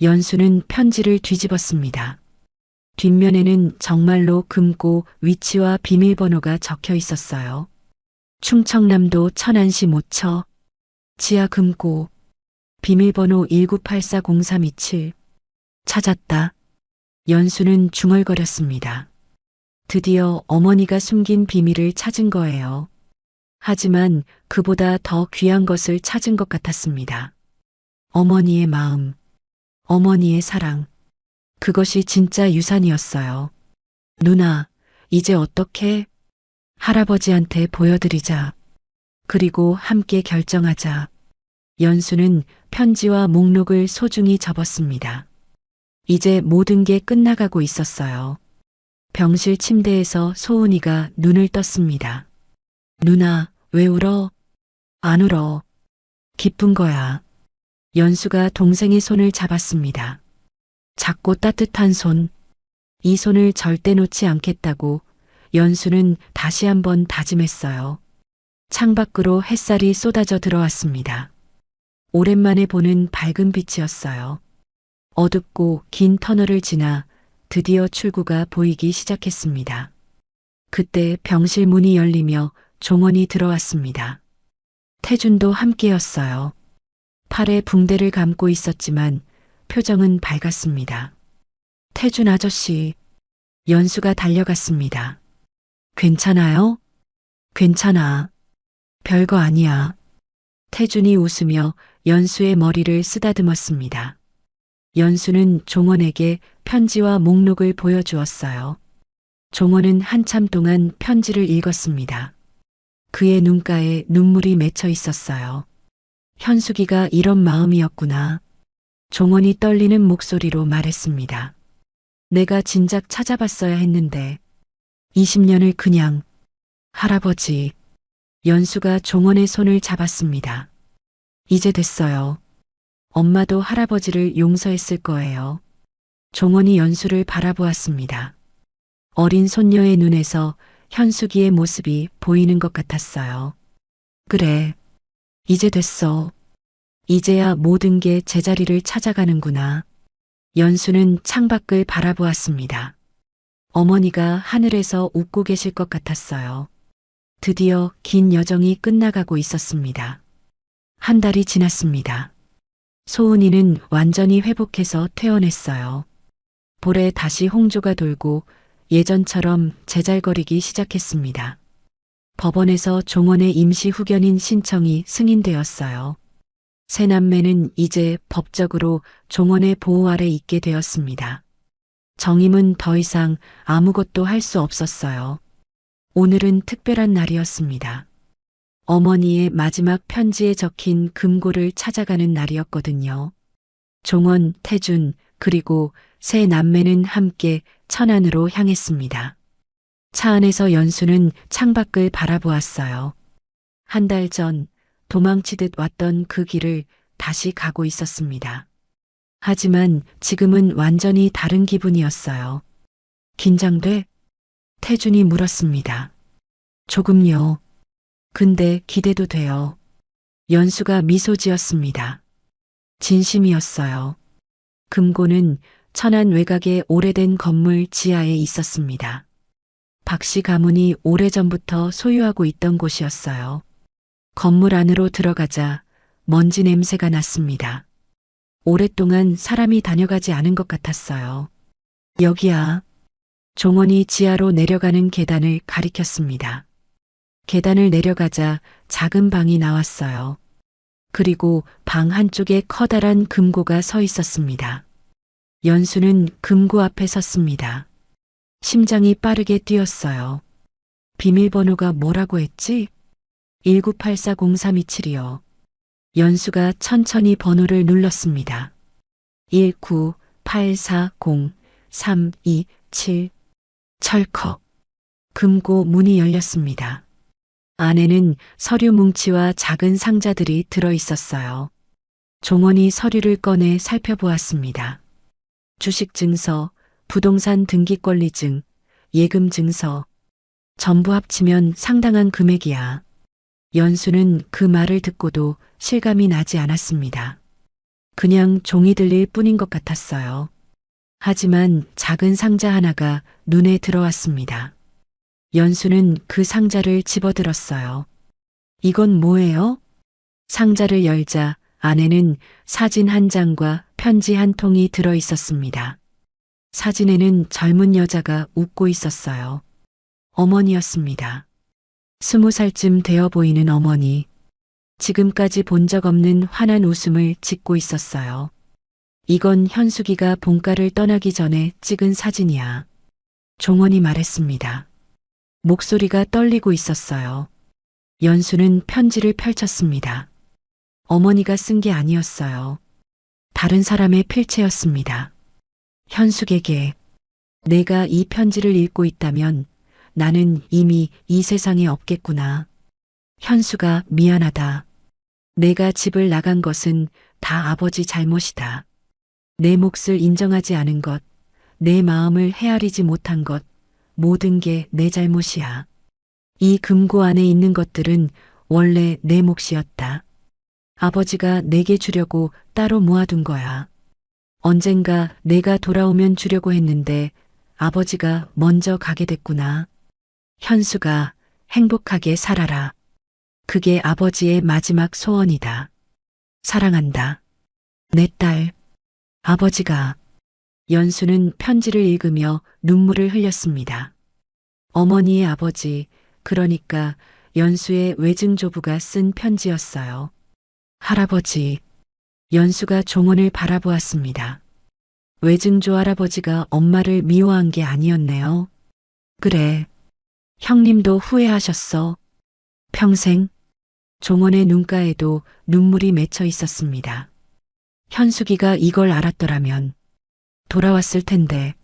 S1: 연수는 편지를 뒤집었습니다. 뒷면에는 정말로 금고 위치와 비밀번호가 적혀 있었어요. 충청남도 천안시 모처 지하 금고 비밀번호 19840327 찾았다. 연수는 중얼거렸습니다. 드디어 어머니가 숨긴 비밀을 찾은 거예요. 하지만 그보다 더 귀한 것을 찾은 것 같았습니다. 어머니의 마음, 어머니의 사랑. 그것이 진짜 유산이었어요. 누나, 이제 어떻게? 할아버지한테 보여드리자. 그리고 함께 결정하자. 연수는 편지와 목록을 소중히 접었습니다. 이제 모든 게 끝나가고 있었어요. 병실 침대에서 소은이가 눈을 떴습니다. 누나, 왜 울어? 안 울어. 기쁜 거야. 연수가 동생의 손을 잡았습니다. 작고 따뜻한 손. 이 손을 절대 놓지 않겠다고 연수는 다시 한번 다짐했어요. 창밖으로 햇살이 쏟아져 들어왔습니다. 오랜만에 보는 밝은 빛이었어요. 어둡고 긴 터널을 지나 드디어 출구가 보이기 시작했습니다. 그때 병실 문이 열리며 종원이 들어왔습니다. 태준도 함께였어요. 팔에 붕대를 감고 있었지만 표정은 밝았습니다. 태준 아저씨, 연수가 달려갔습니다. 괜찮아요? 괜찮아. 별거 아니야. 태준이 웃으며 연수의 머리를 쓰다듬었습니다. 연수는 종원에게 편지와 목록을 보여주었어요. 종원은 한참 동안 편지를 읽었습니다. 그의 눈가에 눈물이 맺혀 있었어요. 현숙이가 이런 마음이었구나. 종원이 떨리는 목소리로 말했습니다. 내가 진작 찾아봤어야 했는데 20년을 그냥. 할아버지. 연수가 종원의 손을 잡았습니다. 이제 됐어요. 엄마도 할아버지를 용서했을 거예요. 종원이 연수를 바라보았습니다. 어린 손녀의 눈에서 현숙이의 모습이 보이는 것 같았어요. 그래. 이제 됐어. 이제야 모든 게 제자리를 찾아가는구나. 연수는 창밖을 바라보았습니다. 어머니가 하늘에서 웃고 계실 것 같았어요. 드디어 긴 여정이 끝나가고 있었습니다. 한 달이 지났습니다. 소은이는 완전히 회복해서 퇴원했어요. 볼에 다시 홍조가 돌고 예전처럼 제잘거리기 시작했습니다. 법원에서 종원의 임시 후견인 신청이 승인되었어요. 세 남매는 이제 법적으로 종원의 보호 아래 있게 되었습니다. 정임은 더 이상 아무것도 할 수 없었어요. 오늘은 특별한 날이었습니다. 어머니의 마지막 편지에 적힌 금고를 찾아가는 날이었거든요. 종원, 태준, 그리고 세 남매는 함께 천안으로 향했습니다. 차 안에서 연수는 창밖을 바라보았어요. 한 달 전 도망치듯 왔던 그 길을 다시 가고 있었습니다. 하지만 지금은 완전히 다른 기분이었어요. 긴장돼? 태준이 물었습니다. 조금요. 근데 기대도 돼요. 연수가 미소 지었습니다. 진심이었어요. 금고는 천안 외곽의 오래된 건물 지하에 있었습니다. 박씨 가문이 오래전부터 소유하고 있던 곳이었어요. 건물 안으로 들어가자 먼지 냄새가 났습니다. 오랫동안 사람이 다녀가지 않은 것 같았어요. 여기야. 종원이 지하로 내려가는 계단을 가리켰습니다. 계단을 내려가자 작은 방이 나왔어요. 그리고 방 한쪽에 커다란 금고가 서 있었습니다. 연수는 금고 앞에 섰습니다. 심장이 빠르게 뛰었어요. 비밀번호가 뭐라고 했지? 19840327이요. 연수가 천천히 번호를 눌렀습니다. 19840-327. 철컥. 금고 문이 열렸습니다. 안에는 서류 뭉치와 작은 상자들이 들어 있었어요. 종원이 서류를 꺼내 살펴보았습니다. 주식 증서, 부동산 등기 권리증, 예금 증서. 전부 합치면 상당한 금액이야. 연수는 그 말을 듣고도 실감이 나지 않았습니다. 그냥 종이 들릴 뿐인 것 같았어요. 하지만 작은 상자 하나가 눈에 들어왔습니다. 연수는 그 상자를 집어들었어요. 이건 뭐예요? 상자를 열자 안에는 사진 한 장과 편지 한 통이 들어 있었습니다. 사진에는 젊은 여자가 웃고 있었어요. 어머니였습니다. 20살쯤 되어 보이는 어머니. 지금까지 본 적 없는 환한 웃음을 짓고 있었어요. 이건 현숙이가 본가를 떠나기 전에 찍은 사진이야. 종원이 말했습니다. 목소리가 떨리고 있었어요. 연수는 편지를 펼쳤습니다. 어머니가 쓴 게 아니었어요. 다른 사람의 필체였습니다. 현숙에게 내가 이 편지를 읽고 있다면 나는 이미 이 세상에 없겠구나. 현수가 미안하다. 내가 집을 나간 것은 다 아버지 잘못이다. 내 몫을 인정하지 않은 것, 내 마음을 헤아리지 못한 것, 모든 게 내 잘못이야. 이 금고 안에 있는 것들은 원래 내 몫이었다. 아버지가 내게 주려고 따로 모아둔 거야. 언젠가 내가 돌아오면 주려고 했는데 아버지가 먼저 가게 됐구나. 현수가 행복하게 살아라. 그게 아버지의 마지막 소원이다. 사랑한다. 내 딸. 아버지가. 연수는 편지를 읽으며 눈물을 흘렸습니다. 어머니의 아버지, 그러니까 연수의 외증조부가 쓴 편지였어요. 할아버지. 연수가 종원을 바라보았습니다. 외증조 할아버지가 엄마를 미워한 게 아니었네요. 그래. 형님도 후회하셨어. 평생. 종원의 눈가에도 눈물이 맺혀 있었습니다. 현숙이가 이걸 알았더라면 돌아왔을 텐데.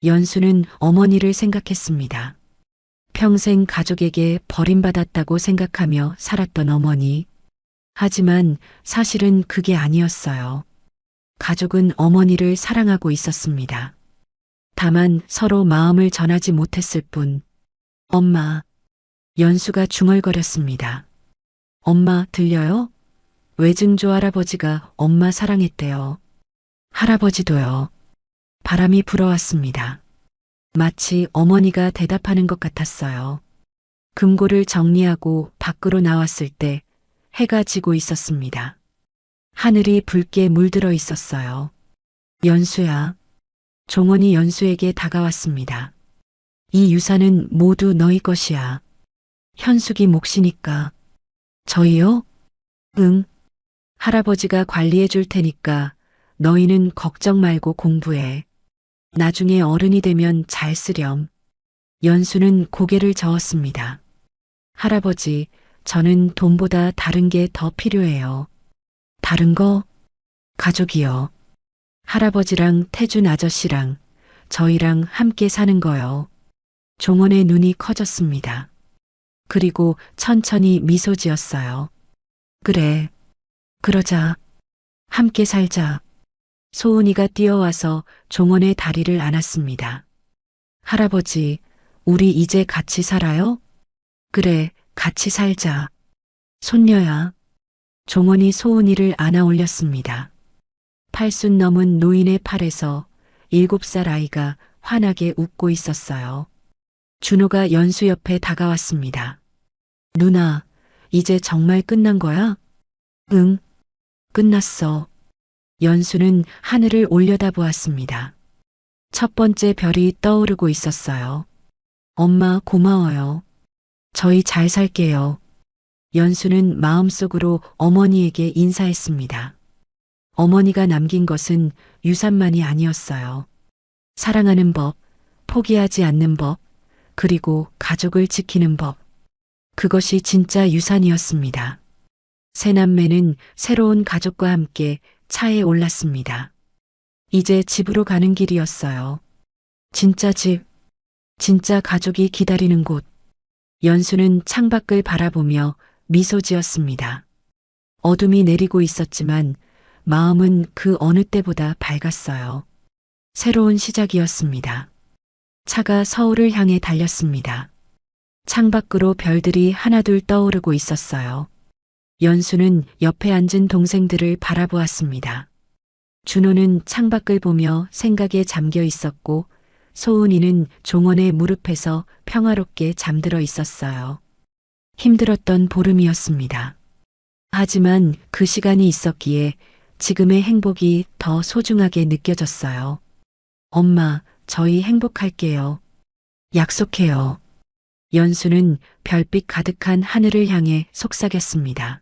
S1: 연수는 어머니를 생각했습니다. 평생 가족에게 버림받았다고 생각하며 살았던 어머니. 하지만 사실은 그게 아니었어요. 가족은 어머니를 사랑하고 있었습니다. 다만 서로 마음을 전하지 못했을 뿐. 엄마. 연수가 중얼거렸습니다. 엄마 들려요? 외증조 할아버지가 엄마 사랑했대요. 할아버지도요. 바람이 불어왔습니다. 마치 어머니가 대답하는 것 같았어요. 금고를 정리하고 밖으로 나왔을 때 해가 지고 있었습니다. 하늘이 붉게 물들어 있었어요. 연수야. 종원이 연수에게 다가왔습니다. 이 유산은 모두 너희 것이야. 현숙이 몫이니까. 저희요? 응. 할아버지가 관리해 줄 테니까 너희는 걱정 말고 공부해. 나중에 어른이 되면 잘 쓰렴. 연수는 고개를 저었습니다. 할아버지, 저는 돈보다 다른 게 더 필요해요. 다른 거? 가족이요. 할아버지랑 태준 아저씨랑 저희랑 함께 사는 거요. 종원의 눈이 커졌습니다. 그리고 천천히 미소 지었어요. 그래. 그러자. 함께 살자. 소은이가 뛰어와서 종원의 다리를 안았습니다. 할아버지, 우리 이제 같이 살아요? 그래, 같이 살자. 손녀야. 종원이 소은이를 안아 올렸습니다. 팔순 넘은 노인의 팔에서 7살 아이가 환하게 웃고 있었어요. 준호가 연수 옆에 다가왔습니다. 누나, 이제 정말 끝난 거야? 응, 끝났어. 연수는 하늘을 올려다보았습니다. 첫 번째 별이 떠오르고 있었어요. 엄마 고마워요. 저희 잘 살게요. 연수는 마음속으로 어머니에게 인사했습니다. 어머니가 남긴 것은 유산만이 아니었어요. 사랑하는 법, 포기하지 않는 법, 그리고 가족을 지키는 법. 그것이 진짜 유산이었습니다. 세 남매는 새로운 가족과 함께 차에 올랐습니다. 이제 집으로 가는 길이었어요. 진짜 집, 진짜 가족이 기다리는 곳. 연수는 창밖을 바라보며 미소 지었습니다. 어둠이 내리고 있었지만 마음은 그 어느 때보다 밝았어요. 새로운 시작이었습니다. 차가 서울을 향해 달렸습니다. 창밖으로 별들이 하나둘 떠오르고 있었어요. 연수는 옆에 앉은 동생들을 바라보았습니다. 준호는 창밖을 보며 생각에 잠겨 있었고 소은이는 종원의 무릎에서 평화롭게 잠들어 있었어요. 힘들었던 보름이었습니다. 하지만 그 시간이 있었기에 지금의 행복이 더 소중하게 느껴졌어요. 엄마, 저희 행복할게요. 약속해요. 연수는 별빛 가득한 하늘을 향해 속삭였습니다.